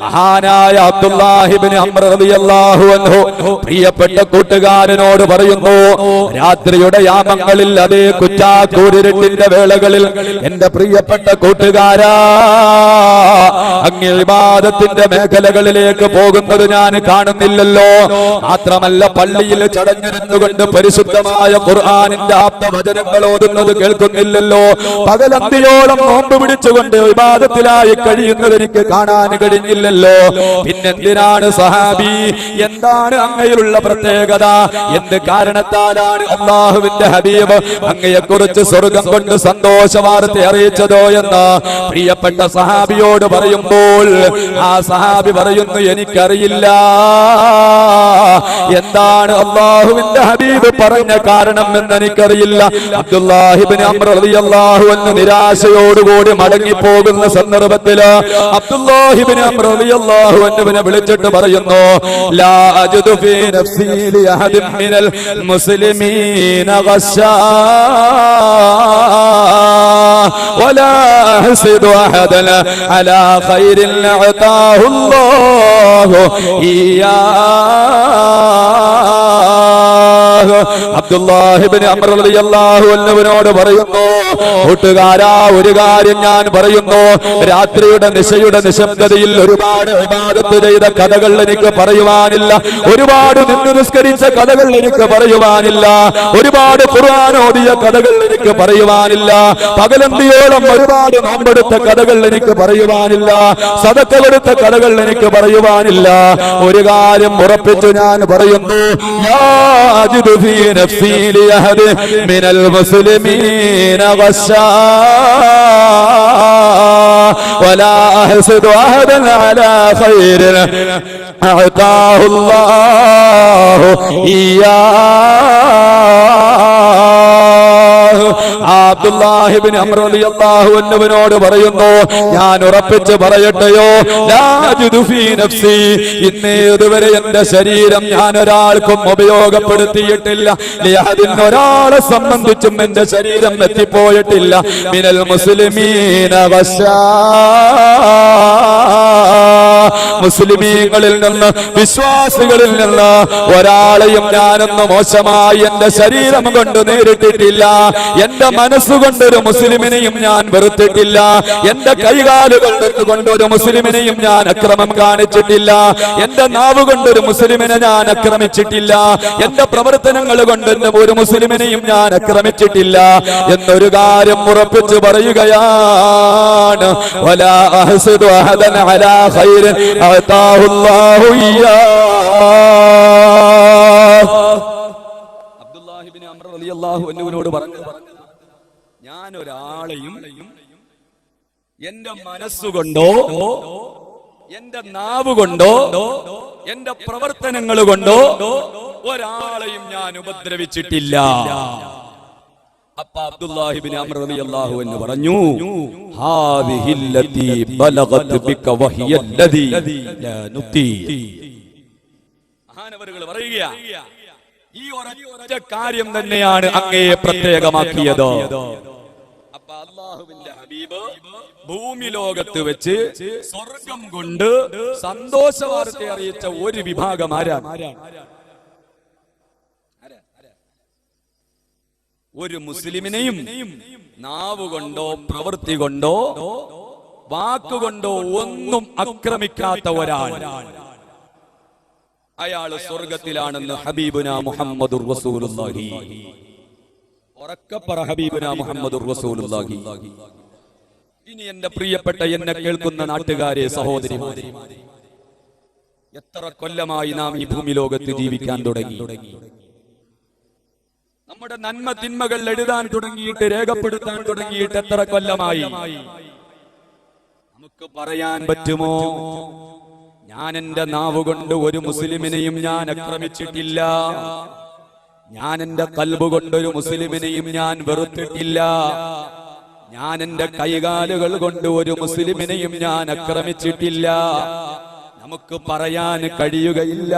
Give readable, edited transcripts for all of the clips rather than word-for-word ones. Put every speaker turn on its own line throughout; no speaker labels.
മഹാനായ അബ്ദുല്ലാഹി ഇബ്നു അംർ റളിയല്ലാഹു അൻഹു പ്രിയപ്പെട്ട കൂട്ടുകാരനോട് പറയുന്നു, രാത്രിയുടെ യാമങ്ങളിൽ അതേ കുറ്റാക്കൂരിരുട്ടിന്റെ വേളകളിൽ എന്റെ പ്രിയപ്പെട്ട കൂട്ടുകാരാ, അങ്ങ് ഇബാദത്തിന്റെ മേഖലകളിലേക്ക് പോകുന്നത് ഞാൻ കാണുന്നില്ലല്ലോ. മാത്രമല്ല പള്ളിയിൽ ചടഞ്ഞിരുന്നുകൊണ്ട് പരിശുദ്ധമായ ഖുർആനിന്റെ ആപ്തവചനങ്ങൾ ഓതുന്നത് കേൾക്കുന്നില്ലല്ലോ. പകലന്തിയോളം നോമ്പ് പിടിച്ചുകൊണ്ട് ഇബാദത്തിലായി കഴിയുന്നത് എനിക്ക് കാണാൻ കഴിഞ്ഞില്ല. പിന്നെന്തിനാണ് സഹാബി, എന്താണ് അങ്ങയിലുള്ള പ്രത്യേകത? എന്ത് കാരണത്താലാണ് അല്ലാഹുവിന്റെ ഹബീബ് അങ്ങയെക്കുറിച്ച് സ്വർഗം കൊണ്ട് സന്തോഷ വാർത്ത അറിയിച്ചതോ എന്ന് പ്രിയപ്പെട്ട സഹാബിയോട് പറയുമ്പോൾ ആ സഹാബി പറയുന്നു, എനിക്കറിയില്ല. എന്താണ് അല്ലാഹുവിന്റെ ഹബീബ് പറഞ്ഞ കാരണം എന്ന് എനിക്കറിയില്ല. അബ്ദുല്ലാഹി ഇബ്നു അംർ റളിയല്ലാഹു അൻഹു നിരാശയോടുകൂടി മടങ്ങിപ്പോകുന്ന സന്ദർഭത്തില് അബ്ദുല്ലാഹി ഇബ്നു അംർ റളിയല്ലാഹു അൻഹുവിനെ വിളിച്ചിട്ട് പറയുന്നു, ലാ അജിദു ഫീ നഫ്സി ലിഅഹദിൻ മിനൽ മുസ്ലിമീന ഗസ്സാ വലാ അഹ്സിദു അഹദൻ അലാ ഖൈരിൻ അഅതാഹു അല്ലാഹു ഇയ്യാ. അബ്ദുല്ലാഹി ഇബ്നു അംർ റളിയല്ലാഹു അൻഹുവിനോട് പറയുന്നു, കൂട്ടുകാരാ, ഒരു കാര്യം ഞാൻ പറയുന്നു. രാത്രിയുടെ നിശയുടെ നിശബ്ദതയിൽ ഒരുപാട് ഇബാദത്ത് ചെയ്ത കഥകൾ എനിക്ക് പറയുവാനില്ല, ഒരുപാട് നിസ്കരിച്ച കഥകൾ എനിക്ക് പറയുവാനില്ല, ഒരുപാട് ഖുർആൻ ഓതിയ കഥകൾ എനിക്ക് പറയുവാനില്ല, പകലന്തിയോളം ഒരുപാട് നോമ്പെടുത്ത കഥകൾ എനിക്ക് പറയുവാനില്ല, സദഖ കൊടുത്ത കഥകൾ എനിക്ക് പറയുവാനില്ല. ഒരു കാര്യം ഉറപ്പിച്ചു ഞാൻ പറയുന്നു, യാ അജിദു ഫീ നഫ്സി ലിഅഹദി മിനൽ മുസ്ലിമീന ഗസ്സാ വലാ അഹ്സിദു അഹദൻ അലാ ഖൈരിൻ അഅതാഹു അല്ലാഹു ഇയ്യാ. അബ്ദുല്ലാഹി ഇബ്നു അംർ റളിയല്ലാഹു അൻഹുവിനോട് പറയുന്നു, ഞാൻ ഉറപ്പിച്ച് പറയട്ടെയോ, ലാ അജിദു ഫീ നഫ്സി, ഇന്നേതുവരെ എന്റെ ശരീരം ഞാൻ ഒരാൾക്കും ഉപയോഗപ്പെടുത്തിയിട്ടില്ല, ലിഅഹദിൻ, ഒരാളെ സംബന്ധിച്ചും എന്റെ ശരീരം എത്തിപ്പോയിട്ടില്ല, മിനൽ മുസ്ലിമീന ഗസ്സാ, മുസ്ലിമീങ്ങളിൽ നിന്ന്, വിശ്വാസികളിൽ നിന്ന് ഒരാളെയും ഞാനൊന്ന് മോശമായി എന്റെ ശരീരം കൊണ്ട് നേരിട്ടിട്ടില്ല, എന്റെ മനസ്സുകൊണ്ടൊരു മുസ്ലിമിനെയും ഞാൻ വെറുത്തിട്ടില്ല, എന്റെ കൈകാലുകൾ കൊണ്ടൊരു മുസ്ലിമിനെയും ഞാൻ അക്രമം കാണിച്ചിട്ടില്ല, എന്റെ നാവ് കൊണ്ടൊരു മുസ്ലിമിനെ ഞാൻ ആക്രമിച്ചിട്ടില്ല, എന്റെ പ്രവർത്തനങ്ങൾ കൊണ്ട് ഒരു മുസ്ലിമിനെയും ഞാൻ ആക്രമിച്ചിട്ടില്ല എന്നൊരു കാര്യം ഉറപ്പിച്ചു പറയുകയാണ്. വലാ അഹ്സിദു അഹദൻ അലാ ഖൈരിൻ അഅതാഹു അല്ലാഹു ഇയ്യാ. അബ്ദുല്ലാഹി ഇബ്നു അംർ റളിയല്ലാഹു അൻഹുവിനോട് പറഞ്ഞു, ഞാൻ ഒരാളെയും എന്റെ മനസ്സുകൊണ്ടോ എന്റെ നാവ് കൊണ്ടോ എന്റെ പ്രവർത്തനങ്ങൾ കൊണ്ടോ ഒരാളെയും ഞാൻ ഉപദ്രവിച്ചിട്ടില്ല. അപ്പ അബ്ദുല്ലാഹി ഇബ്നു അംർ റളിയല്ലാഹു അൻഹു പറഞ്ഞു, ഹാദിഹില്ലതി ബലഗത് ബിക വഹിയല്ലദി ലാ നുതി. മഹാനവറുകൾ പറയുക, ഈ ഒരൊറ്റ കാര്യം തന്നെയാണ് അങ്ങയെ പ്രത്യേകമാക്കിയത്. അപ്പ അല്ലാഹുവിന്റെ ഹബീബ് ഭൂമി ലോകത്ത് വെച്ച് സ്വർഗം കൊണ്ട് സന്തോഷ വാർത്ത അറിയിച്ച ഒരു വിഭാഗം ആരാണ്? ഒരു മുസ്ലിമിനെയും നാവുകൊണ്ടോ പ്രവൃത്തി കൊണ്ടോ വാക്കുകൊണ്ടോ ഒന്നും ആക്രമിക്കാത്ത ഒരാൾ, അയാള് സ്വർഗത്തിലാണെന്ന് ഹബീബുനാ മുഹമ്മദുർ റസൂലുള്ളാഹി. ഉറക്കപ്പറ ഹബീബുനാ മുഹമ്മദുർ റസൂലുള്ളാഹി. ഇനി എന്റെ പ്രിയപ്പെട്ട എന്നെ കേൾക്കുന്ന നാട്ടുകാരെ, സഹോദരിമാരെ, എത്ര കൊല്ലമായി നാം ഈ ഭൂമി ലോകത്ത് ജീവിക്കാൻ തുടങ്ങി? നമ്മുടെ നന്മ തിന്മകൾ എഴുതാൻ തുടങ്ങിയിട്ട്, രേഖപ്പെടുത്താൻ തുടങ്ങിയിട്ട് എത്ര കൊല്ലമായി? നമുക്ക് പറയാൻ പറ്റുമോ, ഞാൻ എന്റെ നാവ് കൊണ്ട് ഒരു മുസ്ലിമിനെയും ഞാൻ ആക്രമിച്ചിട്ടില്ല, ഞാൻ എന്റെ ഖൽബ് കൊണ്ടൊരു മുസ്ലിമിനെയും ഞാൻ വെറുത്തിട്ടില്ല, ഞാൻ എന്റെ കൈകാലുകൾ കൊണ്ട് ഒരു മുസ്ലിമിനെയും ഞാൻ ആക്രമിച്ചിട്ടില്ല? നമുക്ക് പറയാൻ കഴിയുകയില്ല.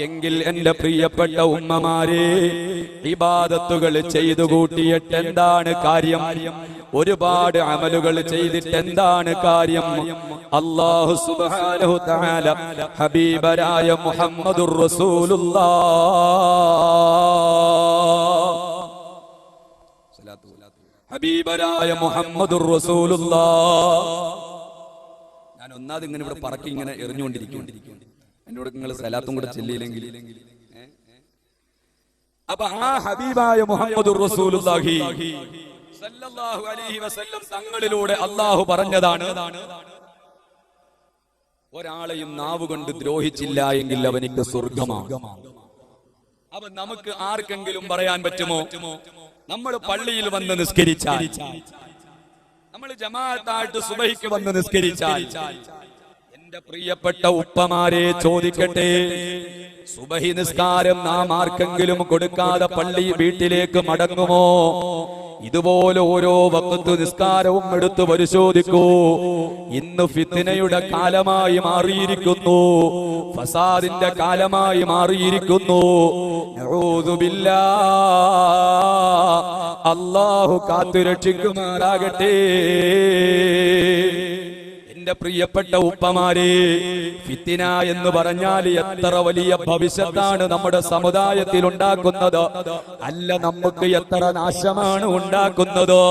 എങ്കിൽ എന്റെ പ്രിയപ്പെട്ട ഉമ്മമാരെ, ഇബാദത്തുകൾ ചെയ്തു കൂട്ടിയിട്ട് എന്താണ് കാര്യം? ഒരുപാട് അമലുകൾ ചെയ്തിട്ട് എന്താണ് കാര്യം? അല്ലാഹു സുബ്ഹാനഹു തആല ഹബീബരായ മുഹമ്മദുർ റസൂലുള്ളാഹ്, ഹബീബരായ മുഹമ്മദുർ റസൂലുള്ളാഹ്. ഞാൻ ഒന്നാമത് ഇങ്ങനെ ഇവിടെ പറക്കി ഇങ്ങനെ എറിഞ്ഞുകൊണ്ടിരിക്കും. എന്നോട് നിങ്ങൾ സലാത്തും കൂടെ ചെല്ലിയില്ലെങ്കിൽ. അപ്പൊ ആ ഹബീബായ മുഹമ്മദുർ റസൂലുള്ളാഹി സല്ലല്ലാഹു അലൈഹി വസല്ലം തങ്ങളിലൂടെ അല്ലാഹു പറഞ്ഞതാണ്, ഒരാളെയും നാവുകൊണ്ട് ദ്രോഹിച്ചില്ല എങ്കിൽ അവനിക്ക് സ്വർഗ്ഗമാണ്. അപ്പൊ നമുക്ക് ആർക്കെങ്കിലും പറയാൻ പറ്റുമോ, നമ്മൾ പള്ളിയിൽ വന്ന് നിസ്കരിച്ചാൽ, നമ്മൾ ജമാഅത്തായിട്ട് സുബഹിക്ക് വന്ന് നിസ്കരിച്ചാൽ, എന്റെ പ്രിയപ്പെട്ട ഉപ്പമാരെ ചോദിക്കട്ടെ, സുബഹി നിസ്കാരം നാം ആർക്കെങ്കിലും കൊടുക്കാതെ പള്ളി വീട്ടിലേക്ക് മടങ്ങുമോ? ഇതുപോലെ ഓരോ വഖത്ത് നിസ്കാരവും എടുത്ത് പരിശോധിക്കൂ. ഇന്ന് ഫിത്നയുടെ കാലമായി മാറിയിരിക്കുന്നു, ഫസാദിന്റെ കാലമായി മാറിയിരിക്കുന്നു. നഊദു ബില്ലാഹ്, അല്ലാഹു കാത്തുരക്ഷിക്കുമാറാകട്ടെ. എന്റെ പ്രിയപ്പെട്ട ഉപ്പമാരെ, ഫിത്ന എന്ന് പറഞ്ഞാൽ എത്ര വലിയ ഭവിഷ്യത്താണ് നമ്മുടെ സമുദായത്തിൽ ഉണ്ടാക്കുന്നത്, അല്ല നമുക്ക് എത്ര നാശമാണ് ഉണ്ടാക്കുന്നത്.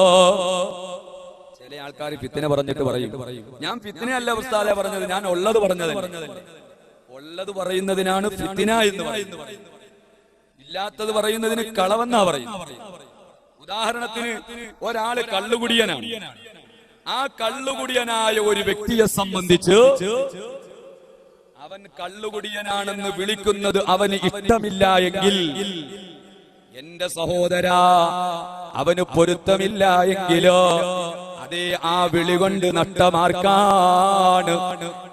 ചില ആൾക്കാർ ഫിത്ന പറഞ്ഞിട്ട് പറയും, ഞാൻ ഫിത്ന അല്ല ഉസ്താദേ പറഞ്ഞത്, ഞാൻ ഉള്ളത് പറഞ്ഞത്. ഉള്ളത് പറയുന്നതിനാണ് ഫിത്ന എന്ന് പറയുന്നത്, ഇല്ലാത്തത് പറയുന്നതിന് കളവെന്നാ പറയുന്നത്. ഉദാഹരണത്തിന് ഒരാള് കള്ളുകുടിയനാണ്. ആ കള്ളുകുടിയനായ ഒരു വ്യക്തിയെ സംബന്ധിച്ച് അവൻ കള്ളുകുടിയനാണെന്ന് വിളിക്കുന്നത് അവന് ഇഷ്ടമില്ല എങ്കിൽ, എന്റെ സഹോദരാ, അവന് പൊരുത്തമില്ല എങ്കിലോ അതേ ആ വിളി കൊണ്ട് നഷ്ടമാർക്കാണ്,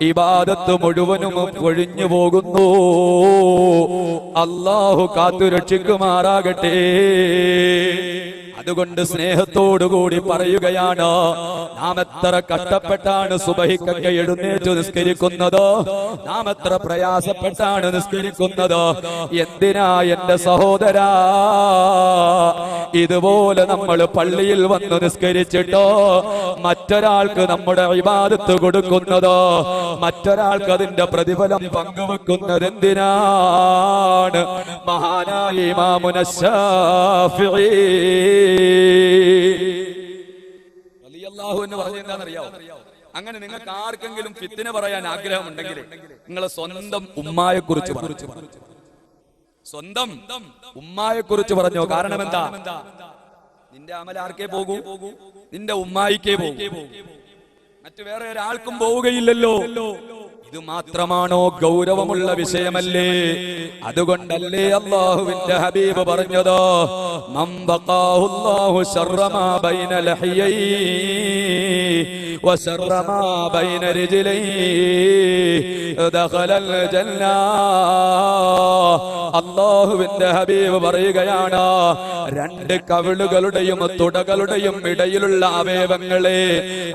ഇബാദത്ത് മുഴുവനും ഒഴിഞ്ഞു പോകുന്നു. അല്ലാഹു കാത്തുരക്ഷിക്കുമാറാകട്ടെ. അതുകൊണ്ട് സ്നേഹത്തോടുകൂടി പറയുകയാണ്, നാം എത്ര കഷ്ടപ്പെട്ടാണ് സുബഹിക്കൊക്കെ എഴുന്നേറ്റ് നിസ്കരിക്കുന്നത്, നാം എത്ര പ്രയാസപ്പെട്ടാണ് നിസ്കരിക്കുന്നത്. എന്തിനാ എന്റെ സഹോദരാ ഇതുപോലെ നമ്മൾ പള്ളിയിൽ വന്ന് നിസ്കരിച്ചിട്ടോ മറ്റൊരാൾക്ക് നമ്മുടെ ഇബാദത്ത് കൊടുക്കുന്നത്, മറ്റൊരാൾക്ക് അതിന്റെ പ്രതിഫലം പങ്കുവെക്കുന്നത് എന്തിനാണ്? മഹാനായ ഇമാമുന ശാഫിഈ റളിയല്ലാഹു അൻഹു പറഞ്ഞെന്താണെന്നറിയാമോ? അങ്ങനെ നിങ്ങൾക്ക് ആർക്കെങ്കിലും ഫിത്ന പറയാൻ ആഗ്രഹമുണ്ടെങ്കിൽ നിങ്ങളെ സ്വന്തം ഉമ്മായെ കുറിച്ച് പറഞ്ഞു, സ്വന്തം ഉമ്മായെ കുറിച്ച് പറഞ്ഞോ. കാരണം എന്താ? നിന്റെ അമൽ ആർക്കേ പോകൂ? നിന്റെ ഉമ്മായിക്കേ പോകൂ, മറ്റു വേറെ ഒരാൾക്കും പോവുകയില്ലല്ലോ. ഇത് മാത്രമാണോ ഗൗരവമുള്ള വിഷയമല്ലേ? അതുകൊണ്ടല്ലേ അല്ലാഹുവിന്റെ ഹബീബ് പറഞ്ഞത്, മൻ ബഖാഹു അല്ലാഹു ശർറ മാ ബൈന ലഹിയൈ വശർറ മാ ബൈന റിജ്ലൈ ദഖലൽ ജന്ന. അല്ലാഹുവിന്റെ ഹബീബ് പറയുകയാണ്, രണ്ട് കവിളുകളുടെയും തുടകളുടെയും ഇടയിലുള്ള അവയവങ്ങളെ,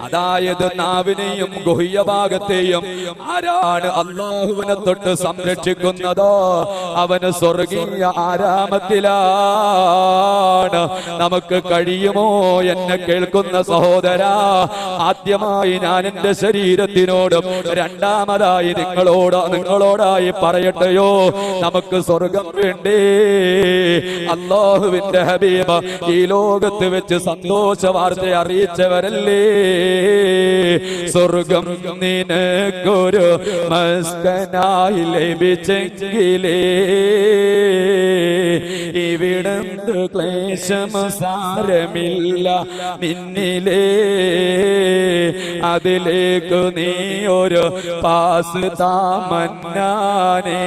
അതായത് നാവിനെയും ഗുഹ്യഭാഗത്തെയും ആരാണ് അല്ലാഹുവിനെ തൊട്ട് സംരക്ഷിക്കുന്നതോ അവന് സ്വർഗീയ ആരാമത്തിലാണ്. നമുക്ക് കഴിയുമോ എന്നെ കേൾക്കുന്ന സഹോദരാ? ആദ്യമായി ഞാൻ എന്റെ ശരീരത്തിനോടും രണ്ടാമതായി നിങ്ങളോടായി പറയട്ടെയോ, നമുക്ക് സ്വർഗം വേണ്ടേ? അല്ലാഹുവിന്റെ ഹബീബ് ഈ ലോകത്ത് വെച്ച് സന്തോഷ വാർത്ത അറിയിച്ചവരല്ലേ? സ്വർഗം നിനക്കൊരു മസ്കനായി ലഭിച്ചെങ്കിലേ ഇവിടുന്ന് ക്ലേശം സാരമില്ല നിന്നിലേ, അതിലേക്ക് നീ ഒരു പാസ് താമന്നാനേ,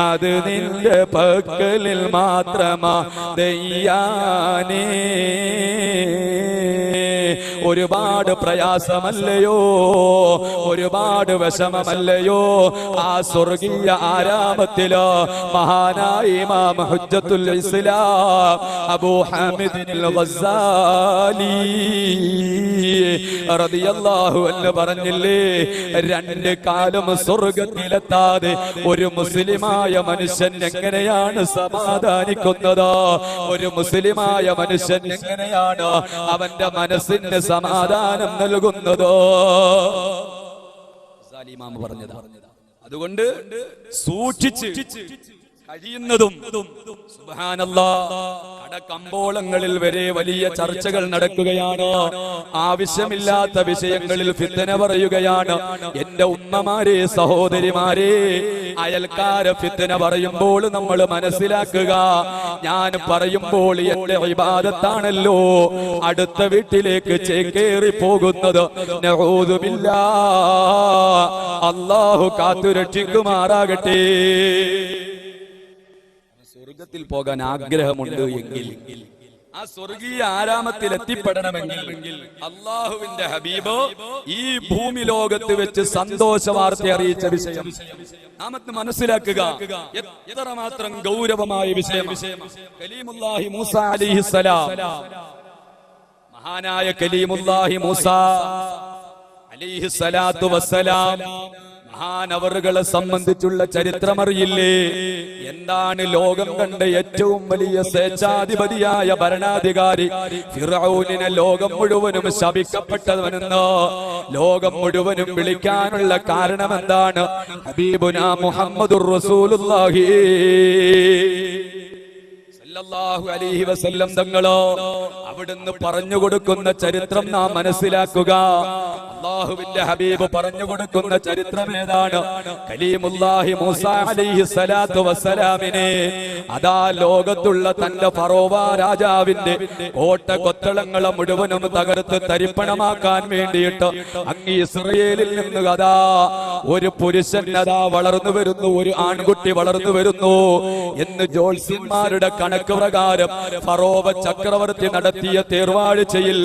അത് നിന്റെ പക്കലിൽ മാത്രമാ ദയ്യാനേ. ഒരുപാട് പ്രയാസമല്ലയോ, ഒരുപാട് വിഷമമല്ലയോ? ആ സ്വർഗീയ ആരാമത്തിലോ മഹാനായ ഇമാം ഹുജ്ജത്തുൽ ഇസ്ലാം അബൂ ഹാമിദിൽ ഗസ്സാലി റളിയല്ലാഹു അൻഹു പറഞ്ഞില്ലേ, രണ്ട് കാലം സ്വർഗത്തിലെത്താതെ ഒരു മുസ്ലിമായ മനുഷ്യൻ എങ്ങനെയാണ് സമാധാനിക്കുന്നത്? ഒരു മുസ്ലിമായ മനുഷ്യൻ എങ്ങനെയാണ് അവന്റെ മനസ്സിന് സമാധാനം നൽകുന്നത്? ഇമാം പറഞ്ഞതാണ്. അതുകൊണ്ട് സൂക്ഷിച്ച് കഴിയുന്നതും സുബ്ഹാനല്ലാഹ് കടകമ്പോളങ്ങളിൽ വരെ വലിയ ചർച്ചകൾ നടക്കുകയാണ്. ആവശ്യമില്ലാത്ത വിഷയങ്ങളിൽ ഫിത്ന പറയുകയാണ്. എന്റെ ഉമ്മമാരെ, സഹോദരിമാരെ, അയൽക്കാരെ ഫിത്ന പറയുമ്പോൾ നമ്മൾ മനസ്സിലാക്കുക, ഞാൻ പറയുമ്പോൾ എന്റെ ഇബാദത്താണല്ലോ അടുത്ത വീട്ടിലേക്ക് ചേക്കേറി പോകുന്നത്. നഊദു ബില്ലാഹ്, അല്ലാഹു കാത്തുരക്ഷിക്കുമാറാകട്ടെ. സ്വർഗത്തിൽ പോകാൻ ആഗ്രഹമുണ്ട് എങ്കിൽ, ആ സ്വർഗീയ ആരാമത്തിൽ എത്തിപ്പെടണമെങ്കിൽ അള്ളാഹുവിന്റെ ഹബീബ് ഈ ഭൂമി ലോകത്ത് വെച്ച് സന്തോഷ വാർത്ത അറിയിച്ച വിഷയം നാമത്ത് മനസ്സിലാക്കുക. എത്രമാത്രം ഗൗരവമായ വിഷയം. കലീമുല്ലാഹി മൂസ അലൈഹിസ്സലാം, മഹാനായ കലീമുല്ലാഹി മൂസ അലൈഹിസ്സലാത്തു വസ്സലാം മഹാനവറുകളെ സംബന്ധിച്ചുള്ള ചരിത്രമറിയില്ലേ? എന്താണ് ലോകം കണ്ട ഏറ്റവും വലിയ സ്വേച്ഛാധിപതിയായ ഭരണാധികാരി ഫിർഔനിനെ ലോകം മുഴുവനും ശപിക്കപ്പെട്ടവനെന്ന് ലോകം മുഴുവനും വിളിക്കാനുള്ള കാരണം എന്താണ്? ഹബീബുനാ മുഹമ്മദുർ റസൂലുള്ളാഹി സല്ലല്ലാഹു അലൈഹി വസല്ലം തങ്ങളോ അവിടുന്ന് പറഞ്ഞു കൊടുക്കുന്ന ചരിത്രം നാം മനസ്സിലാക്കുക. അല്ലാഹുവിന്റെ ഹബീബ് പറഞ്ഞു കൊടുക്കുന്ന ചരിത്രം ഏതാണ്? കലീമുല്ലാഹി മൂസ അലൈഹി സ്വലാത്തു വസ്സലാമിനെ അതാ ലോകത്തുള്ള തന്റെ ഫറോവ രാജാവിന്റെ കോട്ട കൊത്തളങ്ങളെ മുഴുവനും തകർത്ത് തരിപ്പണമാക്കാൻ വേണ്ടിയിട്ട് അങ്ങ് ഇസ്രയേലിൽ നിന്ന് അതാ ഒരു പുരുഷൻ അതാ വളർന്നു വരുന്നു, ഒരു ആൺകുട്ടി വളർന്നു വരുന്നു എന്ന് ജ്യോത്സ്യന്മാരുടെ കണക്ക് പ്രകാരം ഫറോവ ചക്രവർത്തി നടത്തിയ തേർവാഴ്ചയിൽ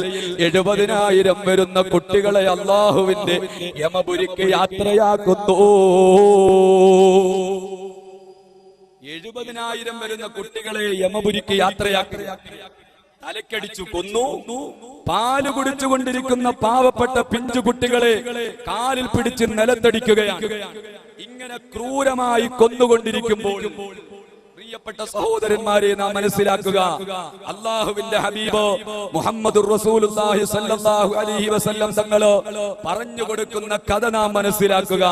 70,000 വരുന്ന കുട്ടികളെ അല്ലാഹുവിന്റെ യമപുരിക്ക് യാത്രയാക്കുന്നു. 70,000 വരുന്ന കുട്ടികളെ യമപുരിക്ക് യാത്രയാക്കി തലക്കടിച്ചു കൊന്നു. പാല് കുടിച്ചുകൊണ്ടിരിക്കുന്ന പാവപ്പെട്ട പിഞ്ചു കുട്ടികളെ കാലിൽ പിടിച്ച് നിലത്തടിക്കുകയാണ്. ഇങ്ങനെ ക്രൂരമായി കൊന്നുകൊണ്ടിരിക്കുമ്പോൾ പ്രിയപ്പെട്ട സഹോദരന്മാരെ നാം മനസ്സിലാക്കുക, അല്ലാഹുവിന്റെ ഹബീബ് മുഹമ്മദുർ റസൂലുള്ളാഹി സ്വല്ലല്ലാഹു അലൈഹി വസല്ലം തങ്ങൾ പറഞ്ഞു കൊടുക്കുന്ന കഥ നാം മനസ്സിലാക്കുക.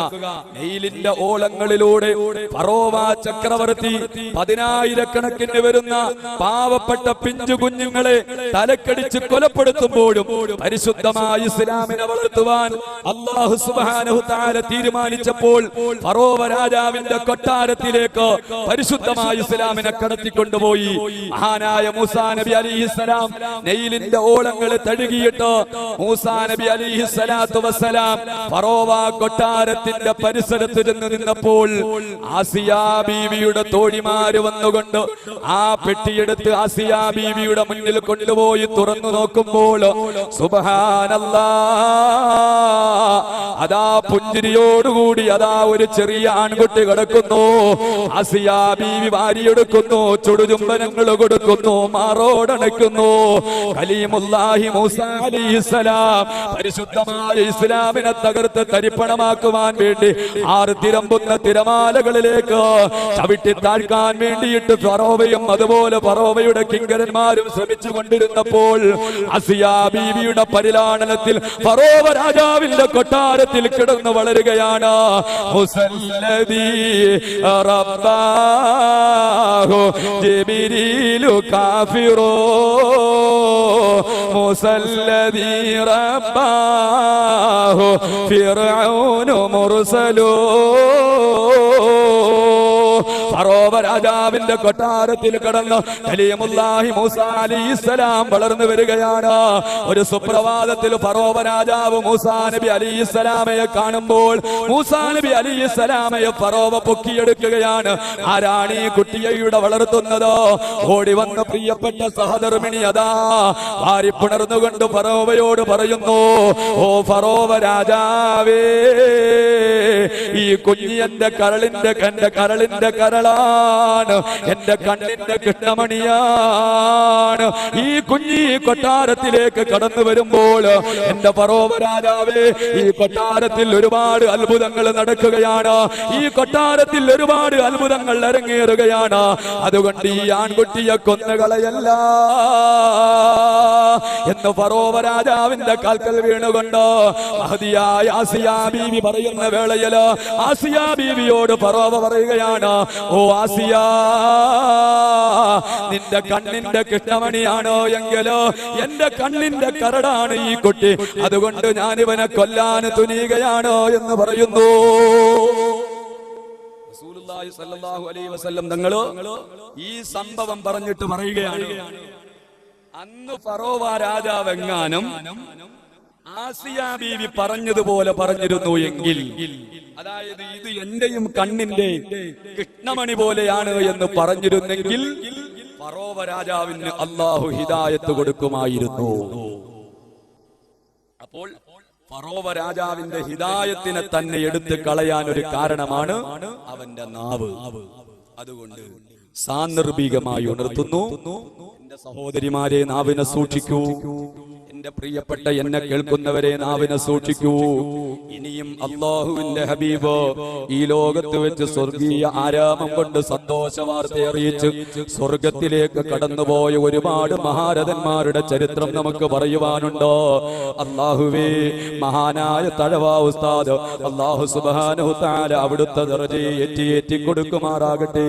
നൈലിന്റെ ഓളങ്ങളിലൂടെ ഫറോവ ചക്രവർത്തി 10,000 വരുന്ന പാവപ്പെട്ട പിഞ്ചു കുഞ്ഞുങ്ങളെ തലക്കടിച്ച് കൊലപ്പെടുത്തുമ്പോഴും പരിശുദ്ധമായ ഇസ്ലാമിനെ വളർത്തുവാൻ അല്ലാഹു സുബ്ഹാനഹു തആല തീരുമാനിച്ചപ്പോൾ ഫറോവ രാജാവിന്റെ കൊട്ടാരത്തിലേക്ക് പരിശുദ്ധമായ ഇസ്ലാമിനെ കടത്തിക്കൊണ്ടുപോയി. മഹാനായ മൂസാ നബി അലൈഹിസ്സലാം നൈലിന്റെ ഓളങ്ങൾ തഴുകിയിട്ട് മൂസാ നബി അലൈഹിസ്സലാത്തു വസ്സലാം ഫറോവ കൊട്ടാരത്തിന്റെ പരിസരത്ത് ചെന്ന് നിന്നപ്പോൾ ആസിയാ ബീവിയുടെ തോഴിമാര് വന്നുകൊണ്ട് ആ പെട്ടിയെടുത്ത് ആസിയാ ബീവിയുടെ മുന്നിൽ കൊണ്ടുപോയി തുറന്നു നോക്കുമ്പോൾ സുബ്ഹാനല്ലാഹ്, അതാ പുഞ്ചിരിയോടുകൂടി അതാ ഒരു ചെറിയ ആൺകുട്ടി കിടക്കുന്നു. ആസിയാ ബീവി വാരിയെടുക്കുന്നു, ചുടുചുംബനങ്ങൾ കൊടുക്കുന്നു, മാറോടണയ്ക്കുന്നു. കലീമുല്ലാഹി മൂസ അലൈഹിസ്സലാം പരിശുദ്ധമായ ഇസ്ലാമിനെ തകർത്ത് തരിപ്പണമാക്കുവാൻ വേണ്ടി 6 തിരമ്പുന്ന തിരമാലകളിലേക്ക് ചവിട്ടി താഴ്ക്കാൻ വേണ്ടിയിട്ട് ഫറോവയും അതുപോലെ ഫറോവയുടെ കിങ്കരന്മാരും ശ്രമിച്ചു കൊണ്ടിരുന്നപ്പോൾ ആസിയാ ബീവിയുടെ പരിലാളനത്തിൽ ഫറോവ രാജാവിന്റെ കൊട്ടാരത്തിൽ കിടന്നു വളരുകയാണ്. മുസല്ലദീ റബ്ബാ ജിബ്രീലു കാഫിറോ മുസല്ലദീ റബ്ബാഹു ഫിർഔനു മുർസലോ. ഫറോവ രാജാവിന്റെ കൊട്ടാരത്തിൽ കടന്ന് കലീമുല്ലാഹി മൂസ അലൈഹിസ്സലാം വളർന്നു വരികയാണ്. ഒരു സുപ്രഭാതത്തിൽ ഫറോവ രാജാവ് മൂസാ നബി അലൈഹിസ്സലാമയെ കാണുമ്പോൾ മൂസാ നബി അലൈഹിസ്സലാമയെ ഫറോവ പൊക്കിയെടുക്കുകയാണ്. ആരാണ് ഈ കുട്ടിയെ ഇവിടെ വളർത്തുന്നത്? ഓടി വന്ന പ്രിയപ്പെട്ട സഹധർമ്മിണി അതാ വാരിപ്പുണർന്നുകൊണ്ട് ഫറോവയോട് പറയുന്നു, ഓ ഫറോവ രാജാവേ, ഈ കുഞ്ഞി എന്റെ കരളിന്റെ കരളാണ്, എന്റെ കണ്ണിന്റെ കൃഷ്ണമണിയാണ്. ഈ കുഞ്ഞി കൊട്ടാരത്തിലേക്ക് കടന്നു വരുമ്പോൾ എന്റെ ഫറോവ രാജാവേ, ഈ കൊട്ടാരത്തിൽ ഒരുപാട് അത്ഭുതങ്ങൾ നടക്കുകയാണ്, ഈ കൊട്ടാരത്തിൽ ഒരുപാട് അത്ഭുതങ്ങൾ അരങ്ങേറുകയാണ്. അതുകൊണ്ട് ഈ ആൺകുട്ടിയെ കൊന്നുകളയല്ല എന്ന് ഫറോവ രാജാവിന്റെ കാൽക്കൽ വീണുകൊണ്ട് മഹദിയായ ആസിയാ ബീവി പറയുന്ന വേളയിൽ ആസിയാ ബീവിയോട് ഫറോവ പറയുകയാണ്, ഓ ആസിയാ, നിന്റെ കണ്ണിന്റെ കൃഷ്ണമണിയാണോ എങ്കിലോ എന്റെ കണ്ണിന്റെ കരടാണ് ഈ കുട്ടി, അതുകൊണ്ട് ഞാൻ ഇവനെ കൊല്ലാൻ തുനിയുകയാണോ എന്ന് പറയുന്നു. റസൂലുള്ളാഹി സ്വല്ലല്ലാഹു അലൈഹി വസല്ലം തങ്ങൾ ഈ സംഭവം പറഞ്ഞിട്ട് പറയുകയാണ്, അന്ന് ഫറോവ രാജാവെങ്ങാനും ആസിയാ ബീവി പറഞ്ഞതുപോലെ പറഞ്ഞിരുന്നു എങ്കിൽ, അതായത് ഇത് എന്റെയും കണ്ണിന്റെ കൃഷ്ണമണി പോലെയാണ് എന്ന് പറഞ്ഞിരുന്നെങ്കിൽ ഫറോവ രാജാവിന് അല്ലാഹു ഹിദായത്ത് കൊടുക്കുമായിരുന്നു. അപ്പോൾ ഫറോവ രാജാവിന്റെ ഹിദായത്തിനെ തന്നെ എടുത്ത് കളയാൻ ഒരു കാരണമാണ് അവന്റെ നാവ്. അതുകൊണ്ട് സാന്ദർഭികമായി ഉണർത്തുന്നു, എന്റെ സഹോദരിമാരെ, നാവിനെ സൂക്ഷിക്കൂ. എന്റെ പ്രിയപ്പെട്ട എന്നെ കേൾക്കുന്നവരെ, നാവിനെ സൂക്ഷിക്കൂ. ഇനിയും അല്ലാഹുവിന്റെ ഹബീബ് ഈ ലോകത്ത് വെച്ച് സ്വർഗീയ ആരാമം കൊണ്ട് സന്തോഷ വാർത്ത അറിയിച്ച് സ്വർഗത്തിലേക്ക് കടന്നുപോയ ഒരുപാട് മഹാരഥന്മാരുടെ ചരിത്രം നമുക്ക് പറയുവാനുണ്ടോ? അല്ലാഹുവേ, മഹാനായ തഴവ ഉസ്താദ് അല്ലാഹു സുബ്ഹാനഹു തആല അവിടുത്തെ ദറജയെ ഏറ്റി കൊടുക്കുമാറാകട്ടെ.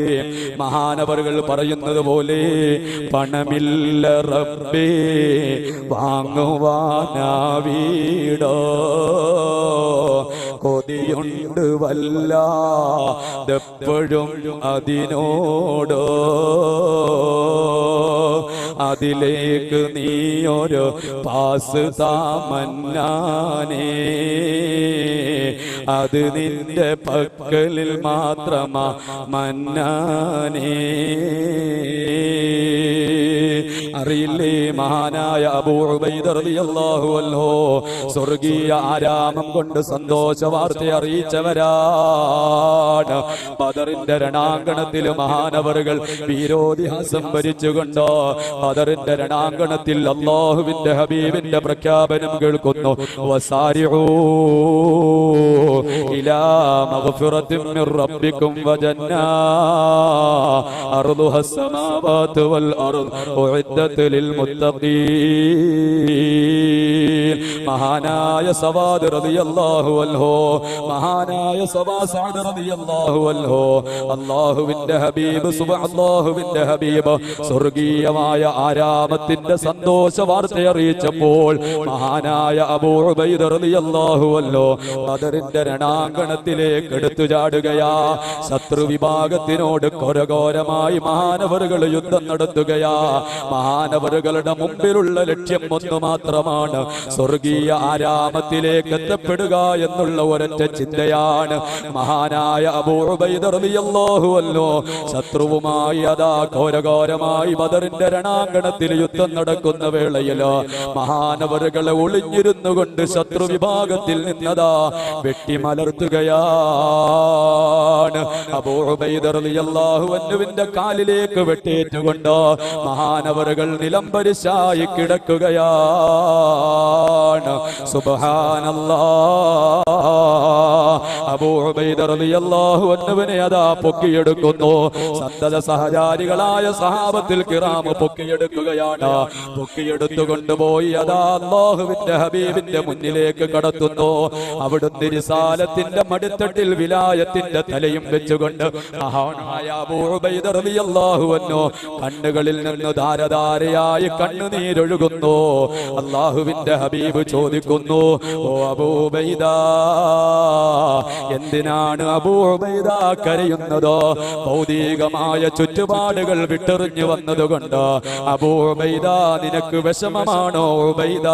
മഹാനവറുകൾ പറയുന്നത് പോലെ, പണമില്ല റബ്ബേ വാങ്ങുവാനാവീടോ, കൊതിയുണ്ട് വല്ലാതെപ്പോഴും അതിനോടോ, അതിലേക്ക് നീയൊരു പാസ് താമന്നാനേ, അത് നിന്റെ പക്കലിൽ മാത്രമാ മന്നാനേ. അറിയില്ലേ, മഹാനായ അബൂ ഉബൈദ റളിയല്ലാഹു അൻഹു സ്വർഗീയ ആരാമം കൊണ്ട് സന്തോഷ വാർത്ത അറിയിച്ചവരാണ്. ബദറിന്റെ രണാങ്കണത്തിൽ മഹാനവറുകൾ വീരോതിഹാസം ഭരിച്ചുകൊണ്ട് ബദറിന്റെ രണാങ്കണത്തിൽ അല്ലാഹുവിന്റെ ഹബീബിന്റെ പ്രഖ്യാപനം കേൾക്കുന്നു, വസാരിഊ ഇലാ മഗ്ഫിറത്തിൻ മിർ റബ്ബിക്കും വജന്നാ അർദുഹാ അസ്സമാവാതു വൽ അർദ് ഉഇദ്ദത് ലിൽ മുത്തഖീൻ. മഹാനായ സവാദ് റളിയല്ലാഹു അൻഹു, മഹാനായ സവാദ് റളിയല്ലാഹു അൻഹു അല്ലാഹുവിന്റെ ഹബീബ് അല്ലാഹുവിന്റെ ഹബീബ് സ്വർഗീയമായ ആരാമത്തിന്റെ സന്തോഷ വാർത്ത അറിയിച്ചപ്പോൾ മഹാനായ അബൂ ഉബൈദ റളിയല്ലാഹു അൻഹു ബദറിന്റെ രണാങ്കണത്തിലേക്ക് എടുത്തു ചാടുകയാ. ശത്രു വിഭാഗത്തിനോട് ഘോരഘോരമായി മഹാനവറുകൾ യുദ്ധം നടത്തുകയാ. മഹാനവറുകളുടെ മുമ്പിലുള്ള ലക്ഷ്യം ഒന്നു മാത്രമാണ്, സ്വർഗീയ ആരാമത്തിലേക്ക് എത്തപ്പെടുക എന്നുള്ള ഒരൊറ്റ ചിന്തയാണ്. മഹാനായ അബൂ ഉബൈദ റളിയല്ലാഹു അൻഹു ശത്രുവുമായി അതാ ഘോരഘോരമായി ബദറിന്റെ രണാങ്കണത്തിൽ യുദ്ധം നടക്കുന്ന വേളയിൽ മഹാനവറുകളെ ഒളിഞ്ഞിരുന്നു കൊണ്ട് ശത്രു വിഭാഗത്തിൽ നിന്നതാ വെട്ടിമലർത്തുകയാണ്. അബൂ ഉബൈദ റളിയല്ലാഹു അൻഹുവിന്റെ കാലിലേക്ക് വെട്ടേറ്റുകൊണ്ട് മഹാനവറുകൾ നിലംപരിശായി കിടക്കുകയാണ്. സുബ്ഹാനല്ലാഹ്. അബൂ ഉബൈദ റളിയല്ലാഹു അൻഹുവിനെ അതാ പൊക്കിയെടുക്കുന്നു. സന്തത സഹചാരികളായ സഹാബത്തിൽ കിറാം പൊക്കിയെടുക്കുകയാണ്. പൊക്കിയെടുത്തുകൊണ്ടുപോയി അതാ അല്ലാഹുവിന്റെ ഹബീബിന്റെ മുന്നിലേക്ക് കടത്തുന്നു. അവിടുന്ന് റിസാലത്തിന്റെ മടിത്തട്ടിൽ വിലായത്തിന്റെ തലയും വെച്ചുകൊണ്ട് മഹാനായ അബൂ ഉബൈദ റളിയല്ലാഹു അൻഹു കണ്ണുകളിൽ നിന്ന് ധാരധാരയായി കണ്ണുനീരൊഴുകുന്നു. അല്ലാഹുവിന്റെ ഹബീബ് ഹബീബ് ചോദിക്കുന്നു, ഓ അബൂ ഉബൈദ, എന്തിനാണ് അബൂ ഉബൈദ കരയുന്നത്? ഭൗതികമായ ചുറ്റുപാടുകൾ വിട്ടെറിഞ്ഞു വന്നതുകൊണ്ട്. അബൂ ഉബൈദ, നിനക്ക് വിഷമമാണോ ഉബൈദ?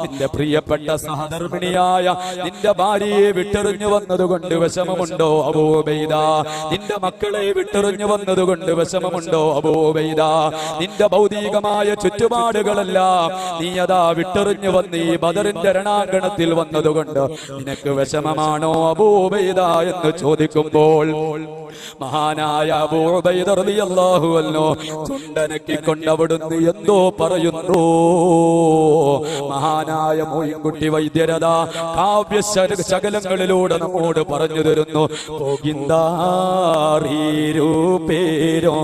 നിന്റെ പ്രിയപ്പെട്ട സഹധർമ്മിണിയായ നിന്റെ ഭാര്യയെ വിട്ടെറിഞ്ഞു വന്നതുകൊണ്ട് വിഷമമുണ്ടോ അബൂ ഉബൈദ? നിന്റെ മക്കളെ വിട്ടെറിഞ്ഞു വന്നതുകൊണ്ട് വിഷമമുണ്ടോ അബൂ ഉബൈദ? നിന്റെ ഭൗതികമായ ചുറ്റുപാടുകളെല്ലാം നീ അതാ വിട്ടെറിഞ്ഞു വന്ന് ഈ ബദറിന്റെ രണാങ്കണത്തിൽ വന്നതുകൊണ്ട് നിനക്ക് വിഷമമാണോ അബൂ ഉബൈദ എന്ന് ചോദിക്കുമ്പോൾ മഹാനായ അബൂ ഉബൈദ റളിയല്ലാഹു അൻഹു ചുണ്ടനക്കിക്കൊണ്ട് അവിടുന്ന് എന്തോ പറയുന്നു. മഹാനായ മോയിൻകുട്ടി വൈദ്യരത കാവ്യ ശകലങ്ങളിലൂടെ നമ്മോട് പറഞ്ഞു തരുന്നു. പേരോ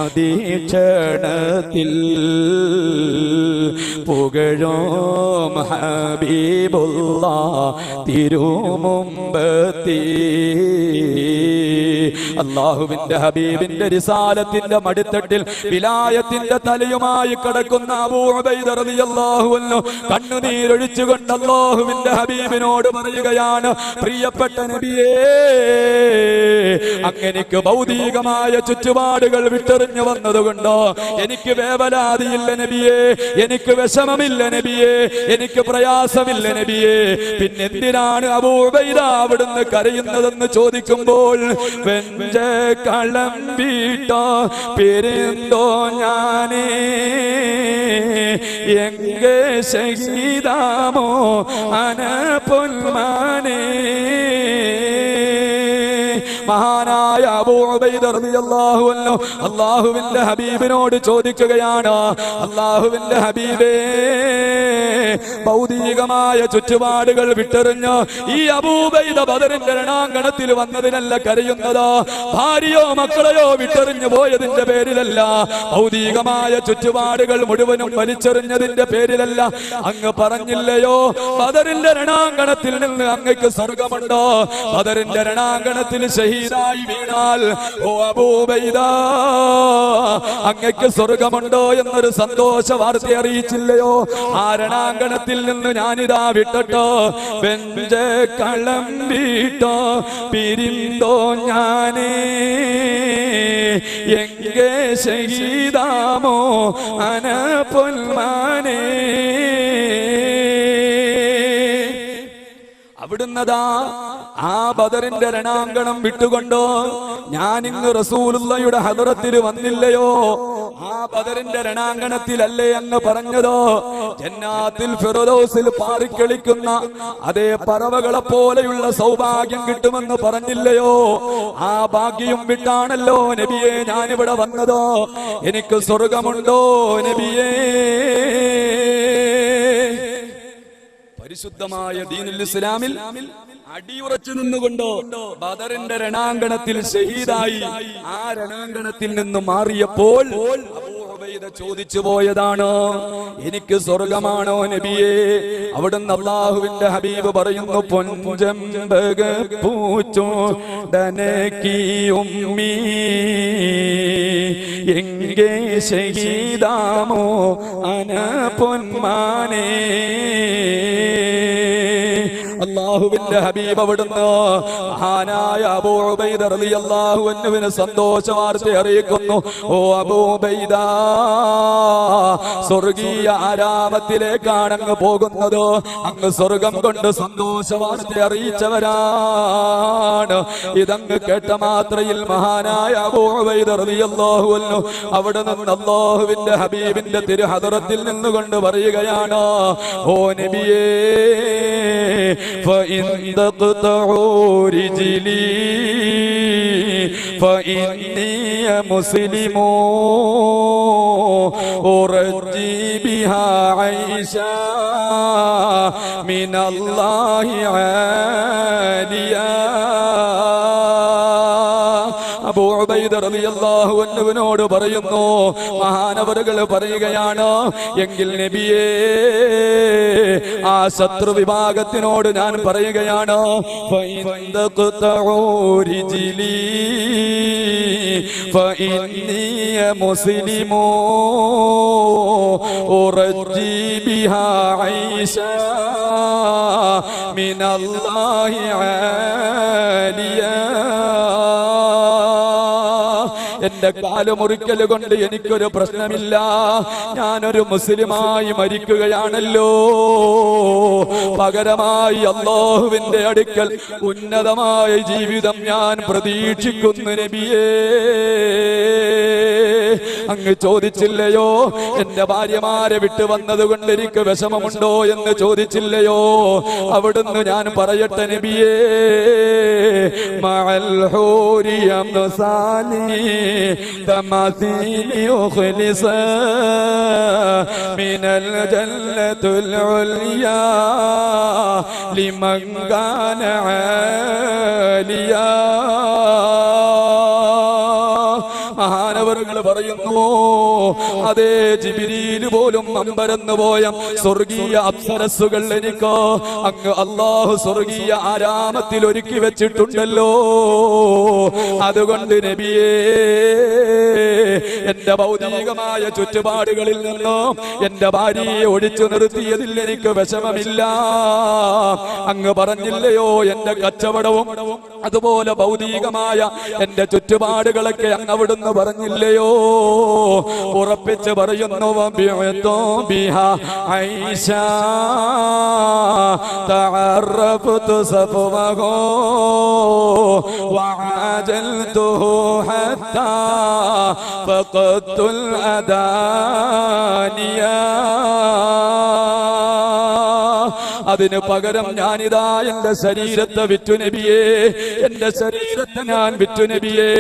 അതീക്ഷണത്തിൽ പുകഴോം ഹബീബുല്ലാഹ് തിരുമുമ്പത്തി. അല്ലാഹുവിന്റെ ഹബീബിന്റെ റിസാലത്തിന്റെ മടിത്തട്ടിൽ വിലായത്തിന്റെ തലയുമായി കിടക്കുന്ന അബൂ ഉബൈദ റളിയല്ലാഹു അൻഹു കണ്ണുനീരൊഴിച്ചുകൊണ്ട് അല്ലാഹുവിന്റെ ഹബീബിനോട് പറയുകയാണ്, പ്രിയപ്പെട്ട നബിയേ, അങ്ങനെക്ക് ഭൗതികമായ ചുറ്റുപാടുകൾ വിട്ടെറിഞ്ഞു വന്നതുകൊണ്ടോ എനിക്ക് വേവലാതിയില്ല നബിയേ, എനിക്ക് വിഷമമില്ല നബിയേ, എനിക്ക് പ്രയാസമില്ല നബിയേ, പിന്നെന്തിനാണ് അബൂ ഉബൈദ അവിടുന്ന് കരയുന്നതെന്ന് ചോദിക്കുമ്പോൾ, കളം വീട്ടോ പെരുന്തോ ഞാനേ എങ്കെ ശഹീദാമോ അന പൊന്മാനേ. മഹാനായ അബൂ ഉബൈദ റളിയല്ലാഹു അൻഹു അല്ലാഹുവിന്റെ ഹബീബിനോട് ചോദിക്കുകയാണ്, അല്ലാഹുവിന്റെ ഹബീബേ, ഭൗതികമായ ചുറ്റുപാടുകൾ വിട്ടെറിഞ്ഞ് ഈ അബൂ ഉബൈദ ബദറിന്റെ രണാങ്കണത്തിൽ വന്നതിനല്ല കരയുന്നത്, ഭാര്യയോ മക്കളെയോ വിട്ടെറിഞ്ഞു പോയതിന്റെ പേരിലല്ല, ഭൗതികമായ ചുറ്റുപാടുകൾ മുഴുവനും വലിച്ചെറിഞ്ഞതിന്റെ പേരിലല്ല. അങ്ങ് പറഞ്ഞില്ലയോ ബദറിന്റെ രണാങ്കണത്തിൽ നിന്ന് അങ്ങക്ക് സ്വർഗമുണ്ടോ? ബദറിന്റെ രണാങ്കണത്തിൽ ഷഹീദായി വീണാൽ ഓ അബൂ ഉബൈദ അങ്ങക്ക് സ്വർഗമുണ്ടോ എന്നൊരു സന്തോഷ വാർത്ത അറിയിച്ചില്ലയോ? ആ രണാങ്കണത്തിൽ നിന്ന് ഞാനിതാ വിട്ടോ കളം വീട്ടോ പിരിന്തോ ഞാനേ എങ്കെ ശഹീദാമോ അന പൊന്മാനേ. അവിടുന്നതാ ആ ബദറിന്റെ രണാങ്കണം വിട്ടുകൊണ്ടോ ഞാനിങ്ങ് റസൂലുള്ളാഹിയുടെ ഹദറത്തിൽ വന്നില്ലയോ? ആ ബദറിന്റെ രണാങ്കണത്തിലല്ലേ അങ്ങ് പറഞ്ഞതോ ജന്നാത്തുൽ ഫിർദൗസിൽ പാറിക്കളിക്കുന്ന അതേ പറവകളെ പോലെയുള്ള സൗഭാഗ്യം കിട്ടുമെന്ന് പറഞ്ഞില്ലയോ? ആ ഭാഗ്യം വിട്ടാണല്ലോ നബിയെ ഞാനിവിടെ വന്നതോ. എനിക്ക് സ്വർഗമുണ്ടോ നബിയേ? പരിശുദ്ധമായ ദീനുൽ ഇസ്ലാമിൽ അടിയുറച്ചു നിന്നുകൊണ്ടോ ബദറിന്റെ രണാങ്കണത്തിൽ ഷഹീദായി ആ രണാങ്കണത്തിൽ നിന്ന് മാറിയപ്പോൾ അബൂ ഉബൈദ ചോദിച്ചു പോയതാണ്, എനിക്ക് സ്വർഗമാണോ നബിയേ? അവിടുന്ന് അല്ലാഹുവിന്റെ ഹബീബ് പറയുന്നു, പൊഞ്ചമ്പക പൂച്ചോടനക്കി ഉമ്മീ എങ്കെ ശഹീദാമോ അന പൊന്മാനേ. അല്ലാഹുവിന്റെ ഹബീബ് അവിടുന്ന് മഹാനായ അബൂ ഉബൈദ റളിയല്ലാഹു അൻഹുവിനെ സന്തോഷ വാർത്ത അറിയിക്കുന്നു. ഓ അബൂ ഉബൈദ, സ്വർഗീയ ആരാമത്തിലേക്കാണ് അങ്ങ് പോകുന്നത്. അങ്ങ് സ്വർഗം കൊണ്ട് സന്തോഷ വാർത്ത അറിയിച്ചവരാണ്. ഇതങ്ങ് കേട്ട മാത്രയിൽ മഹാനായ അബൂ ഉബൈദ റളിയല്ലാഹു അൻഹു അവിടെ നിന്ന് അല്ലാഹുവിന്റെ ഹബീബിന്റെ തിരുഹദറത്തിൽ നിന്നുകൊണ്ട് പറയുകയാണ്, ഓ നബിയേ, فإن تقطعوا رجلي فإني مسلم أرجي بها عيشا من الله عاليا. അബൂ ഉബൈദ ഉബൈദ റളിയല്ലാഹു അൻഹുവിനോട് പറയുന്നു, മഹാനവറുകൾ പറയുകയാണ്, എങ്കിൽ നബിയേ ആ ശത്രു വിഭാഗത്തിനോട് ഞാൻ പറയുകയാണ്, മുസ്ലിമോ ഉറജി ബിഹാ ഐഷ മിനല്ലാഹി ആലിയ. എന്റെ കാലുമുറിക്കൽ കൊണ്ട് എനിക്കൊരു പ്രശ്നമില്ല, ഞാനൊരു മുസ്ലിമായി മരിക്കുകയാണല്ലോ, പകരമായി അല്ലാഹുവിന്റെ അടുക്കൽ ഉന്നതമായ ജീവിതം ഞാൻ പ്രതീക്ഷിക്കുന്നു നബിയേ. അങ്ങ് ചോദിച്ചില്ലയോ എന്റെ ഭാര്യമാരെ വിട്ടു വന്നത് കൊണ്ട് എനിക്ക് വിഷമമുണ്ടോ എന്ന് ചോദിച്ചില്ലയോ? അവിടുന്ന് ഞാൻ പറയട്ടെ നബിയേ, മഅൽ ഹൂരിയം സാലി തമസീലി ഉഖ്ലിസ മിനൽ ജന്നത്തുൽ ഉൽയാ ലിമൻ കാന ആലിയാ. മഹാനവറുകൾ പറയുന്നു, അതേ ജിബ്രീൽ പോലും അമ്പരന്ന് പോയ സ്വർഗീയ അപ്സരസ്സുകൾ എനിക്ക് അങ്ങ് അല്ലാഹു സ്വർഗീയ ആരാമത്തിൽ ഒരുക്കി വെച്ചിട്ടുണ്ടല്ലോ. അതുകൊണ്ട് നബിയേ, എന്റെ ഭൗതികമായ ചുറ്റുപാടുകളിൽ നിന്നും എന്റെ ഭാര്യയെ ഒഴിച്ചു നിർത്തിയതിൽ എനിക്ക് വിഷമമില്ല. അങ്ങ് പറഞ്ഞില്ലയോ എന്റെ കച്ചവടവും അതുപോലെ ഭൗതികമായ എന്റെ ചുറ്റുപാടുകളൊക്കെ അങ്ങ് അവിടുന്ന് പറഞ്ഞില്ലയോ? ഉറപ്പിച്ച് പറയുന്നു, ഐഷ തഅറഫ്തു സഫവഹു വഅജൽതുഹു ഹത്താ ഫഖത്തുൽ അദാനിയ. അതിന് പകരം ഞാനിതാ എന്റെ ശരീരത്തെ വിറ്റു നബിയേ, എന്റെ ശരീരത്തെ ഞാൻ വിറ്റു നബിയേ.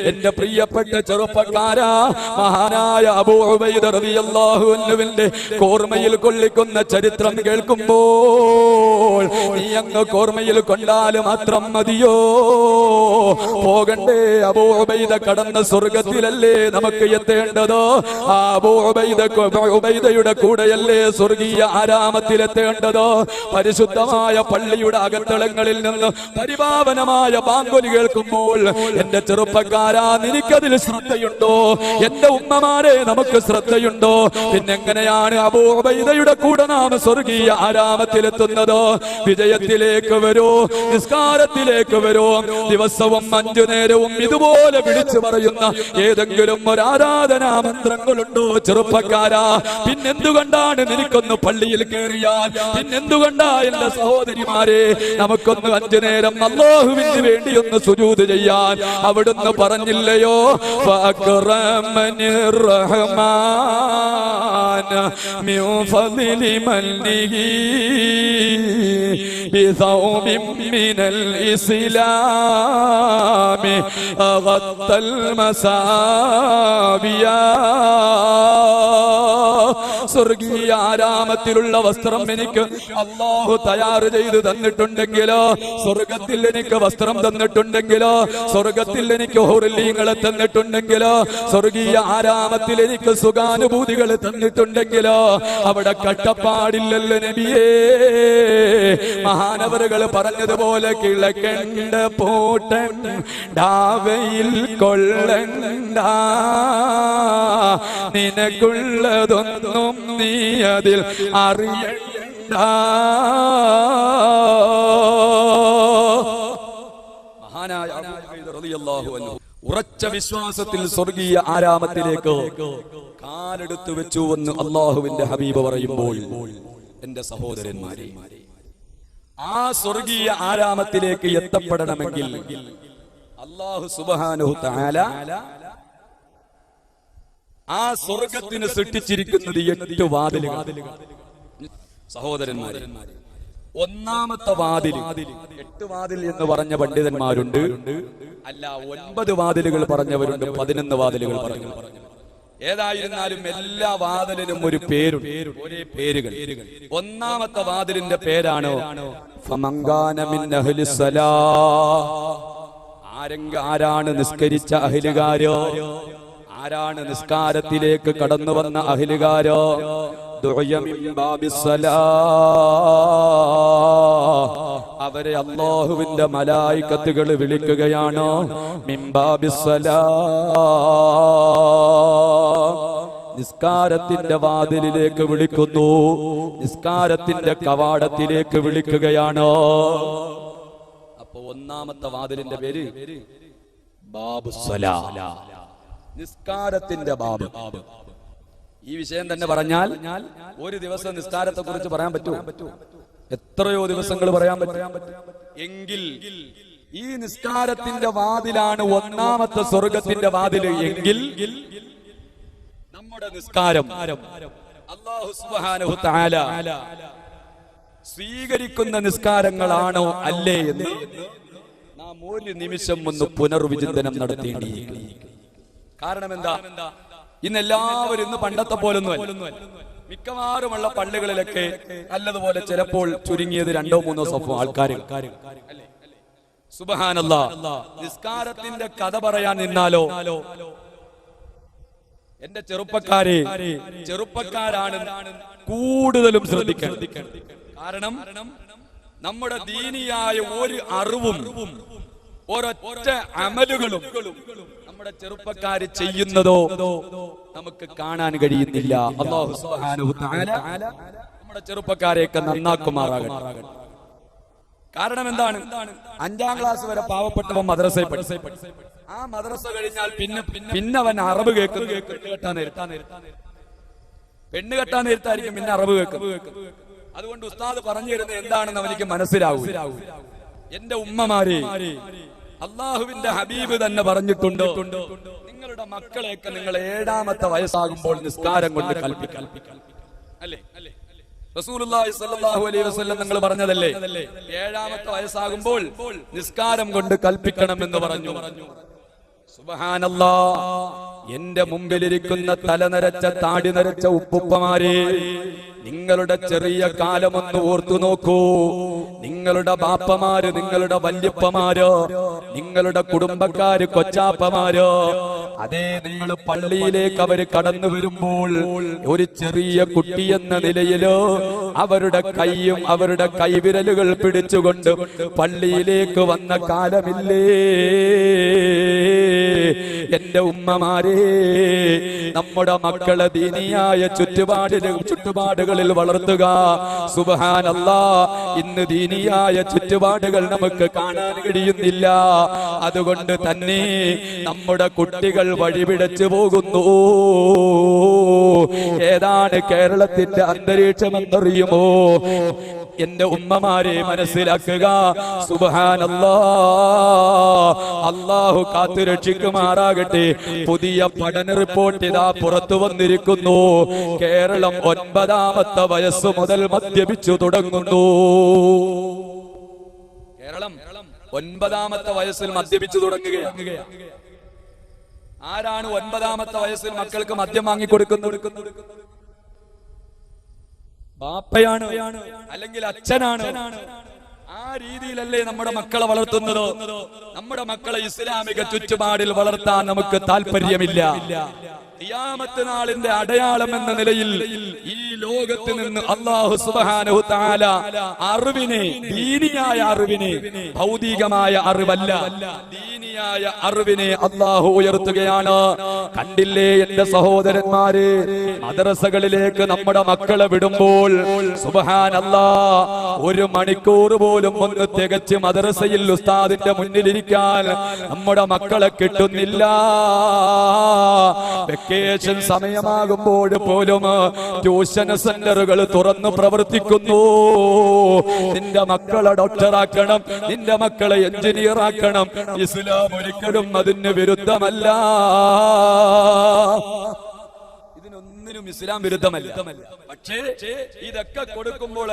എന്റെ പ്രിയപ്പെട്ട ചെറുപ്പക്കാരാ, മഹാനായ അബൂ ഉബൈദ റളിയല്ലാഹു അൻഹുവിന്റെ കോർമയിൽ കൊള്ളിക്കുന്ന ചരിത്രം കേൾക്കുമ്പോൾ നീ അങ്ങ് കോർമയിൽ കൊണ്ടാൽ മാത്രം മതിയോ? പോകണ്ടേ? അബൂ ഉബൈദ കടന്ന സ്വർഗത്തിലല്ലേ നമുക്ക് എത്തേണ്ടത്? ആ അബൂ ഉബൈദയുടെ കൂടെയല്ലേ സ്വർഗീയ ആരാമത്തിലെത്തേണ്ടത്? പരിശുദ്ധമായ പള്ളിയുടെ അകത്തളങ്ങളിൽ നിന്ന് പരിപാവനമായ ബാങ്കൊലി കേൾക്കുമ്പോൾ എന്റെ ചെറുപ്പക്കാരാ, നിനക്കതിൽ ശ്രദ്ധയുണ്ടോ? എന്റെ ഉമ്മമാരെ, നമുക്ക് ശ്രദ്ധയുണ്ടോ? പിന്നെങ്ങനെയാണ് അബൂ ഉബൈദയുടെ കൂടെ നാം സ്വർഗീയ ആരാമത്തിലെത്തുന്നത്? വിജയത്തിലേക്ക് വരൂ, നിസ്കാരത്തിലേക്ക് വരൂ. ദിവസവും 5 നേരവും ഇതുപോലെ വിളിച്ചു പറയുന്ന ഏതെങ്കിലും ഒരു ആരാധനാ മന്ത്രങ്ങളുണ്ടോ ചെറുപ്പക്കാരാ? പിന്നെന്തുകൊണ്ടാണ് നിനക്കൊന്ന് പള്ളിയിൽ കയറിയാൽ, പിന്നെന്തുകൊണ്ടാ എന്റെ സഹോദരിമാരെ നമുക്കൊന്ന് 5 നേരം അല്ലാഹുവിന് വേണ്ടി ഒന്ന് സുജൂദ് ചെയ്യാൻ അവിടുന്ന് പറഞ്ഞില്ലയോ? ഫഅക്റമനിർ റഹ്മാൻ മിൻ ഫളിലി മൽനിഹി ബിസൗമിൻ മിനൽ ഇസ്ലാമി അഗത്തൽ മസാബിയാ. സ്വർഗീയ ആരാമത്തിലുള്ള വസ്ത്രം എനിക്ക് അല്ലാഹു തയ്യാർ ചെയ്ത് തന്നിട്ടുണ്ടെങ്കിലോ, സ്വർഗത്തിൽ എനിക്ക് വസ്ത്രം തന്നിട്ടുണ്ടെങ്കിലോ, സ്വർഗത്തിൽ എനിക്ക് ഹുർലീങ്ങളെ തന്നിട്ടുണ്ടെങ്കിലോ, സ്വർഗീയ ആരാമത്തിൽ എനിക്ക് സുഖാനുഭൂതികൾ തന്നിട്ടുണ്ടെങ്കിലോ അവിടെ കട്ടപ്പാടില്ലല്ലോ നബിയേ. മഹാനവറുകൾ പറഞ്ഞതുപോലെ കിളക്കണ്ട പൂട്ടൻ ഡാവയിൽ കൊള്ളണ്ട, നിനക്കുള്ളതൊന്നും നീ അതിൽ അറിയണ്ട. മഹാനായ അബൂ ഉബൈദ റളിയല്ലാഹു അൻഹു ഉറച്ച വിശ്വാസത്തിൽ സ്വർഗീയ ആരാമത്തിലേക്ക് കാലെടുത്തു വെച്ചു എന്ന് അല്ലാഹുവിന്റെ ഹബീബ് പറയുമ്പോൾ, എന്റെ സഹോദരന്മാരെ, ആ സ്വർഗീയ ആരാമത്തിലേക്ക് എത്തപ്പെടണമെങ്കിൽ അല്ലാഹു സുബ്ഹാനഹു തആല ആ സ്വർഗത്തിന് സൃഷ്ടിച്ചിരിക്കുന്നത് 8 വാതിലുകൾ. സഹോദരന്മാരെ, ഒന്നാമത്തെ വാതിൽ, 8 വാതിൽ എന്ന് പറഞ്ഞ പണ്ഡിതന്മാരുണ്ട്, അല്ല 9 വാതിലുകൾ പറഞ്ഞവരുണ്ട്, 11 വാതിലുകൾ പറഞ്ഞു. ഏതായിരുന്നാലും എല്ലാ വാതിലിനും ഒരു പേരുണ്ട്, ഒരേ പേരുകൾ. ഒന്നാമത്തെ വാതിലിന്റെ പേരാണ് ഫമങ്കാന മിൻ അഹ്ലിസ്സലാ. ആരാണ് നിസ്കരിച്ച അഹ്ലുകാരോ, ആരാണ് നിസ്കാരത്തിലേക്ക് കടന്നു വന്ന അഹ്ലുകാരോ, അവരെ അല്ലാഹുവിന്റെ മലായികത്തുകൾ വിളിക്കുകയാണോ, മിംബാബിസ്സലാ, നിസ്കാരത്തിന്റെ വാതിലിലേക്ക് വിളിക്കുന്നു, നിസ്കാരത്തിന്റെ കവാടത്തിലേക്ക് വിളിക്കുകയാണോ. അപ്പൊ ഒന്നാമത്തെ വാതിലിന്റെ പേര് ബാബുസ്സലാ, നിസ്കാരത്തിന്റെ ബാബ്. ഈ വിഷയം തന്നെ പറഞ്ഞാൽ ഒരു ദിവസം നിസ്കാരത്തെ കുറിച്ച് പറയാൻ പറ്റുമോ? എത്രയോ ദിവസങ്ങൾ പറയാൻ പറ്റും. എങ്കിൽ ഈ നിസ്കാരത്തിന്റെ വാതിലാണ് ഒന്നാമത്തെ സ്വർഗത്തിന്റെ വാതിൽ എങ്കിൽ നമ്മുടെ നിസ്കാരം അല്ലാഹു സുബ്ഹാനഹു തആല സ്വീകരിക്കുന്ന നിസ്കാരങ്ങളാണോ അല്ലേ എന്ന് നാം ഒരു നിമിഷം ഒന്ന് പുനർവിചിന്തനം നടത്തേണ്ടിയിരിക്കുന്നു. കാരണം എന്താ, ഇന്ന് എല്ലാവരും ഇന്ന് പണ്ടത്തെ പോലൊന്നുമല്ല. മിക്കവാറുമുള്ള പള്ളികളിലൊക്കെ നല്ലതുപോലെ ചിലപ്പോൾ ചുരുങ്ങിയത് 2-3 സഫോ ആൾക്കാർ. സുബ്ഹാനല്ലാഹ്, നിസ്കാരത്തിന്റെ കഥ പറയാൻ നിന്നാലോ, എന്റെ ചെറുപ്പക്കാരാണ് കൂടുതലും ശ്രദ്ധിക്കണം. കാരണം നമ്മുടെ ദീനിയായ ഒരു അറിവും ഒരൊറ്റ അമലുകളും നമ്മുടെ ചെറുപ്പക്കാര് ചെയ്യുന്നതോ നമുക്ക് കാണാൻ കഴിയുന്നില്ല. അല്ലാഹു സുബ്ഹാനഹു തആല നമ്മുടെ ചെറുപ്പക്കാരെയൊക്കെ നന്നാക്കുമാറാകട്ടെ. കാരണം എന്താണ്, 5ാം ക്ലാസ് വരെ പാവപ്പെട്ടവൻ മദ്രസയിൽ പഠിച്ചു. ആ മദ്രസ കഴിഞ്ഞാൽ പിന്നെ അവൻ അറബ് കേൾക്കുന്നു. പെണ്ണ് കെട്ടാൻ നേരത്തായിരിക്കും പിന്നെ അറബ് കേൾക്കുന്നത്. അതുകൊണ്ട് ഉസ്താദ് പറഞ്ഞു തരുന്നത് എന്താണെന്ന് അവനിക്ക് മനസ്സിലാവും. എന്റെ ഉമ്മമാരെ, അള്ളാഹുവിന്റെ ഹബീബ് തന്നെ പറഞ്ഞിട്ടുണ്ട്, നിങ്ങളുടെ മക്കളെയൊക്കെ നിങ്ങൾ 7ാമത്തെ വയസ്സാകുമ്പോൾ നിസ്കാരം കൊണ്ട് കൽപ്പിക്കണം. അല്ലേ? റസൂലുള്ളാഹി സ്വല്ലല്ലാഹു അലൈഹി വസല്ലം നിങ്ങൾ പറഞ്ഞതല്ലേ, 7ാമത്തെ വയസ്സാകുമ്പോൾ നിസ്കാരം കൊണ്ട് കൽപ്പിക്കണമെന്ന് പറഞ്ഞു. സുബ്ഹാനല്ലാഹ്, എന്റെ മുമ്പിലിരിക്കുന്ന തലനരച്ച താടി നരച്ച ഉപ്പുപ്പമാരെ, നിങ്ങളുടെ ചെറിയ കാലമൊന്ന് ഓർത്തു നോക്കൂ. നിങ്ങളുടെ ബാപ്പമാര്, നിങ്ങളുടെ വല്യപ്പമാരോ, നിങ്ങളുടെ കുടുംബക്കാര്, കൊച്ചാപ്പമാരോ, അതേ നിങ്ങൾ പള്ളിയിലേക്ക് അവര് കടന്നു വരുമ്പോൾ ഒരു ചെറിയ കുട്ടി എന്ന നിലയിലോ അവരുടെ കൈയും അവരുടെ കൈവിരലുകൾ പിടിച്ചുകൊണ്ട് പള്ളിയിലേക്ക് വന്ന കാലമില്ലേ എന്റെ ഉമ്മമാരെ? നമ്മുടെ മക്കളെ ദീനിയായ ചുറ്റുപാടുകളിൽ വളർത്തുക. സുബ്ഹാനല്ലാഹ്, ഇന്ന് ദീനിയായ ചുറ്റുപാടുകൾ നമുക്ക് കാണാൻ കഴിയുന്നില്ല. അതുകൊണ്ട് തന്നെ നമ്മുടെ കുട്ടികൾ വഴിപിടച്ചു പോകുന്നു. ഏതാണ് കേരളത്തിന്റെ അന്തരീക്ഷമെന്നറിയുമോ? എന്റെ ഉമ്മമാരെ മനസ്സിലാക്കുക. സുബ്ഹാനല്ലാഹ്, അല്ലാഹു കാത്തുരക്ഷിക്കുമാറാകട്ടെ. പുതിയ പഠന റിപ്പോർട്ട് ഇതാ പുറത്തു വന്നിരിക്കുന്നു. കേരളം 9ാമത്തെ വയസ്സ് മുതൽ മദ്യപിച്ചു തുടങ്ങുന്നു. കേരളം 9ാമത്തെ വയസ്സിൽ മദ്യപിച്ചു തുടങ്ങുകയാണ്. ആരാണ് 9ാമത്തെ വയസ്സിൽ മക്കൾക്ക് മദ്യം വാങ്ങിക്കൊടുക്കുന്നത്? ബാപ്പയാണ്, അല്ലെങ്കിൽ അച്ഛനാണ്. ആ രീതിയിലല്ലേ നമ്മുടെ മക്കളെ വളർത്തുന്നത്? നമ്മുടെ മക്കളെ ഇസ്ലാമിക ചുറ്റുപാടിൽ വളർത്താൻ നമുക്ക് താല്പര്യമില്ല. ഖിയാമത്ത് നാളിന്റെ അടയാളം എന്ന നിലയിൽ ഈ ലോകത്ത് നിന്ന് അല്ലാഹു സുബ്ഹാനഹു തആല അറിവിനെ, ദീനിയായ അറിവിനെ, ഭൗതികമായ അറിവല്ല, ദീനിയായ അറിവിനെ അല്ലാഹു ഉയർത്തുകയാണ്. കണ്ടില്ലേ എന്റെ സഹോദരന്മാരെ, മദ്രസകളിലേക്ക് നമ്മുടെ മക്കളെ വിടുമ്പോൾ സുബ്ഹാനല്ലാഹ്, 1 മണിക്കൂർ പോലും ഒന്ന് തികച്ച് മദ്രസയിൽ ഉസ്താദിന്റെ മുന്നിലിരിക്കാൻ നമ്മുടെ മക്കളെ കിട്ടുന്നില്ല. വെക്കേഷൻ സമയമാകുമ്പോൾ പോലും ട്യൂഷൻ സെന്ററുകൾ തുറന്നു പ്രവർത്തിക്കുന്നു. നിന്റെ മക്കളെ ഡോക്ടറാക്കണം, നിന്റെ മക്കളെ എഞ്ചിനീയർ ആക്കണം. ഇസ്ലാം ഒരിക്കലും അതിന് വിരുദ്ധമല്ല. ഒന്നിനും ഇസ്ലാം വിരുദ്ധമല്ല. പക്ഷേ ഇതൊക്കെ കൊടുക്കുമ്പോൾ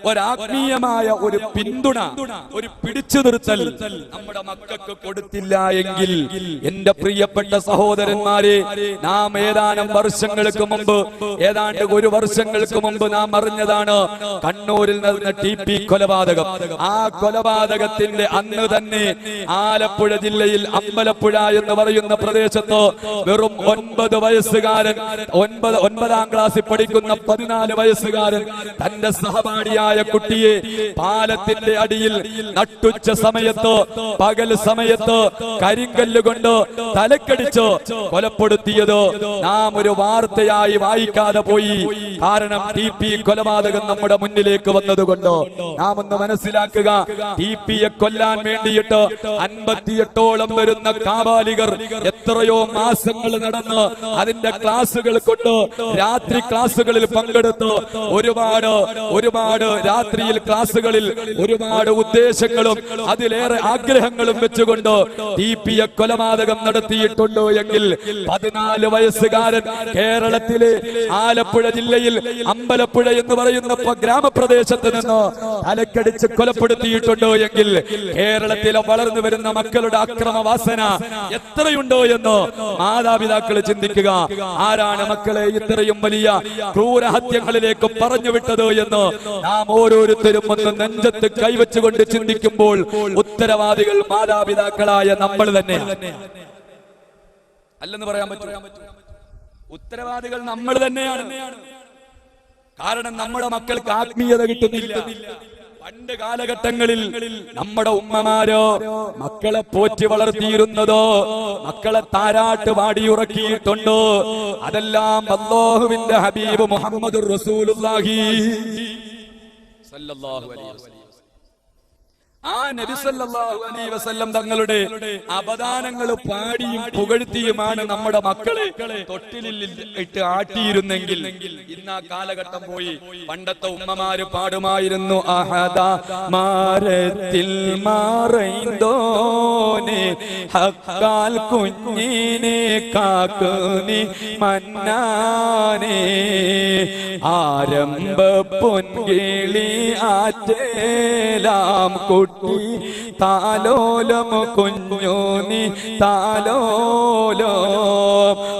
ഒരാത്മീയമായ ഒരു പിന്തുണ, ഒരു പിടിച്ചു നിർത്തൽ നമ്മുടെ മക്കൾക്ക് കൊടുത്തില്ല എങ്കിൽ, എന്റെ പ്രിയപ്പെട്ട സഹോദരന്മാരെ, നാം ഏതാനും വർഷങ്ങൾക്ക് മുമ്പ്, ഏതാണ്ട് 1 വർഷങ്ങൾക്ക് മുമ്പ് നാം അറിഞ്ഞതാണ് കണ്ണൂരിൽ നടന്ന TP കൊലപാതകം. ആ കൊലപാതകത്തിന്റെ അന്ന് തന്നെ ആലപ്പുഴ ജില്ലയിൽ അമ്പലപ്പുഴ എന്ന് പറയുന്ന പ്രദേശത്ത് വെറും 9 വയസ്സുകാരൻ, 9ാം ക്ലാസ്സിൽ പഠിക്കുന്ന 14 വയസ്സുകാരൻ തന്റെ സഹപാഠിയായ കുട്ടിയെ പാലത്തിന്റെ അടിയിൽ നട്ടുച്ച സമയത്ത്, പകൽ സമയത്ത് കരിങ്കല്ല് കൊണ്ട് തലക്കടിച്ച് കൊലപ്പെടുത്തിയത് നാം ഒരു വാർത്തയായി വായിക്കാതെ പോയി. കാരണം TP കൊലപാതകം നമ്മുടെ മുന്നിലേക്ക് വന്നതുകൊണ്ട് നാം ഒന്ന് മനസ്സിലാക്കുക. TPയെ കൊല്ലാൻ വേണ്ടിയിട്ട് 58ഓളം വരുന്ന കാബാലികർ എത്രയോ മാസങ്ങൾ നടന്ന് അതിന്റെ ക്ലാസുകൾ കൊണ്ട്, രാത്രി ക്ലാസുകളിൽ പങ്കെടുത്ത്, ഒരുപാട് രാത്രിയിൽ ക്ലാസുകളിൽ ഒരുപാട് ഉദ്ദേശങ്ങളും അതിലേറെ ആഗ്രഹങ്ങളും വെച്ചുകൊണ്ട് TPയെ കൊലപാതകം നടത്തിയിട്ടുണ്ടോ എങ്കിൽ, 14 വയസ്സുകാരൻ കേരളത്തിലെ ആലപ്പുഴ ജില്ലയിൽ അമ്പലപ്പുഴ എന്ന് പറയുന്ന ഗ്രാമപ്രദേശത്ത് നിന്ന് തലക്കടിച്ച് കൊലപ്പെടുത്തിയിട്ടുണ്ടോ എങ്കിൽ, കേരളത്തിലെ വളർന്നു വരുന്ന മക്കളുടെ അക്രമവാസന എത്രയുണ്ടോ എന്ന് മാതാപിതാക്കൾ ചിന്തിക്കുക. ആരാണ് മക്കളെ ഇത്രയും വലിയ ക്രൂരഹത്യങ്ങളിലേക്ക് പറഞ്ഞു വിട്ടത് എന്ന് നാം ഓരോരുത്തരും ഒന്ന് നെഞ്ചത്ത് കൈവച്ചുകൊണ്ട് ചിന്തിക്കുമ്പോൾ ഉത്തരവാദികൾ മാതാപിതാക്കളായ നമ്മൾ തന്നെ അല്ലെന്ന് പറയാൻ പറ്റും. ഉത്തരവാദികൾ നമ്മൾ തന്നെയാണ്. കാരണം നമ്മുടെ മക്കൾക്ക് ആത്മീയത കിട്ടുന്നില്ല. പണ്ട് കാലഘട്ടങ്ങളിൽ നമ്മുടെ ഉമ്മമാരോ മക്കളെ പോറ്റി വളർത്തിയിരുന്നതോ, മക്കളെ താരാട്ട് പാടിയുറക്കിയിട്ടുണ്ടോ, അതെല്ലാം അല്ലാഹുവിന്റെ ഹബീബ് മുഹമ്മദുർ റസൂലുള്ളാഹി സല്ലല്ലാഹു അലൈഹി വസല്ലം, ആ നബി സല്ലല്ലാഹു അലൈഹി വസല്ലം തങ്ങളുടെ അപദാനങ്ങൾ പാടിയും പുകഴ്ത്തിയുമാണ് നമ്മുടെ മക്കളെ തൊട്ടിലിൽ ഇട്ട് ആട്ടിയിരുന്നെങ്കിൽ ഇന്ന് ആ കാലഘട്ടം പോയി. പണ്ടത്തെ ഉമ്മമാര് പാടുമായിരുന്നു, അഹദ മാരത്തിൽ മാറൈന്തോനെ ഹക്കാൽ കുഞ്ഞിനെ കാക്കുനി മന്നാനെ, ആരംഭ പൊൻകിളി ആറ്റേലാം കുട്ടി താലോലം കുഞ്ഞോനി താലോലം.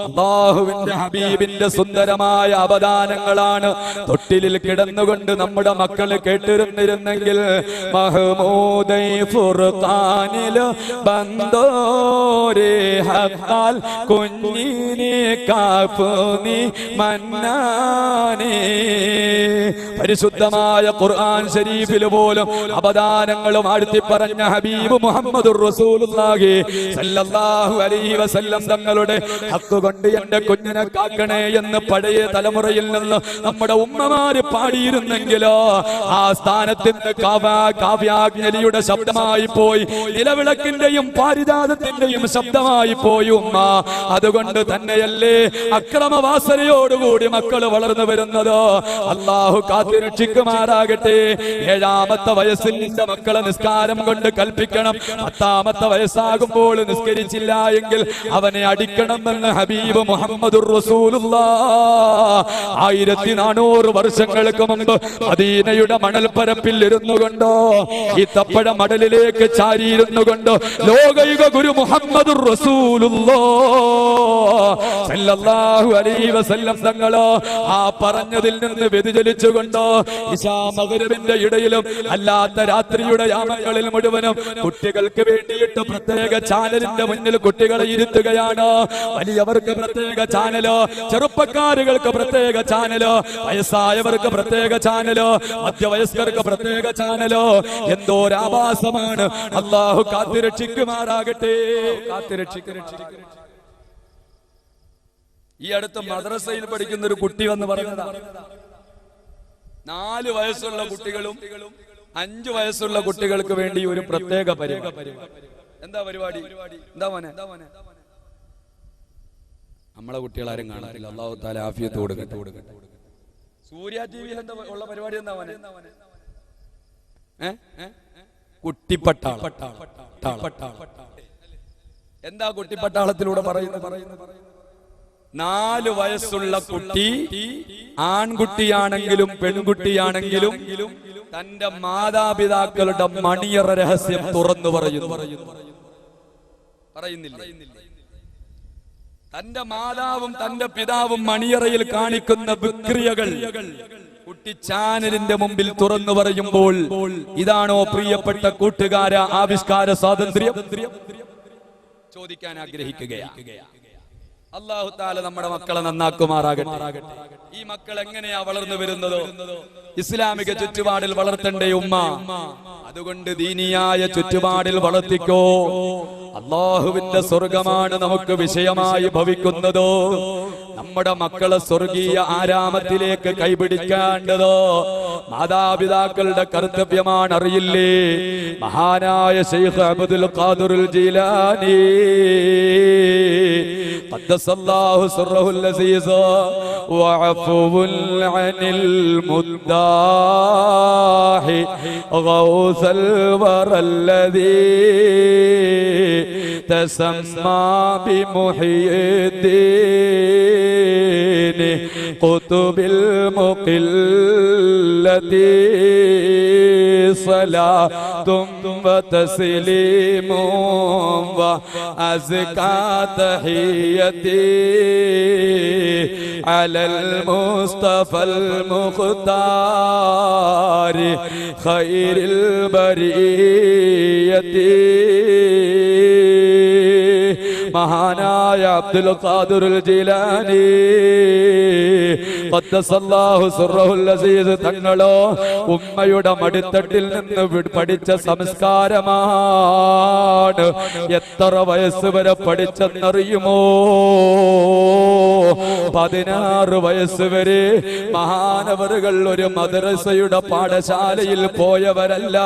അല്ലാഹുവിന്റെ ഹബീബിന്റെ സുന്ദരമായ അവദാനങ്ങളാണ് തൊട്ടിലിൽ കിടന്നുകൊണ്ട് നമ്മുടെ മക്കൾ കേട്ടിരുന്നിരുന്നെങ്കിൽ, മഹ്മൂദൈ ഫുർഖാനിൽ ബന്തോരേ ഹഖാൽ കുഞ്ഞിനെ കാഫുനി മന്നാനെ. പരിശുദ്ധമായ ഖുർആൻ ശരീഫിൽ പോലും അവദാനങ്ങളും ആഴ്ത്തി പറഞ്ഞ ഹബീബ് മുഹമ്മദുർ റസൂലുള്ളാഹി സല്ലല്ലാഹു അലൈഹി വസല്ലം തങ്ങളുടെ ഹക്ക് കൊണ്ട് എന്റെ കുഞ്ഞിനെ കാക്കണേ എന്ന് പഴയ തലമുറയിൽ നിന്ന് നമ്മുടെ ഉമ്മമാര് പാടിയിരുന്നെങ്കിലോ, ആ സ്ഥാനത്തിന്റെ കാവ്യാജ്ഞലിയുടെ ശബ്ദമായി പോയി, നിലവിളക്കിന്റെയും പാരിജാതത്തിന്റെയും ശബ്ദമായി പോയി ഉമ്മ. അതുകൊണ്ട് തന്നെയല്ലേ അക്രമവാസനയോടുകൂടി മക്കൾ വളർന്നു വരുന്നത്. അല്ലാഹു കാത്തുരക്ഷിക്കുമാറാകട്ടെ. 7ാമത്തെ വയസ്സിൽ നിന്റെ മക്കളെ നിസ്കാരം കൊണ്ട് കൽപ്പിക്കണം. 10ാമത്തെ വയസ്സാകുമ്പോൾ നിസ്കരിച്ചില്ല എങ്കിൽ അവനെ അടിക്കണമെന്ന് ഹബീബ് മുഹമ്മദുർ റസൂലുള്ളാഹി 1400 വർഷങ്ങൾക്ക് മുമ്പ് മദീനയുടെ മണൽപ്പരപ്പിൽ ഇരുന്നു കൊണ്ടോ, ഈ തപ്പഴ മടലിലേക്ക് ചാരിയിരുന്നു കൊണ്ടോ ലോകയുഗ ഗുരു മുഹമ്മദുർ റസൂലുള്ളാഹി സല്ലല്ലാഹു അലൈഹി വസല്ലം തങ്ങളോ ആ പറഞ്ഞതിൽ നിന്ന് വ്യതിചലിച്ചുകൊണ്ടോ ഇശാ മഗ്‌രിബിന്റെ ഇടയിലും അല്ലാത്ത രാത്രിയുടെ യാമങ്ങളിൽ മുഴുവനും കുട്ടികൾക്ക് വേണ്ടിയിട്ട് പ്രത്യേക ചാനലിന്റെ മുന്നിൽ കുട്ടികളെ ഇരുത്തുകയാണ്. വലിയവർക്ക് പ്രത്യേക ചാനലോ, ചെറുപ്പക്കാരുകൾക്ക് പ്രത്യേക ചാനലോ, വയസ്സായവർക്ക് പ്രത്യേക ചാനലോ, മധ്യവയസ്കർക്ക് പ്രത്യേക ചാനലോ. എന്തോ ആഭാസമാണ്. അല്ലാഹു കാത്തുരക്ഷിക്കുമാറാകട്ടെ. ഈ അടുത്ത് മദ്രസയിൽ പഠിക്കുന്ന ഒരു കുട്ടി വന്ന് പറഞ്ഞതാണ്, 4 വയസ്സുള്ള കുട്ടികളും 5 വയസ്സുള്ള കുട്ടികൾക്ക് വേണ്ടി ഒരു പ്രത്യേക പരിപാടി. എന്താ പരിപാടി? എന്താ മോനെ? നമ്മളെ കുട്ടികളാരും കാണത്തില്ല. അല്ലാഹു തആല ആഫിയത്ത് കൊടുക്കട്ടെ. സൂര്യ ടിവി എന്താ ഉള്ള പരിപാടി? എന്താ മോനെ? കുട്ടിപ്പട്ടാളം. എന്താ കുട്ടിപ്പട്ടാളത്തിലൂടെ പറയുന്നത്? 4 വയസ്സുള്ള കുട്ടി ആൺകുട്ടിയാണെങ്കിലും പെൺകുട്ടിയാണെങ്കിലും തന്റെ മാതാപിതാക്കളുടെ മണിയറ രഹസ്യം തുറന്നു പറയുന്നില്ല. തന്റെ മാതാവും തന്റെ പിതാവും മണിയറയിൽ കാണിക്കുന്ന വിക്രിയകൾ കുട്ടി ചാനലിന്റെ മുമ്പിൽ തുറന്നു പറയുമ്പോൾ ഇതാണോ പ്രിയപ്പെട്ട കൂട്ടുകാര ആവിഷ്കാര സ്വാതന്ത്ര്യം? ചോദിക്കാൻ ആഗ്രഹിക്കുകയാണ്. അല്ലാഹു തആല നമ്മുടെ മക്കളെ നന്നാക്കുമാറാകട്ടെ. ഈ മക്കൾ എങ്ങനെയാ വളർന്നു വരുന്നത്? ഇസ്ലാമിക ചുറ്റുപാടിൽ വളർത്തണ്ടേ ഉമ്മ? അതുകൊണ്ട് ദീനിയായ ചുറ്റുപാടിൽ വളർത്തിക്കോ. അല്ലാഹുവിന്റെ സ്വർഗമാണ് നമുക്ക് വിഷയമായി ഭവിക്കുന്നത്. നമ്മുടെ മക്കളെ സ്വർഗീയ ആരാമത്തിലേക്ക് കൈപിടിക്കേണ്ടത് മാതാപിതാക്കളുടെ കർത്തവ്യമാണ്. അറിയില്ലേ, മഹാനായ ശൈഖ് അബ്ദുൽ ഖാദിറുൽ ജീലാനി ഖദ്ദസല്ലാഹു സിർറഹുൽ അസീസ വഅഫുൽ അനിൽ മുദ്ദാഹി ഗൗസൽ വറല്ലദീ തസമ്മാ ബിമുഹയ്യിദ്ദീൻ ഖുതുബിൽ മുഖില്ലതി സ്വലാത്തും വതസ്ലീമും വഅസ്കാ തഹിയ്യതി അലൽ മുസ്തഫൽ മുഖ്താർ ഖൈറിൽ ബരിയതി. മഹാനായ അബ്ദുൽ ഖാദിറുൽ ജീലാനി ഖദ്ദസല്ലാഹു സിർറഹുൽ അസീസ് തങ്ങളോ ഉമ്മയുടെ മടിത്തട്ടിൽ നിന്ന് പഠിച്ച സംസ്കാരമാണ്. എത്ര വയസ്സ് വരെ പഠിച്ചെന്നറിയുമോ? 16 വയസ്സ് വരെ മഹാനവറുകൾ ഒരു മദ്രസയുടെ പാഠശാലയിൽ പോയവരല്ല,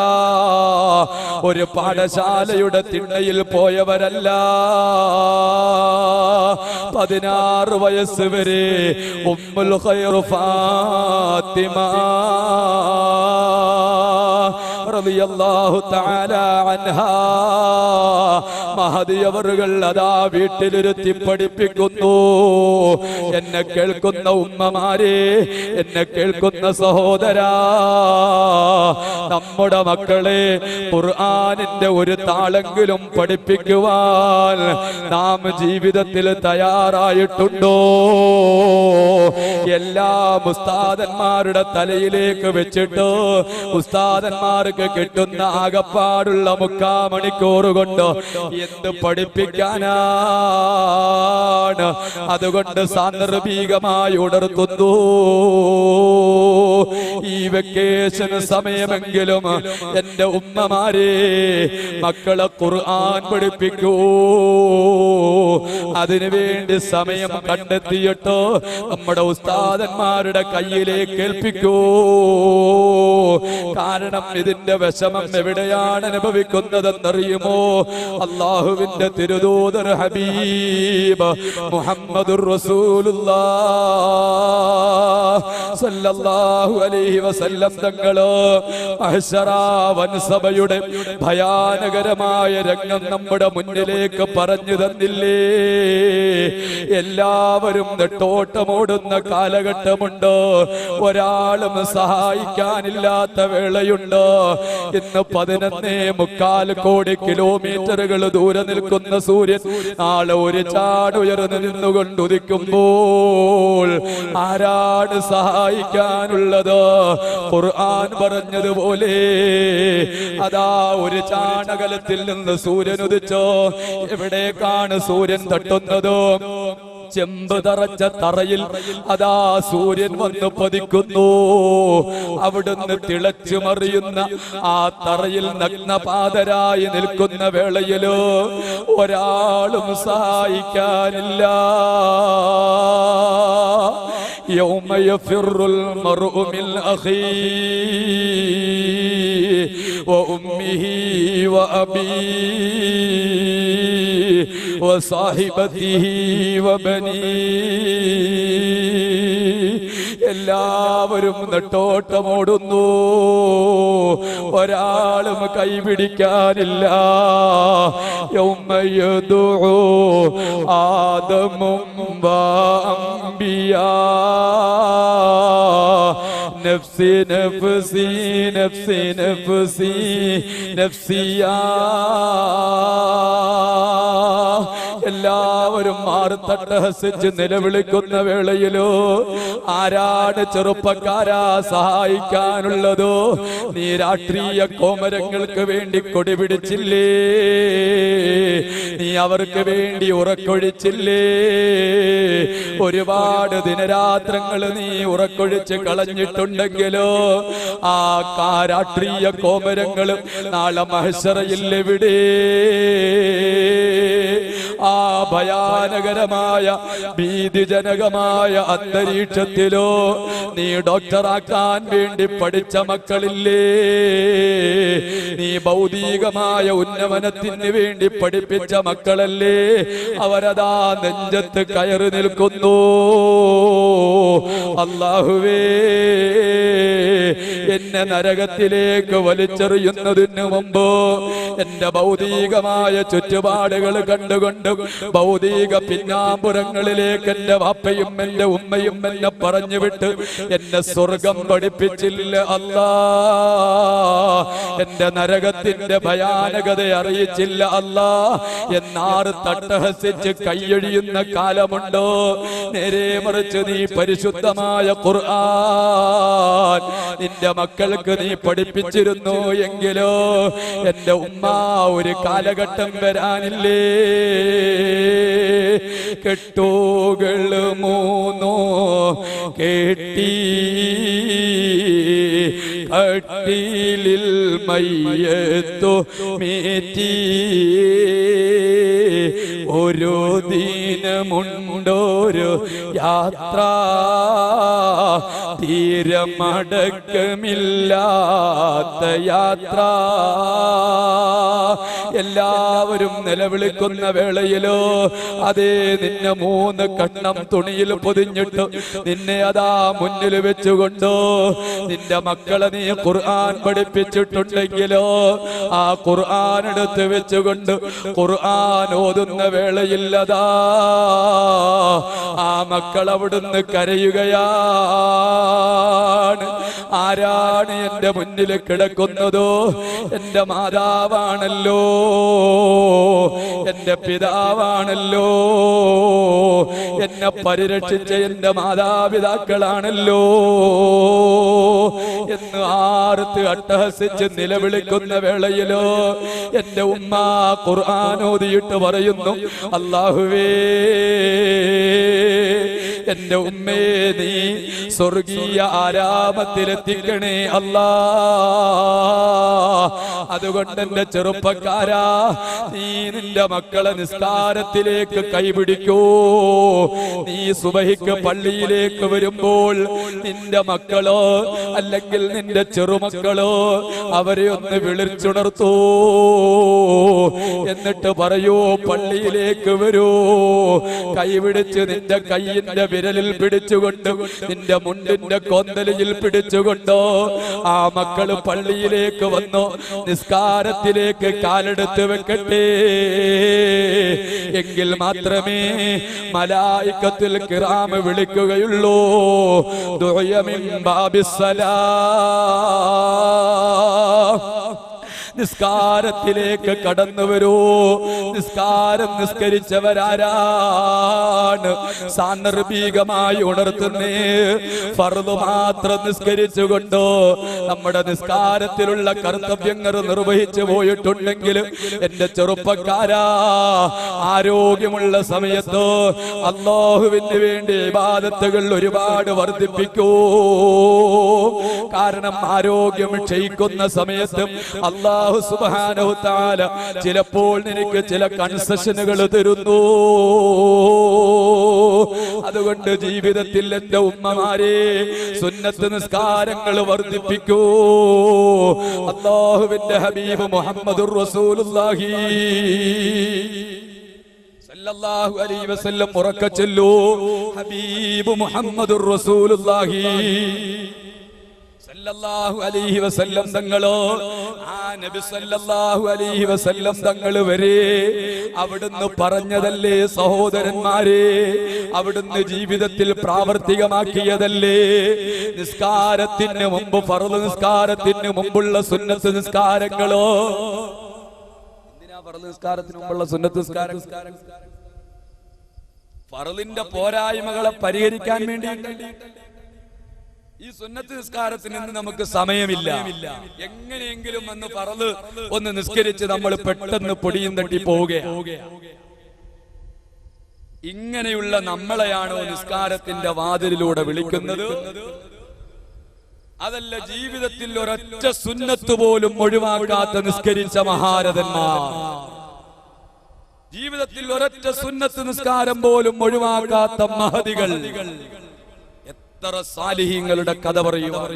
ഒരു പാഠശാലയുടെ തിണ്ണയിൽ പോയവരല്ല. 16 വയസ്സ് വരെ ഉമ്മുൽ ഖൈർ ഫാത്തിമ റളിയല്ലാഹു തആല അൻഹാ മഹദിയവറുകൾ അതാ വീട്ടിലിരുത്തി പഠിപ്പിക്കുന്നു. എന്നെ കേൾക്കുന്ന ഉമ്മമാരെ, എന്നെ കേൾക്കുന്ന സഹോദരാ, നമ്മുടെ മക്കളെ ഖുർആനിന്റെ ഒരു താളെങ്കിലും പഠിപ്പിക്കുവാൻ നാം ജീവിതത്തിൽ തയ്യാറായിട്ടുണ്ടോ? എല്ലാ ഉസ്താദന്മാരുടെ തലയിലേക്ക് വെച്ചിട്ട് ഉസ്താദന്മാർക്ക് കിട്ടുന്ന ആകപ്പാടുള്ള 3/4 മണിക്കൂർ കൊണ്ട് എന്ത് പഠിപ്പിക്കാനാണ്? അതുകൊണ്ട് സാന്ദർഭികമായി ഉണർത്തുന്നു, ഈ വെക്കേഷൻ സമയമെങ്കിലും എന്റെ ഉമ്മമാരെ മക്കളെ ഖുർആൻ പഠിപ്പിക്കൂ. അതിനുവേണ്ടി സമയം കണ്ടെത്തിയിട്ട് നമ്മുടെ ഉസ്താദന്മാരുടെ കയ്യിലേക്ക് ഏൽപ്പിക്കൂ. കാരണം ഇതിന്റെ വിഷമം എവിടെയാണ് അനുഭവിക്കുന്നതെന്നറിയുമോ? അല്ലാഹുവിന്റെ തിരുദൂതർ ഹബീബ് മുഹമ്മദുർ റസൂലുള്ളാഹ് സല്ലല്ലാഹു അലൈഹി വസല്ലം തങ്ങള് മഹ്ശറാ വൻസഭയുടെ ഭയാനകരമായ രംഗം നമ്മുടെ മുന്നിലേക്ക് പറഞ്ഞു തന്നില്ലേ? എല്ലാവരും നെട്ടോട്ടമോടുന്ന കാലഘട്ടമുണ്ട്, ഒരാളും സഹായിക്കാനില്ലാത്ത വേളയുണ്ട്. ഇന്ന് 11.25 കോടി കിലോമീറ്ററുകൾ ദൂരെ നിൽക്കുന്ന സൂര്യൻ നാളെ ഒരു ചാടുയർന്നു നിന്നുകൊണ്ട് ഉദിക്കുമ്പോൾ ആരാണ് സഹായിക്കാനുള്ളത്? ഖുർആൻ പറഞ്ഞതുപോലെ അതാ ഒരു ചാണകലത്തിൽ നിന്ന് സൂര്യൻ ഉദിച്ചോ. എവിടേക്കാണ് സൂര്യൻ തട്ടുന്നത്? ചെമ്പ് തറച്ച തറയിൽ അതാ സൂര്യൻ വന്ന് പതിക്കുന്നു. അവിടുന്ന് തിളച്ചു മറിയുന്ന ആ തറയിൽ നഗ്നപാതരായി നിൽക്കുന്ന വേളയിലോ ഒരാളും സഹായിക്കാനില്ല. يوم يفر المرء من أخيه وأمه وأبيه وصاحبته وبنيه. എല്ലാവരും നെട്ടോട്ടമോടുന്നു, ഒരാളും കൈപിടിക്കാനില്ല. യൗമയദു ആദമും വഅംബിയാ നഫ്സി നഫ്സി നഫ്സി നഫ്സി നഫ്സിയാ. എല്ലാവരും മാറിത്തട്ടഹസിച്ച് നിലവിളിക്കുന്ന വേളയിലോ ആരാണ് ചെറുപ്പക്കാരാ സഹായിക്കാനുള്ളതോ? നീ രാഷ്ട്രീയ കോമരങ്ങൾക്ക് വേണ്ടി കൊടി പിടിച്ചില്ലേ? നീ അവർക്ക് വേണ്ടി ഉറക്കൊഴിച്ചില്ലേ? ഒരുപാട് ദിനരാത്രങ്ങൾ നീ ഉറക്കൊഴിച്ച് കളഞ്ഞിട്ടുണ്ടെങ്കിലോ ആ രാഷ്ട്രീയ കോമരങ്ങളും നാളെ മഹ്ശറയിൽ എവിടെ? ആ ഭയാനകരമായ ഭീതിജനകമായ അന്തരീക്ഷത്തിലോ നീ ഡോക്ടറാക്കാൻ വേണ്ടി പഠിച്ച മക്കളില്ലേ? നീ ഭൗതികമായ ഉന്നമനത്തിന് വേണ്ടി പഠിപ്പിച്ച മക്കളല്ലേ? അവരതാ നെഞ്ചത്ത് കയറി നിൽക്കുന്നു. അല്ലാഹുവേ, എന്നെ നരകത്തിലേക്ക് വലിച്ചെറിയുന്നതിന് മുമ്പ് എന്റെ ഭൗതികമായ ചുറ്റുപാടുകൾ കണ്ടുകൊണ്ട് ഭൗതിക പിന്നാമ്പുറങ്ങളിലേക്ക് എന്റെ വാപ്പയും എന്റെ ഉമ്മയും എന്നെ പറഞ്ഞു വിട്ട് എന്നെ സ്വർഗം പഠിപ്പിച്ചില്ല അല്ലാ. എന്റെ നരകത്തിന്റെ ഭയാനകത അറിയിച്ചില്ല അല്ലാ എന്നാറ് തട്ടഹസിച്ച് കൈയൊഴിയുന്ന കാലമുണ്ടോ? നേരെ മറിച്ച് നീ പരിശുദ്ധമായ ഖുർആൻ നിന്റെ മക്കൾക്ക് നീ പഠിപ്പിച്ചിരുന്നു എങ്കിലോ എന്റെ ഉമ്മ ഒരു കാലഘട്ടം വരാനില്ലേ? കെട്ടുകൾ മൂന്നോ കെട്ടി കട്ടിലിൽ മയ്യത്തു മേറ്റി ഓരോ ദിനമുണ്ടോരോ യാത്ര തീരമടക്കമില്ലാത്ത യാത്ര. എല്ലാവരും നിലവിളിക്കുന്ന വേളയിലോ അതേ നിന്നെ 3 കണ്ണം തുണിയിൽ പൊതിഞ്ഞിട്ട് നിന്നെ അതാ മുന്നിൽ വെച്ചുകൊണ്ടോ നിന്റെ മക്കളെ നീ ഖുർആൻ പഠിപ്പിച്ചിട്ടുണ്ടെങ്കിലോ ആ ഖുർആൻ എടുത്ത് വെച്ചുകൊണ്ട് ഖുർആൻ ഓതുന്ന വേളയില്ലതാ ആ മക്കൾ അവിടുന്ന് കരയുകയാണ്. ആരാണ് എന്റെ മുന്നിൽ കിടക്കുന്നതോ? എന്റെ മാതാവാണല്ലോ, എന്റെ പിതാവാണല്ലോ, എന്നെ പരിരക്ഷിച്ച എന്റെ മാതാപിതാക്കളാണല്ലോ എന്ന് ആർത്ത് അട്ടഹസിച്ച് നിലവിളിക്കുന്ന വേളയിലോ എന്റെ ഉമ്മ ഖുർആൻ ഓതിയിട്ട് പറയുന്നു, അല്ലാഹുവേ എന്റെ ഉമ്മേ നീ സ്വർഗീയ ആരാമത്തിലെത്തിക്കണേ അല്ലാ. അതുകൊണ്ട് എന്റെ ചെറുപ്പക്കാരാ, നീ നിന്റെ മക്കളെ നിസ്കാരത്തിലേക്ക് കൈപിടിക്കൂ. നീ സുബഹിക്ക് പള്ളിയിലേക്ക് വരുമ്പോൾ നിന്റെ മക്കളോ അല്ലെങ്കിൽ നിന്റെ ചെറുമക്കളോ അവരെ ഒന്ന് വിളിച്ചുണർത്തൂ. എന്നിട്ട് പറയൂ, പള്ളിയിലേക്ക് വരൂ. കൈപിടിച്ച് നിന്റെ കൈയിന്റെ വിരലിൽ പിടിച്ചുകൊണ്ട് നിന്റെ മുണ്ടിന്റെ കൊന്തലയിൽ പിടിച്ചുകൊണ്ടോ ആ മക്കള് പള്ളിയിലേക്ക് വന്നോ നിസ്കാരത്തിലേക്ക് കാലെടുത്ത് വെക്കട്ടെ. എങ്കിൽ മാത്രമേ മലായികത്തുൽ കിറാം വിളിക്കുകയുള്ളൂ. ദുആ മിൻ ബാബിസ്സലാം. നിസ്കാരത്തിലേക്ക് കടന്നു വരൂ. നിസ്കാരം നിസ്കരിച്ചവരാരാണ്? സാന്ദർഭികമായി ഉണർത്തുന്നേ ഫർദ് മാത്രം നിസ്കരിച്ചുകൊണ്ടോ നമ്മുടെ നിസ്കാരത്തിലുള്ള കർത്തവ്യങ്ങൾ നിർവഹിച്ചു പോയിട്ടുണ്ടെങ്കിൽ എന്റെ ചെറുപ്പക്കാരാ, ആരോഗ്യമുള്ള സമയത്തോ അല്ലാഹുവിന് വേണ്ടി ഇബാദത്തുകൾ ഒരുപാട് വർദ്ധിപ്പിക്കൂ. കാരണം ആരോഗ്യം ക്ഷയിക്കുന്ന സമയത്തും അല്ലാഹു സുബ്ഹാനഹു തആല ചിലപ്പോൾ നിനക്ക് ചില കൺസെഷനുകൾ തരുന്നു. അതുകൊണ്ട് ജീവിതത്തിൽ എന്റെ ഉമ്മമാരെ സുന്നത്ത് നിസ്കാരങ്ങൾ വർദ്ധിപ്പിക്കൂ. അല്ലാഹുവിന്റെ ഹബീബ് മുഹമ്മദുർ റസൂലുള്ളാഹി സല്ലല്ലാഹു അലൈഹി വസല്ലം ഉറക്കെ ചൊല്ലൂ, ഹബീബ് മുഹമ്മദുർ റസൂലുള്ളാഹി സല്ലല്ലാഹു അലൈഹി വസല്ലം തങ്ങളോ, ആ നബി സല്ലല്ലാഹു അലൈഹി വസല്ലം തങ്ങൾ വരെ അവിടുന്ന് പറഞ്ഞതല്ലേ സഹോദരന്മാരെ, അവിടുന്ന് ജീവിതത്തിൽ പ്രാവർത്തികമാക്കിയതല്ലേ. നിസ്കാരത്തിന് മുമ്പ് ഫർള് നിസ്കാരത്തിന് മുമ്പുള്ള സുന്നത്ത് നിസ്കാരങ്ങളോ, എന്തിനാ ഫർള് നിസ്കാരത്തിന് മുമ്പുള്ള സുന്നത്ത് നിസ്കാരം? ഫർളിന്റെ പോരായ്മകളെ പരിഹരിക്കാൻ വേണ്ടി. ഈ സുന്നത്ത് നിസ്കാരത്തിന് ഇന്ന് നമുക്ക് സമയമില്ല. എങ്ങനെയെങ്കിലും വന്ന് ഫർള് ഒന്ന് നിസ്കരിച്ച് നമ്മൾ പെട്ടെന്ന് പൊടിയും തട്ടി പോവുകയാണ്. ഇങ്ങനെയുള്ള നമ്മളെയാണോ നിസ്കാരത്തിന്റെ വാതിലിലൂടെ വിളിക്കുന്നത്? അതല്ല ജീവിതത്തിൽ ഒരൊറ്റ സുന്നത്ത് പോലും ഒഴിവാക്കാത്ത നിസ്കരിച്ച മഹാരഥന്മാർ, ജീവിതത്തിൽ ഒരൊറ്റ സുന്നത്ത് നിസ്കാരം പോലും ഒഴിവാക്കാത്ത മഹദികൾ, എത്ര സാലിഹീങ്ങളുടെ കഥ പറയുവാൻ,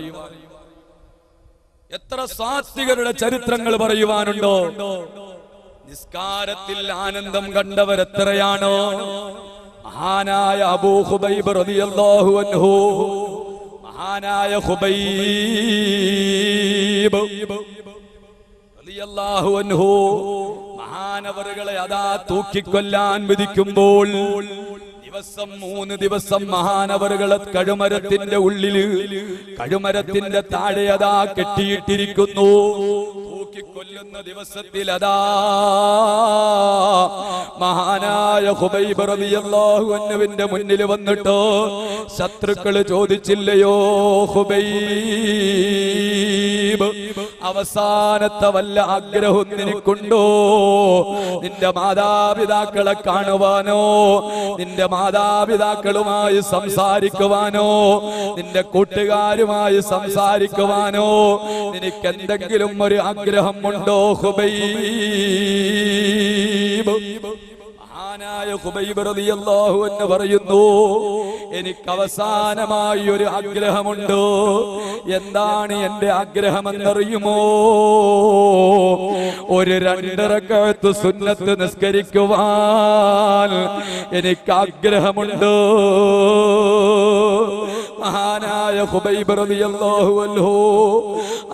എത്ര സാത്വികരുടെ ചരിത്രങ്ങൾ പറയുവാനുണ്ടോ? നിസ്കാരത്തിൽ ആനന്ദം കണ്ടവരെത്രയാണോ? മഹാനായ അബൂ ഖുബൈബ് റളിയല്ലാഹു അൻഹു, മഹാനായ ഖുബൈബ് റളിയല്ലാഹു അൻഹു മഹാനവറുകളെ അതാ തൂക്കിക്കൊല്ലാൻ വിധിക്കുമ്പോൾ ദിവസം 3 ദിവസം മഹാനവറുകളെ കഴുമരത്തിന്റെ ഉള്ളില്, കഴുമരത്തിന്റെ താഴെ അതാ കെട്ടിയിട്ടിരിക്കുന്നു. തൂക്കിക്കൊല്ലുന്ന ദിവസത്തിൽ അതാ മഹാനായ ഖുബൈബ് റളിയല്ലാഹു അൻഹുവിന്റെ മുന്നിൽ വന്നിട്ട് ശത്രുക്കള് ചോദിച്ചില്ലയോ, ഖുബൈബ് അവസാനത്തെ വല്ല ആഗ്രഹവും നിനക്കുണ്ടോ? നിന്റെ മാതാപിതാക്കളെ കാണുവാനോ, നിന്റെ മാതാപിതാക്കളുമായി സംസാരിക്കുവാനോ, നിന്റെ കൂട്ടുകാരുമായി സംസാരിക്കുവാനോ നിനക്ക് എന്തെങ്കിലും ഒരു ആഗ്രഹം ഉണ്ടോ ഖുബൈബ്? മഹാനായ ഖുബൈബ് റളിയല്ലാഹു അൻഹു പറയുന്നു, എനിക്ക് അവസാനമായി ഒരു ആഗ്രഹമുണ്ട്. എന്താണ് എന്റെ ആഗ്രഹമെന്നറിയുമോ? ഒരു 2 റക്അത്ത് സുന്നത്ത് നിസ്കരിക്കുവാൻ എനിക്ക് ആഗ്രഹമുണ്ട്. മഹാനായ ഖുബൈബ് റളിയല്ലാഹു അൻഹു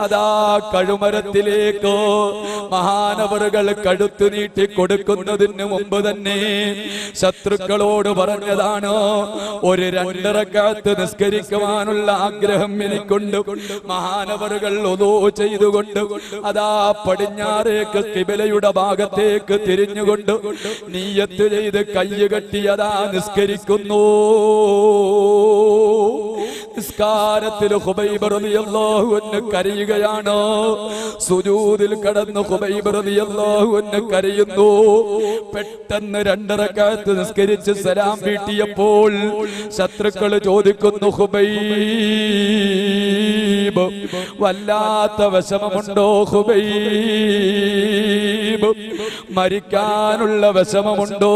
അതാ കഴുമരത്തിലേക്ക് മഹാനവറുകൾ കഴുത്തു നീട്ടി കൊടുക്കുന്നതിന് മുമ്പ് തന്നെ ശത്രുക്കളോട് പറഞ്ഞതാണ്, ഒരു 2 റക്അത്ത് നിസ്കരിക്കുവാനുള്ള ആഗ്രഹം എനിക്കുണ്ട്. മഹാനവറുകൾ ഉളൂ ചെയ്തുകൊണ്ട് അതാ പടിഞ്ഞാറേക്ക് ഖിബലയുടെ ഭാഗത്തേക്ക് തിരിഞ്ഞുകൊണ്ട് നിയ്യത്ത് ചെയ്ത് കയ്യുകെട്ടി അതാ നിസ്കരിക്കുന്നു. നിസ്കാരത്തിൽ ഖുബൈബ് റളിയല്ലാഹു അൻഹു കരയുകയാണ്. സുജൂദിൽ കടന്ന് ഖുബൈബ് റളിയല്ലാഹു അൻഹു കരയുന്നു. പെട്ടെന്ന് 2 റക്അത്ത് നിസ്കരിച്ച് സലാം വീട്ടിയപ്പോൾ ശത്രുക്കൾ ചോദിക്കുന്നു, ഖുബൈബ് വല്ലാത്ത വിഷമമുണ്ടോ? ഖുബൈബ് മരിക്കാനുള്ള വിഷമമുണ്ടോ?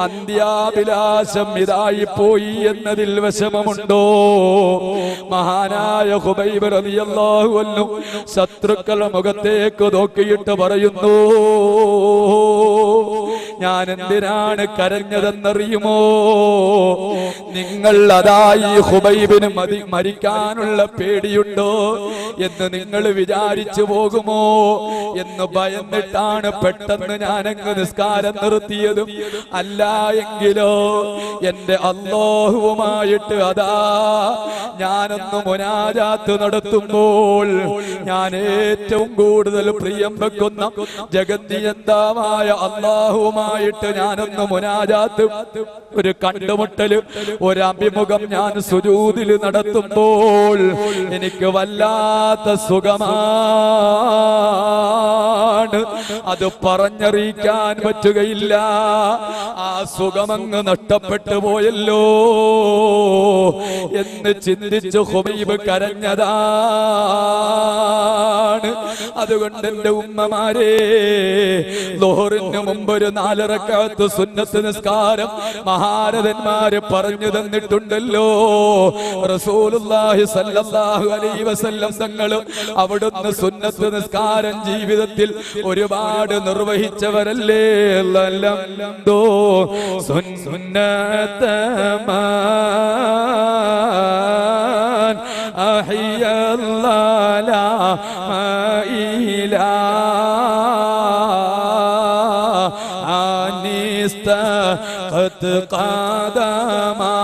അന്ത്യാഭിലാഷം ഇതായി പോയി എന്നതിൽ വിഷമമുണ്ടോ? മഹാനായ ഖുബൈബ് റളിയല്ലാഹു അൻഹു ശത്രുക്കളുടെ മുഖത്തേക്ക് നോക്കിയിട്ട് പറയുന്നു, ഞാൻ എന്തിനാണ് കരഞ്ഞതെന്നറിയുമോ? നിങ്ങൾ അതായി ഖുബൈബിന് മരിക്കാനുള്ള പേടിയുണ്ടോ എന്ന് നിങ്ങൾ വിചാരിച്ചു പോകുമോ എന്ന് ഭയന്നിട്ടാണ് പെട്ടെന്ന് ഞാനങ്ങ് നിസ്കാരം നിർത്തിയതും. അല്ല എങ്കിലോ എന്റെ അല്ലാഹുവുമായിട്ട് അതാ ഞാനൊന്ന് മുനാജാത്ത് നടത്തുമ്പോൾ ഞാൻ ഏറ്റവും കൂടുതൽ പ്രിയം വെക്കുന്ന ജഗന്നിയന്താവായ അല്ലാഹുവുമായിട്ട് ഞാനൊന്ന് മുനാജാത്ത്, ഒരു കണ്ടുമുട്ടല്, ഒരു അഭിമുഖം ഞാൻ സുജൂദിൽ നടത്തുമ്പോൾ എനിക്ക് വല്ലാത്ത സുഖമാണ്. അത് പറഞ്ഞറിയിക്കാൻ പറ്റുകയില്ല. ആ സുഖമങ്ങ് നഷ്ടപ്പെട്ടു പോയല്ലോ എന്ന് ചിന്തിച്ചു ഖുബൈബ് കരഞ്ഞതാണ്. സുന്നത്താണ്. അതുകൊണ്ട് എന്റെ ഉമ്മമാരെ, ളുഹറിന് മുമ്പ് ഒരു 4 റക്അത്ത് സുന്നത്ത് നിസ്കാരം മഹാരഥന്മാര് പറഞ്ഞു തന്നിട്ടുണ്ടല്ലോ. റസൂലുള്ളാഹി സ്വല്ലല്ലാഹു അലൈഹി വസല്ലം തങ്ങൾ അവിടുന്ന് സുന്നത്ത് നിസ്കാരം ജീവിതത്തിൽ ഒരുപാട് നിർവഹിച്ചവരല്ലേ. ലല്ലംദോ സുന്നത്തമാൻ അഹിയല്ലാഹ മഇലാ قد قدما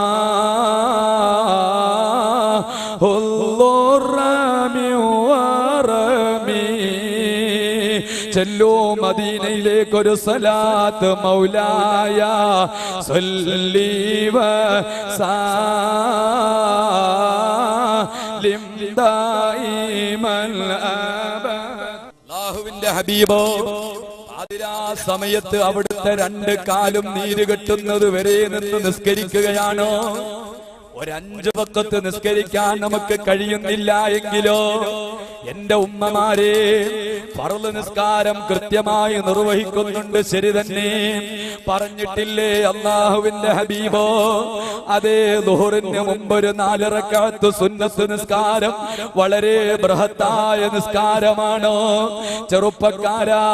الرمي ورمي ചൊല്ലൂ മദീനയിലേക്കൊരു സലാത്ത് മൗലായ സല്ലി വസല്ലിം ദായിമൻ അബദ. അല്ലാഹുവിന്റെ ഹബീബ് അതിരാ സമയത്ത് അവിടുത്തെ 2 കാലും നീര് കെട്ടുന്നത് വരെ നിന്ന് നിസ്കരിക്കുകയാണോ? ഒരു 5 വഖത്ത് നിസ്കരിക്കാൻ നമുക്ക് കഴിയുന്നില്ല എങ്കിലോ എന്റെ ഉമ്മമാരെ, ഫർള് നിസ്കാരം കൃത്യമായി നിർവഹിക്കുന്നുണ്ട്, ശരി തന്നെ. പറഞ്ഞിട്ടില്ലേ അല്ലാഹുവിന്റെ ഹബീബോ, അതേ ളുഹറിന് മുമ്പ് ഒരു 4 റക്അത്ത് സുന്നത്ത് നിസ്കാരം വളരെ ബൃഹത്തായ നിസ്കാരമാണ്. ചെറുപ്പക്കാരാ,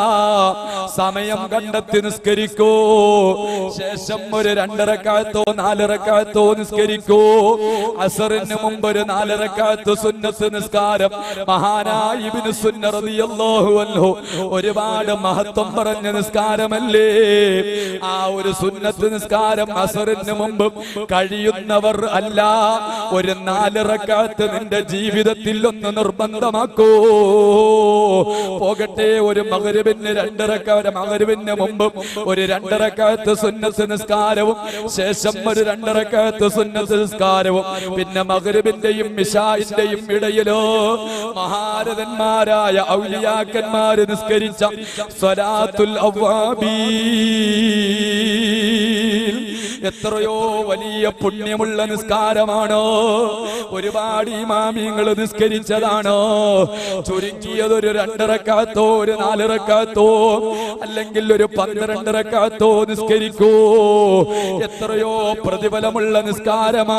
സമയം കണ്ടെത്തി നിസ്കരിക്കൂ. ശേഷം ഒരു 2 റക്അത്തോ 4 റക്അത്തോ നിസ്കരിക്കൂ. അസറിന് മുമ്പ് ഒരു 4 റക്അത്ത് സുന്നത്ത് നിസ്കാരം മഹാനായ ഇബ്നു സുന്ന റളിയല്ലാഹു അൻഹു ഒരുപാട് മഹത്വം പറഞ്ഞ നിസ്കാരമല്ലേ. ആ ഒരു സുന്നത്ത് നിസ്കാരം അസറിന് മുമ്പ് കഴിയുന്നവർ അല്ല, ഒരു 4 റക്അത്ത് നിന്റെ ജീവിതത്തിൽ ഒന്ന് നിർബന്ധമാക്കൂ. പോകട്ടെ, ഒരു മഗ്രിബിന് 2 റക്അത്ത്, മഗ്രിബിന് മുമ്പ് ഒരു 2 റക്അത്ത് സുന്നത്ത് നിസ്കാരവും ശേഷം ഒരു 2 റക്അത്ത് സുന്നത്ത് നിസ്കാരവും, പിന്നെ മഗ്രിബിന്റെയും ഇശാഇന്റെയും ഇടയിലോ മഹാരഥന്മാരായ ഔലിയാക്കന്മാര് നിസ്കരിച്ച സ്വലാത്തുൽ അവ്വാബീൻ എത്രയോ വലിയ പുണ്യമുള്ള നിസ്കാരമാണോ. ഒരുപാട് ഇമാമിങ്ങൾ നിസ്കരിച്ചതാണോ. ചുരുങ്ങിയതൊരു 2 റക്അത്തോ ഒരു 4 റക്അത്തോ അല്ലെങ്കിൽ ഒരു 12 റക്അത്തോ നിസ്കരിക്കൂ. എത്രയോ പ്രതിഫലമുള്ള നിസ്കാരമാണ്.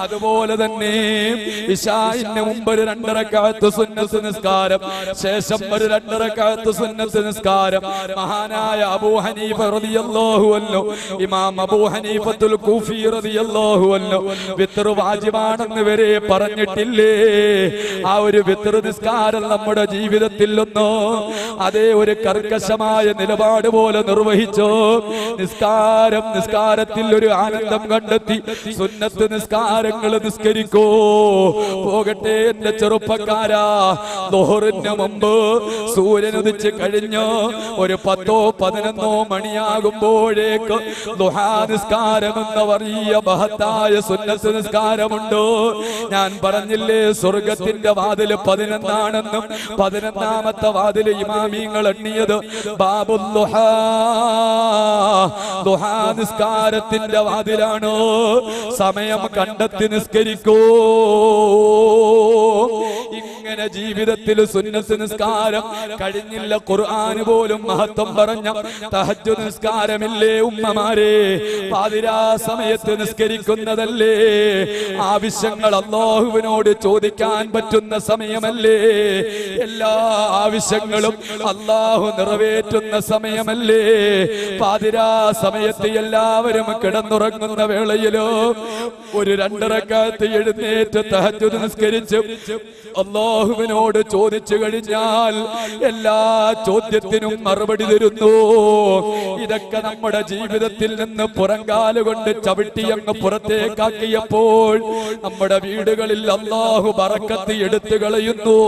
അതുപോലെ തന്നെ ഇശാഇന് മുമ്പ് ഒരു 2 റക്അത്ത് സുന്നത്ത് നിസ്കാരം, ശേഷം ഒരു 2 റക്അത്ത് സുന്നത്ത് നിസ്കാരം. മഹാനായ അബൂ ഹനീഫ റളിയല്ലാഹു അൻഹു, ഇമാം അബൂ ഹനീഫത്തുൽ കൂഫി റളിയല്ലാഹു അൻഹു വിത്ർ വാജിബാണെന്ന് വരെ പറഞ്ഞിട്ടില്ലേ. ആ ഒരു വിത്ർ നിസ്കാരം നമ്മുടെ ജീവിതത്തിൽ ഒന്നോ അതേ ഒരു കർക്കശമായ നിലപാട് പോലെ നിർവഹിച്ചോ. നിസ്കാരത്തിൽ ഒരു ആനന്ദം കണ്ടെത്തി സുന്നത്ത് നിസ്കാരങ്ങൾ നിസ്കരിക്കൂ. പോകട്ടെ എന്റെ ചെറുപ്പക്കാരാ, ളുഹറിന് മുമ്പ് സൂര്യൻ ഉദിച്ച് കഴിഞ്ഞ് ഒരു 10-11 മണിയാകുമ്പോഴേക്ക് ദുഹാ നിസ്കാരം എന്ന വലിയ മഹത്തായ സുന്നത്ത് നിസ്കാരമുണ്ടോ. ഞാൻ പറഞ്ഞില്ലേ, സ്വർഗത്തിന്റെ വാതില് 11ആണെന്നും 11ാമത്തെ വാതില് ഇമാമിങ്ങൾ എണ്ണിയത് ബാബുൽ ദുഹാ, ദുഹാ നിസ്കാരത്തിന്റെ വാതിലാണോ. സമയം കണ്ടെത്തി നിസ്കരിക്കൂ. ഇങ്ങനെ ജീവിതത്തിൽ സുന്നത്ത് നിസ്കാരം കഴിഞ്ഞില്ല. ഖുർആന് പോലും മഹത്വം പറഞ്ഞ തഹജ്ജുദ് നിസ്കാരമില്ലേ ഉമ്മമാരെ, പാതിരാ സമയത്ത് നിസ്കരിക്കുന്നതല്ലേ. ആവശ്യങ്ങൾ അല്ലാഹുവിനോട് ചോദിക്കാൻ പറ്റുന്ന സമയമല്ലേ. എല്ലാ ആവശ്യങ്ങളും അല്ലാഹു നിറവേറ്റുന്ന സമയമല്ലേ. പാതിരാ സമയത്ത് എല്ലാവരും കിടന്നുറങ്ങുന്ന വേളയിലോ ഒരു 2 റക്അത്ത് എഴുന്നേറ്റ് തഹജ്ജുദ് നിസ്കരിച്ച് അല്ലാഹുവിനോട് ചോദിച്ചു കഴിഞ്ഞാൽ എല്ലാ ചോദ്യത്തിനും മറുപടി തരുന്നു. ഇതൊക്കെ നമ്മുടെ ജീവിതത്തിൽ നിന്ന് പുറങ്കാലുകൊണ്ട് ചവിട്ടിയങ്ങ് പുറത്തേക്കാക്കിയപ്പോൾ നമ്മുടെ വീടുകളിൽ അല്ലാഹു ബറക്കത്ത് എടുത്തു കളയുന്നു.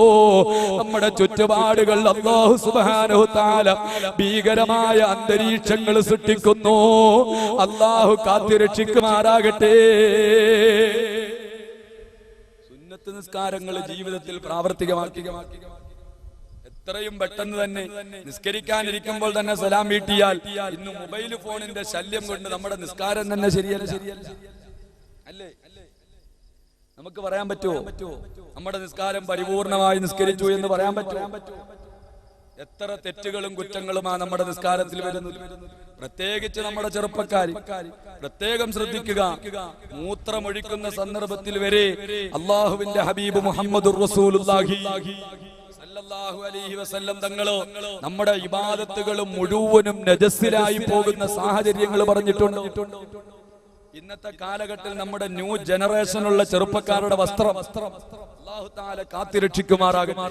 നമ്മുടെ ചുറ്റുപാടുകൾ അല്ലാഹു സുബ്ഹാനഹു തആല ഭീകരമായ അന്തരീക്ഷങ്ങൾ സൃഷ്ടിക്കുന്നു. അല്ലാഹു കാത്തുരക്ഷിക്കുമാറാകട്ടെ. സുന്നത്ത് നിസ്കാരങ്ങൾ ജീവിതത്തിൽ പ്രാവർത്തികമാക്കി എത്രയും പെട്ടെന്ന് തന്നെ നിസ്കരിക്കാനിരിക്കുമ്പോൾ തന്നെ സലാം വീട്ടിയാൽ ഇന്ന് മൊബൈൽ ഫോണിന്റെ ശല്യം കൊണ്ട് നമ്മുടെ നിസ്കാരം തന്നെ ശരിയല്ല അല്ലേ. നമുക്ക് പറയാൻ പറ്റുമോ? നമ്മുടെ നിസ്കാരം പരിപൂർണമായി നിസ്കരിച്ചു എന്ന് പറയാൻ പറ്റുമോ? എത്ര തെറ്റുകളും കുറ്റങ്ങളുമാണ് നമ്മുടെ നിസ്കാരത്തിൽ വരുന്നത്. പ്രത്യേകിച്ച് നമ്മുടെ ചെറുപ്പക്കാരി പ്രത്യേകം ശ്രദ്ധിക്കുക. മൂത്രമൊഴിക്കുന്ന സന്ദർഭത്തിൽ വരെ അള്ളാഹുവിന്റെ ഹബീബ് മുഹമ്മദുർ റസൂലുള്ളാഹി സല്ലല്ലാഹു അലൈഹി വസല്ലം തങ്ങളോ നമ്മുടെ ഇബാദത്തുകളും മുഴുവനും നജസ്സിലായി പോകുന്ന സാഹചര്യങ്ങൾ പറഞ്ഞിട്ടുണ്ട്. ഇന്നത്തെ കാലഘട്ടത്തിൽ നമ്മുടെ ന്യൂ ജനറേഷനുള്ള ചെറുപ്പക്കാരുടെ വസ്ത്രം അല്ലാഹു തആല കാത്തിരക്ഷിക്കുമാറാകട്ടെ.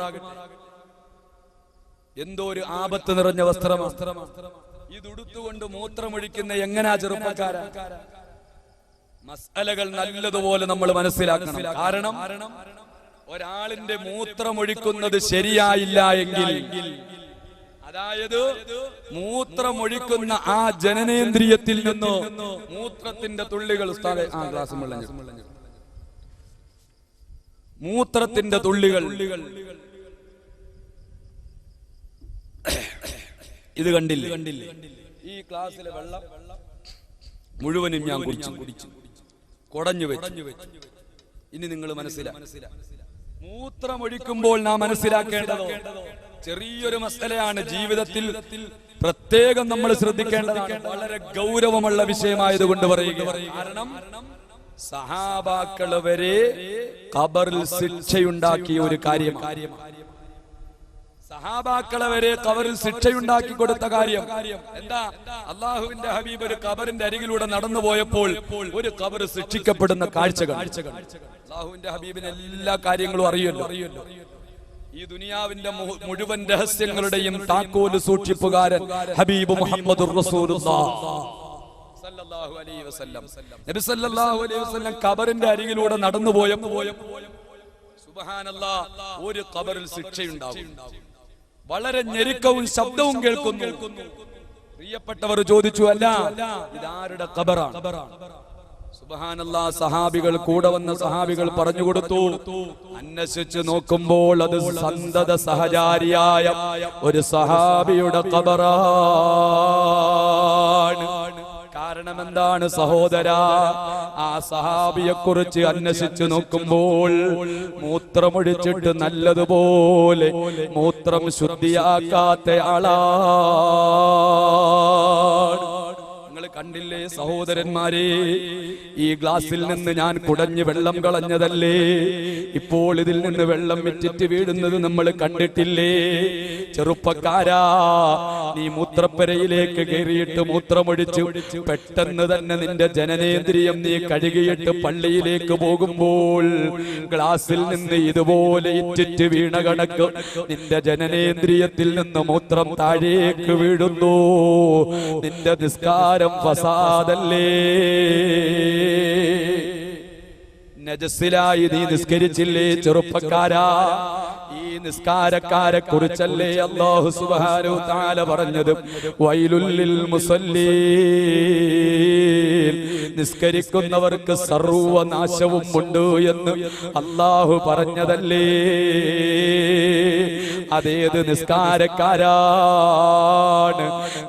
എന്തോ ഒരു ആപത്ത് നിറഞ്ഞ വസ്ത്രമാണ്. ഇതുടുത്തുകൊണ്ട് മൂത്രമൊഴിക്കുന്ന എങ്ങനാ ചെറുപ്പക്കാരാ? മസ്അലകൾ നല്ലതുപോലെ നമ്മൾ മനസ്സിലാക്കണം. കാരണം ഒരാളിന്റെ മൂത്രമൊഴിക്കുന്നത് ശരിയായില്ല എങ്കിൽ, അതായത് മൂത്രമൊഴിക്കുന്ന ആ ജനനേന്ദ്രിയത്തിൽ നിന്ന് മൂത്രത്തിന്റെ തുള്ളികൾ മൂത്രത്തിന്റെ തുള്ളികൾ ഇത് കണ്ടില്ലേ? ഈ ക്ലാസ്സിലെ വെള്ളം മുഴുവനും ഞാൻ കുടിച്ചു കുടഞ്ഞു വെച്ചു. ഇനി നിങ്ങൾ മൂത്രമൊഴിക്കുമ്പോൾ നാം മനസ്സിലാക്കേണ്ടത് ചെറിയൊരു മസലയാണ്. ജീവിതത്തിൽ പ്രത്യേകം നമ്മൾ ശ്രദ്ധിക്കേണ്ടതാണ്. വളരെ ഗൗരവമുള്ള വിഷയമായതുകൊണ്ട് പറയുക. കാരണം സഹാബാക്കൾ വരെ ഖബറിൽ ശിക്ഷയുണ്ടാക്കിയ ഒരു കാര്യമാണ്. സഹാബാക്കളെ വരെ ഖബറിൽ ശിക്ഷയുണ്ടാക്കി കൊടുത്ത കാര്യം എന്താ? അള്ളാഹുവിന്റെ ഹബീബ് ഒരു ഖബറിന്റെ അരികിലൂടെ നടന്നു പോയപ്പോൾ ഒരു ഖബർ ശിക്ഷിക്കപ്പെടുന്ന കാഴ്ചകൾ. അള്ളാഹുവിന്റെ ഹബീബിന് എല്ലാ കാര്യങ്ങളും അറിയല്ലോ. ഈ ദുനിയാവിന്റെ മുഴുവൻ രഹസ്യങ്ങളുടെയും താക്കോല് സൂക്ഷിപ്പുകാരൻ ഹബീബ് മുഹമ്മദുർ റസൂലുള്ളാഹി സല്ലല്ലാഹു അലൈഹി വസല്ലം. നബി സല്ലല്ലാഹു അലൈഹി വസല്ലം ഖബറിന്റെ അരികിലൂടെ നടന്നു പോയപ്പോൾ സുബ്ഹാനല്ലാഹ് ഒരു ഖബറിൽ ശിക്ഷയുണ്ടാവും. വളരെ ഞെരുക്കവും ശബ്ദവും കേൾക്കുന്നു. പ്രിയപ്പെട്ടവർ ചോദിച്ചു, അല്ല ഇതാരുടെ ഖബറാണ്? സുബ്ഹാനല്ലാഹ്, സഹാബികൾ കൂടെ വന്ന സഹാബികൾ പറഞ്ഞു കൊടുത്തു. അന്വേഷിച്ച് നോക്കുമ്പോൾ അത് സന്തത സഹചാരിയായ ഒരു സഹാബിയുടെ ഖബറാണ്. കാരണം എന്താണ് സഹോദരാ? ആ സഹാബിയെ കുറിച്ച് അന്വേഷിച്ചു നോക്കുമ്പോൾ മൂത്രമൊഴിച്ചിട്ട് നല്ലതുപോലെ മൂത്രം ശുദ്ധിയാക്കാത്ത ആളാണ്. നിങ്ങൾ കണ്ടില്ലേ സഹോദരന്മാരെ? ഈ ഗ്ലാസിൽ നിന്ന് ഞാൻ കുടഞ്ഞ് വെള്ളം കളഞ്ഞതല്ലേ? ഇപ്പോൾ ഇതിൽ നിന്ന് വെള്ളം വിറ്റിറ്റ് വീഴുന്നത് നമ്മൾ കണ്ടിട്ടില്ലേ? ചെറുപ്പക്കാരാ, നീ മൂത്രപ്പരയിലേക്ക് കയറിയിട്ട് മൂത്രമൊഴിച്ചു പെട്ടെന്ന് തന്നെ നിന്റെ ജനനേന്ദ്രിയം നീ കഴുകിയിട്ട് പള്ളിയിലേക്ക് പോകുമ്പോൾ ഗ്ലാസിൽ നിന്ന് ഇതുപോലെ ഇറ്റിറ്റ് വീണ കണക്ക് നിന്റെ ജനനേന്ദ്രിയത്തിൽ നിന്ന് മൂത്രം താഴേക്ക് വീഴുന്നു. നിന്റെ നിസ്കാരം ഫസാദല്ലേ? നജസിലായി നീ നിസ്കരിച്ചില്ലേ ചെറുപ്പക്കാരാ? ഈ നിസ്കാരക്കാരെ കുറിച്ചല്ലേ അല്ലാഹു സുബ്ഹാനഹു തആല പറഞ്ഞത്, വൈലുൽ ലിൽ മുസല്ലീൻ, നിസ്കരിക്കുന്നവർക്ക് സർവനാശവും ഉണ്ട് എന്ന് അല്ലാഹു പറഞ്ഞതല്ലേ? അതേത് നിസ്കാരക്കാരാണ്?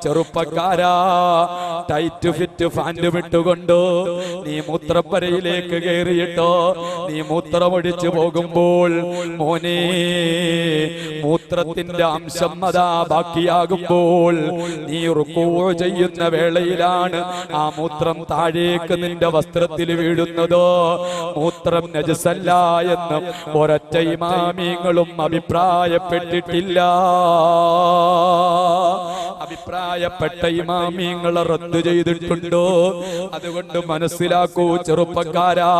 ചെറുപ്പക്കാരാ, ടൈറ്റ് ഫിറ്റ് ഫാൻഡ് വിട്ടുകൊണ്ട് നീ മൂത്രപ്പരയിലേക്ക് കയറിയിട്ടോ നീ മൂത്രമൊഴിച്ചു പോകുമ്പോൾ മോനെ, മൂത്രത്തിന്റെ അംശം അതാ ബാക്കിയാകുമ്പോൾ നീ റുക്കൂ ചെയ്യുന്ന വേളയിലാണ് ആ മൂത്രം താഴേക്ക് നിന്റെ വസ്ത്രത്തിൽ വീഴുന്നത്. മൂത്രം നജസല്ല എന്ന് ഒരൊറ്റ ഇമാമിങ്ങളും അഭിപ്രായപ്പെട്ടിട്ടില്ല. അഭിപ്രായപ്പെട്ട ഇമാമിങ്ങളെ റദ്ദ് ചെയ്തിട്ടുണ്ടോ? അതുകൊണ്ട് മനസ്സിലാക്കൂ ചെറുപ്പക്കാരാ,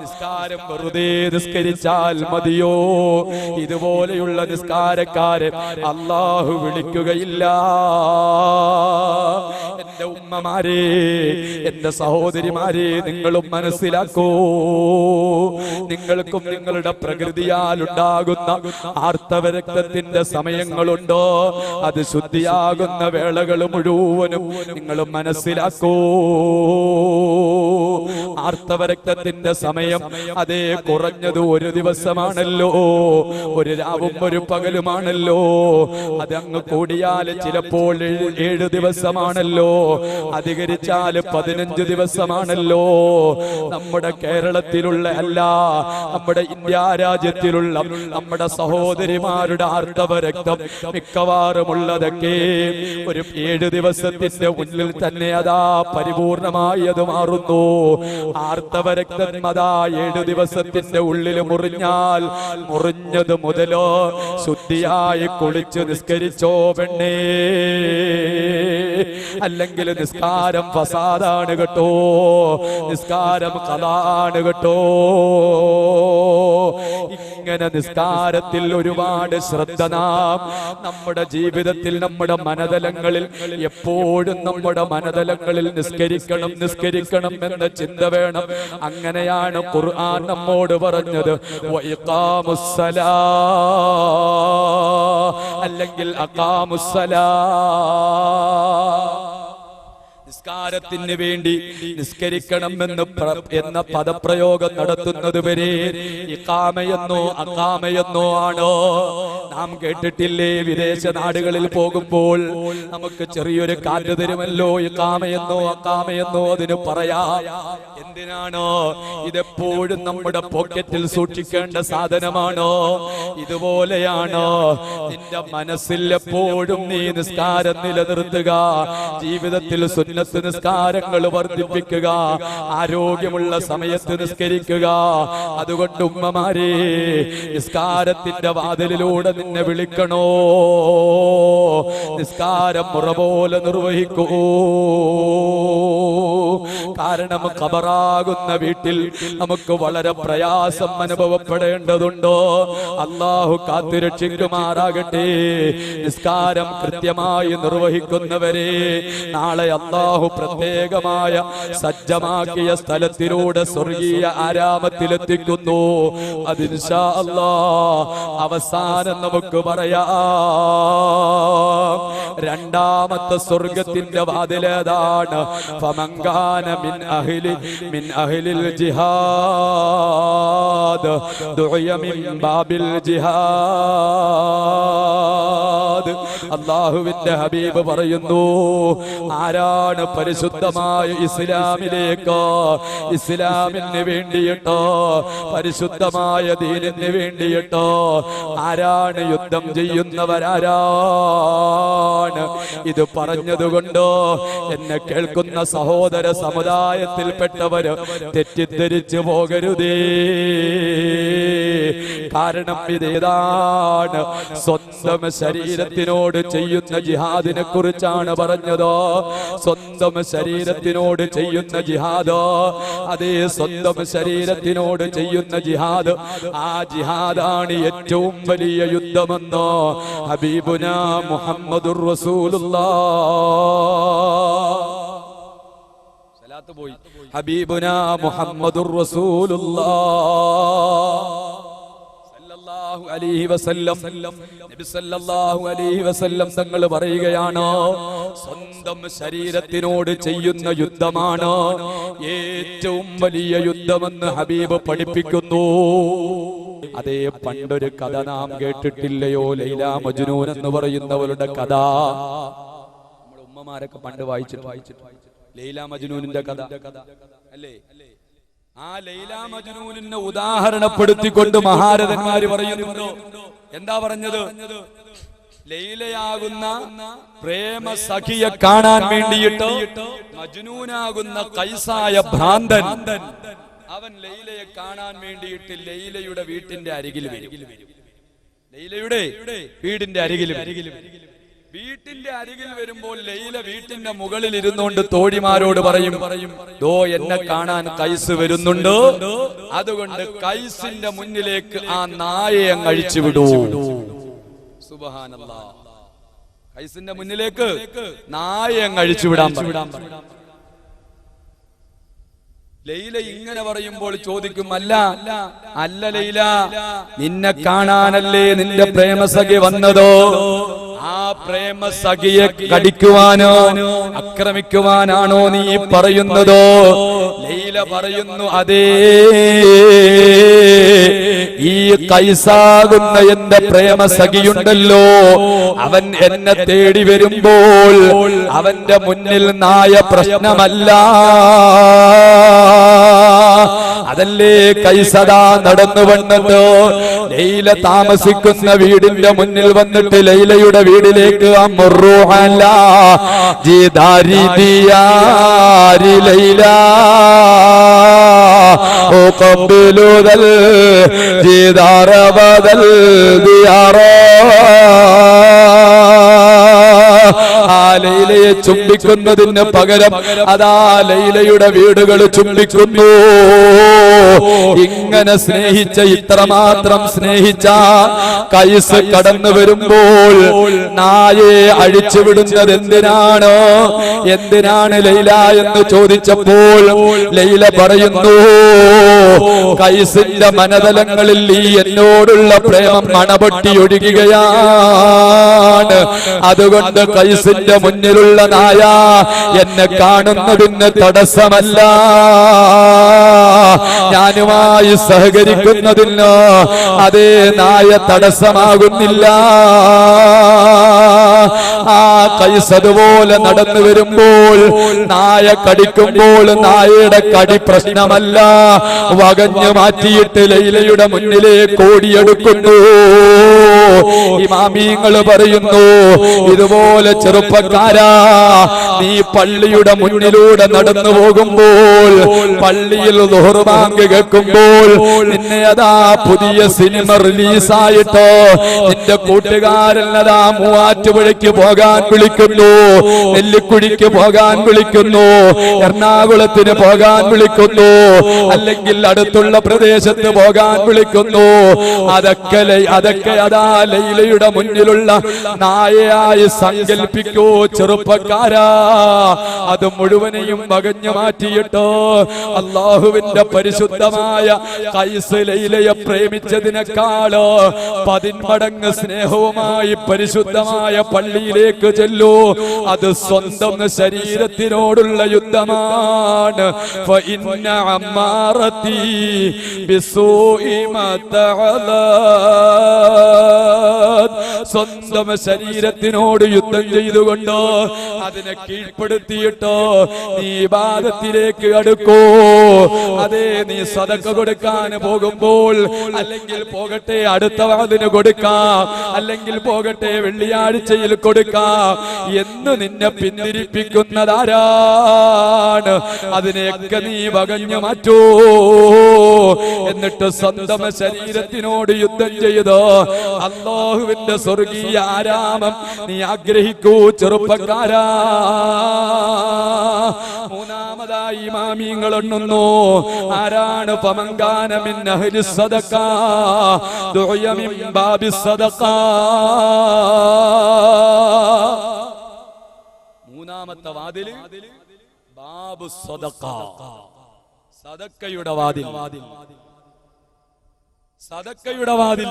നിസ്കാരം വെറുതെ നിസ്കരിച്ചാൽ മതിയോ? ഇതുപോലെയുള്ള നിസ്കാരക്കാരെ അല്ലാഹു വിളിക്കുകയില്ല. എന്റെ ഉമ്മമാരെ, എന്റെ സഹോദരിമാരെ, നിങ്ങളും മനസ്സിലാക്കൂ. നിങ്ങൾക്കും നിങ്ങളുടെ പ്രകൃതിയാൽ ഉണ്ടാകുന്ന ആർത്തവരക്തത്തിന്റെ സമയങ്ങളുണ്ടോ? അത് ശുദ്ധിയാകുന്ന വേളകൾ മുഴുവനും നിങ്ങൾ മനസ്സിലാക്കൂ. ആർത്തവരക്തത്തിന്റെ സമയം അതേ കുറഞ്ഞത് ഒരു ദിവസമാണല്ലോ, ഒരു രാവും ഒരു പകലുമാണല്ലോ. അതങ്ങ് കൂടിയാൽ ചിലപ്പോൾ 7 ദിവസമാണല്ലോ. അധികരിച്ചാൽ 15 ദിവസമാണല്ലോ. നമ്മുടെ കേരളത്തിലുള്ള അല്ല, നമ്മുടെ ഇന്ത്യ രാജ്യത്തിലുള്ള നമ്മുടെ സഹോദരിമാരുടെ ആർത്തവ രക്തം മിക്കവാറുമുള്ളതൊക്കെ ഒരു 7 ദിവസത്തിന്റെ ഉള്ളിൽ തന്നെ അതാ പരിപൂർണമായി അത് മാറുന്നു. ആർത്തവ രക്തം അതാ 7 ദിവസത്തിന്റെ ഉള്ളിൽ മുറിഞ്ഞാൽ മുറിഞ്ഞത് മുതലോ ശുദ്ധിയായി കുളിച്ച് നിസ്കരിച്ചോ പെണ്ണേ, അല്ലെങ്കിൽ നിസ്കാരം ഫസാദാണ് കേട്ടോ, നിസ്കാരം ഖലാഅാണ് കേട്ടോ. ഇങ്ങനെ നിസ്കാരത്തിൽ ഒരുപാട് ശ്രദ്ധ നാം നമ്മുടെ ജീവിതത്തിൽ നമ്മുടെ മനതലങ്ങളിൽ എപ്പോഴും നമ്മുടെ മനതലങ്ങളിൽ നിസ്കരിക്കണം നിസ്കരിക്കണം എന്ന ചിന്ത വേണം. അങ്ങനെയാണ് ഖുർആൻ നമ്മോട് പറഞ്ഞത് വഇഖാമുസ്സലാ അല്ലെങ്കിൽ അഖാമുസ്സലാ. നിസ്കാരത്തിന് വേണ്ടി നിസ്കരിക്കണം എന്ന പദപ്രയോഗം നടത്തുന്നത് വരെ ഇഖാമയെന്നോ അഖാമയെന്നോ ആണോ. നാം കേട്ടിട്ടില്ലേ, വിദേശ നാടുകളിൽ പോകുമ്പോൾ നമുക്ക് ചെറിയൊരു കാറ്റ് തരുമല്ലോ, ഇഖാമയെന്നോ അഖാമയെന്നോ അതിന് പറയാം. എന്തിനാണോ? ഇതെപ്പോഴും നമ്മുടെ പോക്കറ്റിൽ സൂക്ഷിക്കേണ്ട സാധനമാണോ? ഇതുപോലെയാണോ നിന്റെ മനസ്സിൽ എപ്പോഴും നീ നിസ്കാരം നിലനിർത്തുക, ജീവിതത്തിൽ സുന്നത്ത് നിസ്കാരങ്ങൾ വർദ്ധിപ്പിക്കുക, ആരോഗ്യമുള്ള സമയത്ത് നിസ്കരിക്കുക. അതുകൊണ്ട് ഉമ്മമാരെ, നിസ്കാരത്തിന്റെ വാതിലിലൂടെ നിന്നെ വിളിക്കണോ, നിസ്കാരം മുറ പോലെ നിർവഹിക്കൂ. കാരണം ഖബറാകുന്ന വീട്ടിൽ നമുക്ക് വളരെ പ്രയാസം അനുഭവപ്പെടേണ്ടതുണ്ടോ. അല്ലാഹു കാത്തുരക്ഷിക്കുമാറാകട്ടെ. നിസ്കാരം കൃത്യമായി നിർവഹിക്കുന്നവരെ നാളെ അല്ലാഹു പ്രത്യേകമായ സജ്ജമാക്കിയ സ്ഥലത്തിലൂടെ സ്വർഗീയ ആരാമത്തിലെത്തിക്കുന്നു. അത് ഇൻഷാ അല്ലാഹ് അവസാനം നമുക്ക് പറയാം. രണ്ടാമത്തെ സ്വർഗത്തിന്റെ വാതിലേതാണ്? ഫമൻകാന മിൻ അഹ്ലിൽ ജിഹാദ് ദുഇയ മിൻ ബാബിൽ ജിഹാദ്. അല്ലാഹുവിന്റെ ഹബീബ് പറയുന്നു, ആരാണ് പരിശുദ്ധമായ ഇസ്ലാമിലേക്ക്, ഇസ്ലാമിന് വേണ്ടിയിട്ടോ പരിശുദ്ധമായ ദീനിന് വേണ്ടിയിട്ടോ ആരാണ് യുദ്ധം ചെയ്യുന്നവരാരാണ്? ഇത് പറഞ്ഞതുകൊണ്ടോ എന്നെ കേൾക്കുന്ന സഹോദര സമുദായത്തിൽപ്പെട്ടവര് തെറ്റിദ്ധരിച്ചു പോകരുതേ. കാരണം ഇതേതാണ് സ്വന്തം ശരീരത്തിനോട് ചെയ്യുന്ന ജിഹാദിനെ കുറിച്ചാണ് പറഞ്ഞതോ. സ്വന്തം ശരീരത്തിനോട് ചെയ്യുന്ന ജിഹാദോ, അതേ സ്വന്തം ശരീരത്തിനോട് ചെയ്യുന്ന ജിഹാദ്, ആ ജിഹാദാണ് ഏറ്റവും വലിയ യുദ്ധമെന്നോ ഹബീബുനാ മുഹമ്മദുർ റസൂലുള്ളാഹ്. സലാത്ത് പോയി. ഹബീബുനാ മുഹമ്മദുർ റസൂലുള്ളാഹ് സല്ലല്ലാഹു അലൈഹി വസല്ലം, നബി സല്ലല്ലാഹു അലൈഹി വസല്ലം തങ്ങൾ പറയുകയാണ്, സ്വന്തം ശരീരത്തിനോട് ചെയ്യുന്ന യുദ്ധമാണ് ഏറ്റവും വലിയ യുദ്ധമെന്ന് ഹബീബ് പഠിപ്പിക്കുന്നു. അതേ, പണ്ടൊരു കഥ നാം കേട്ടിട്ടില്ലയോ, ലൈല മജ്നൂൻ എന്ന് പറയുന്നവരുടെ കഥ. നമ്മുടെ ഉമ്മമാരൊക്കെ പണ്ട് വായിച്ചിട്ട് ലൈല മജ്നൂനിന്റെ കഥ അല്ലേ? ആ ലൈല മജ്നൂനിനെ ഉദാഹരണപ്പെടുത്തിക്കൊണ്ട് മഹാരഥന്മാര് പറയുന്നുണ്ടോ? എന്താ പറഞ്ഞത്? ലൈലയാകുന്ന പ്രേമ സഖിയെ കാണാൻ വേണ്ടിയിട്ട് മജ്നൂനാകുന്ന കൈസായ ഭ്രാന്തൻ അവൻ ലൈലയെ കാണാൻ വേണ്ടിയിട്ട് ലൈലയുടെ വീട്ടിന്റെ അരികിൽ വരും. ലൈലയുടെ വീടിന്റെ അരികിൽ വീട്ടിന്റെ അരികിൽ വരുമ്പോൾ ലൈല വീട്ടിന്റെ മുകളിൽ ഇരുന്നുകൊണ്ട് തോഴിമാരോട് പറയും, ദോ എന്നെ കാണാൻ കൈസ് വരുന്നുണ്ട്, അതുകൊണ്ട് കൈസിന്റെ മുന്നിലേക്ക് ആ നായയെ അങ്ങ് അഴിച്ചു വിടൂ. സുബ്ഹാനല്ലാഹ്. കൈസിന്റെ മുന്നിലേക്ക് നായയെ അങ്ങ് അഴിച്ചു വിടാൻ പറയും. ലൈല ഇങ്ങനെ പറയുമ്പോൾ ചോദിക്കും, അല്ല ലൈല, നിന്നെ കാണാനല്ലേ നിന്റെ പ്രേമസഖി വന്നതോ? ആ പ്രേമ സഖിയെ കടിക്കുവാനോ ആക്രമിക്കുവാനാണോ നീ പറയുന്നതോ? ലൈല പറയുന്നു, അതേ, ഈ കൈസാകുന്ന എന്റെ പ്രേമ സഖിയുണ്ടല്ലോ, അവൻ എന്നെ തേടി വരുമ്പോൾ അവന്റെ മുന്നിൽ നായ പ്രശ്നമല്ല. അതല്ലേ കൈസദാ നടന്നു വന്നത്. ലൈല താമസിക്കുന്ന വീടിന്റെ മുന്നിൽ വന്നിട്ട് ലൈലയുടെ വീടിലേക്ക് അമ്റുഅല ജിദാരി ദിയാരി ലൈല ഓ ഖബ്ലുദൽ ജിദാര ബദൽ ദിയാറോ. ആ ലൈലയെ ചുംബിക്കുന്നതിന് പകരം അതാ ലൈലയുടെ വീടുകൾ ചുംബിക്കുന്നു. ഇങ്ങനെ സ്നേഹിച്ച, ഇത്രമാത്രം സ്നേഹിച്ച കൈസ് കടന്നു വരുമ്പോൾ നായയെ അഴിച്ചുവിടുന്നത് എന്തിനാണ്? എന്തിനാണ് ലൈല എന്ന് ചോദിച്ചപ്പോൾ ലൈല പറയുന്നു, കൈസിന്റെ മനതലങ്ങളിൽ ഈ എന്നോടുള്ള പ്രേമം മണപൊട്ടി ഒഴുകുകയാണ്. അതുകൊണ്ട് കൈസിന്റെ മുന്നിലുള്ള നായ എന്നെ കാണുന്നതിന് തടസ്സമല്ല, ഞാനുമായി സഹകരിക്കുന്നതിന് അതേ നായ തടസ്സമാകുന്നില്ല. ആ കൈസ് അതുപോലെ നടന്നു വരുമ്പോൾ നായ കടിക്കുമ്പോൾ നായയുടെ കടി പ്രശ്നമല്ല, വകഞ്ഞു മാറ്റിയിട്ട് ലൈലയുടെ മുന്നിലേക്ക് ഓടിയെടുക്കുന്നു. ഇമാമിങ്ങൾ പറയുന്നു, ഇതുപോലെ ചെറുപ്പക്കാരാ, നീ പള്ളിയുടെ മുന്നിലൂടെ നടന്നു പോകുമ്പോൾ, പള്ളിയിൽ ദുഹർ ബാങ്ക് കേൾക്കുമ്പോൾ നിന്നെ അതാ പുതിയ സിനിമ റിലീസായിട്ടോ നിന്റെ കൂട്ടുകാരൻ അതാ മൂവാറ്റുപുഴയ്ക്ക് പോകാൻ വിളിക്കുന്നു, നെല്ലിക്കുഴിക്ക് പോകാൻ വിളിക്കുന്നു, എറണാകുളത്തിന് പോകാൻ വിളിക്കുന്നു, അല്ലെങ്കിൽ അടുത്തുള്ള പ്രദേശത്ത് പോകാൻ വിളിക്കുന്നു. അതൊക്കെ അതാ ലൈലയുടെ മുന്നിലുള്ള നായയായി സങ്കൽപ്പിക്കൂ ചെറുപ്പക്കാരാ. അത് മുഴുവനെയും വകഞ്ഞു മാറ്റിയിട്ടോ അല്ലാഹുവിന്റെ പരിശുദ്ധമായ കൈസ് ലൈലയെ പ്രേമിച്ചതിനേക്കാളോ 10 മടങ്ങ് സ്നേഹവുമായി പരിശുദ്ധമായ പള്ളിയിലേക്ക് ചെല്ലൂ. അത് സ്വന്തം ശരീരത്തിനോടുള്ള യുദ്ധമാണ്. ഫഇന്ന അമ്മാറതി ബിസൂഇ മതഅലത്. സ്വന്തം ശരീരത്തിനോട് യുദ്ധം ചെയ്തുകൊണ്ട് അതിനെ കീഴ്പ്പെടുത്തിയിട്ടോ നീ ഇബാദത്തിലേക്ക് അടുക്കൂ. അതേ, നീ സദഖ കൊടുക്കാൻ പോകുമ്പോൾ, അല്ലെങ്കിൽ പോകട്ടെ അടുത്ത വാദിന് കൊടുക്കാം, അല്ലെങ്കിൽ പോകട്ടെ വെള്ളിയാഴ്ചയിൽ കൊടുക്കാം എന്ന് നിന്നെ പിന്തിരിപ്പിക്കുന്നതാരാണ്? അതിനെയൊക്കെ നീ വകഞ്ഞു മാറ്റൂ. എന്നിട്ട് സ്വന്തം ശരീരത്തിനോട് യുദ്ധം ചെയ്തോ അല്ലാഹുവിന്റെ സ്വർഗീയ ആരാമം നീ ആഗ്രഹിക്കൂ ചെറുപ്പക്കാരാ. മൂന്നാമതായി ഇമാമിങ്ങൾ എണ്ണുന്നു, ആരാണ്? ഫമൻകാന മിൻ അഹ്ലി സദഖ ദുഇയ മിൻ ബാബി സദഖ. മൂന്നാമത്തെ വാതിൽ ബാബു സദഖ, സദഖയുടെ വാതിൽ. സദഖയുടെ വാതിൽ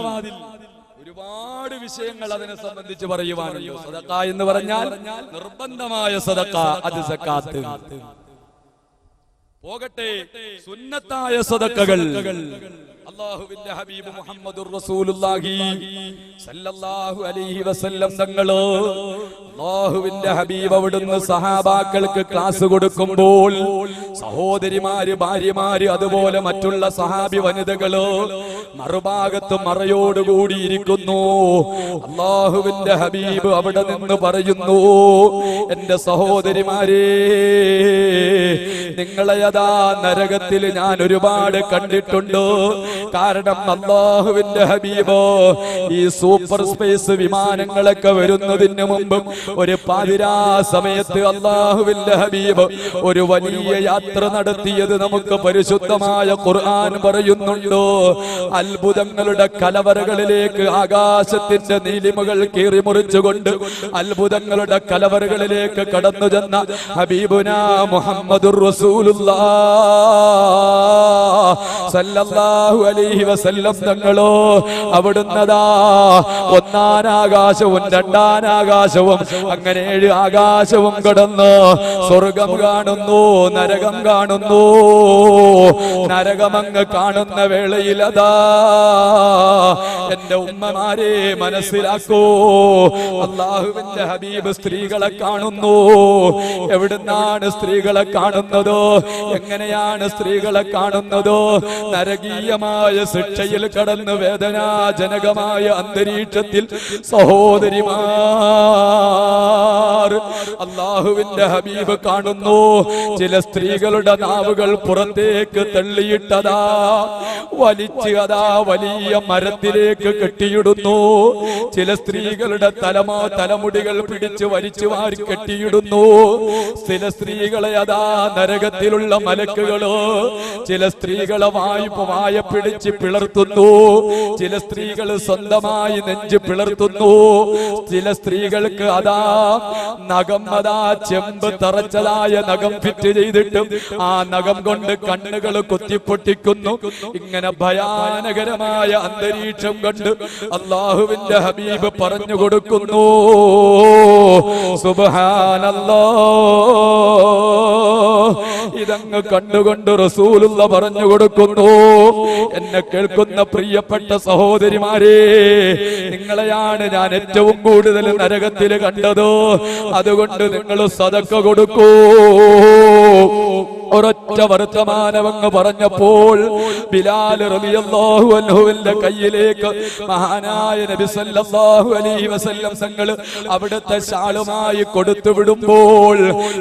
ഒരുപാട് വിഷയങ്ങൾ അതിനെ സംബന്ധിച്ച് പറയുവാനുണ്ട്. സദഖ എന്ന് പറഞ്ഞാൽ നിർബന്ധമായ സദഖ, അത് സക്കാത്ത്. പോകട്ടെ സുന്നത്തായ സദഖകൾ. അല്ലാഹുവിന്റെ ഹബീബ് മുഹമ്മദുർ റസൂലുള്ളാഹി സല്ലല്ലാഹു അലൈഹി വസല്ലം തങ്ങളോ അല്ലാഹുവിന്റെ ഹബീബ് അവിടുന്ന് സഹാബാക്കൾക്ക് ക്ലാസ് കൊടുക്കുമ്പോൾ സഹോദരിമാര്, ഭാര്യമാര്, അതുപോലെ മറ്റുള്ള സഹാബി വനിതകളോ മറുഭാഗത്ത് മറയോടുകൂടി ഇരിക്കുന്നു. അല്ലാഹുവിന്റെ ഹബീബ് അവിടെ നിന്ന് പറയുന്നു, എന്റെ സഹോദരിമാരെ, നിങ്ങളെ അതാ നരകത്തിൽ ഞാൻ ഒരുപാട് കണ്ടിട്ടുണ്ട്. കാരണം അല്ലാഹുവിന്റെ ഹബീബ് ഈ സൂപ്പർ സ്പേസ് വിമാനങ്ങളൊക്കെ വരുന്നതിന് മുമ്പ് ഒരു പാതിരാ സമയത്ത് അല്ലാഹുവിന്റെ ഹബീബ് ഒരു വലിയ യാത്ര നടത്തിയത് നമുക്ക് പരിശുദ്ധമായ ഖുർആൻ പറയുന്നുണ്ടോ. അത്ഭുതങ്ങളുടെ കലവറകളിലേക്ക് ആകാശത്തിന്റെ നീലിമകൾ കീറിമുറിച്ചുകൊണ്ട് അത്ഭുതങ്ങളുടെ കലവറകളിലേക്ക് കടന്നു ചെന്ന ഹബീബുനാ മുഹമ്മദുർ റസൂലുള്ളാഹ് സല്ലല്ലാഹു അലൈഹി വസല്ലം തങ്ങളോ അവിടുന്നതാ ഒന്നാനാകാശവും രണ്ടാനാകാശവും അങ്ങനെ 7 ആകാശവും കടന്ന് സ്വർഗം കാണുന്നു, നരകം കാണുന്നു. നരകമങ്ങ് കാണുന്ന വേളയിൽ അതാ എന്റെ ഉമ്മമാരെ മനസ്സിലാക്കൂ, അല്ലാഹുവിന്റെ ഹബീബ് സ്ത്രീകളെ കാണുന്നു. എവിടുന്നാണ് സ്ത്രീകളെ കാണുന്നത്? എങ്ങനെയാണ് സ്ത്രീകളെ കാണുന്നത്? നരകീയമായ ശിക്ഷയിൽ കടന്ന് വേദനാജനകമായ അന്തരീക്ഷത്തിൽ സഹോദരിമാർ അല്ലാഹുവിന്റെ ഹബീബ് കാണുന്നു. ചില സ്ത്രീകളുടെ നാവുകൾ പുറത്തേക്ക് തള്ളിയിട്ടതാ വലിച്ച് അതാ വലിയ മരത്തിലേക്ക് കെട്ടിയിടുന്നു. ചില സ്ത്രീകളുടെ തലമുടികൾ പിടിച്ച് വലിച്ചു വാരി കെട്ടിയിടുന്നു. ചില സ്ത്രീകളെ അതാ നരകത്തിലുള്ള മലക്കുകളോ ചില സ്ത്രീകളെ വായ പിടിച്ച് പിളർത്തുന്നു. ചില സ്ത്രീകൾ സ്വന്തമായി നെഞ്ച് പിളർത്തുന്നു. ചില സ്ത്രീകൾക്ക് അതാ നഖം അതാ ചെമ്പ് തറച്ചതായ നഖം ഫിറ്റ് ചെയ്തിട്ടും ആ നഖം കൊണ്ട് കണ്ണുകൾ കുത്തിപ്പൊട്ടിക്കുന്നു. ഇങ്ങനെ ഭയാനകരമായ അന്തരീക്ഷം കണ്ട് അല്ലാഹുവിന്റെ ഹബീബ് പറഞ്ഞു കൊടുക്കുന്നു, സുബ്ഹാനല്ലാഹ്. ഇതങ്ങ് കണ്ടുകൊണ്ട് റസൂലുള്ള പറഞ്ഞു കൊടുക്കുന്നു, എന്നെ കേൾക്കുന്ന പ്രിയപ്പെട്ട സഹോദരിമാരെ, നിങ്ങളെയാണ് ഞാൻ ഏറ്റവും കൂടുതൽ നരകത്തിൽ കണ്ടത്. അതുകൊണ്ട് നിങ്ങൾ സദക്ക കൊടുക്കൂ. ഒരൊറ്റ വർത്തമാനമങ്ങ് പറഞ്ഞപ്പോൾ ബിലാൽ റളിയല്ലാഹു അൻഹുവിന്റെ കയ്യിലേക്ക് മഹാനായ നബി സല്ലല്ലാഹു അലൈഹി വസല്ലം തങ്ങൾ അവിടുത്തെ ഷാളുമായി കൊടുത്തു വിടുമ്പോൾ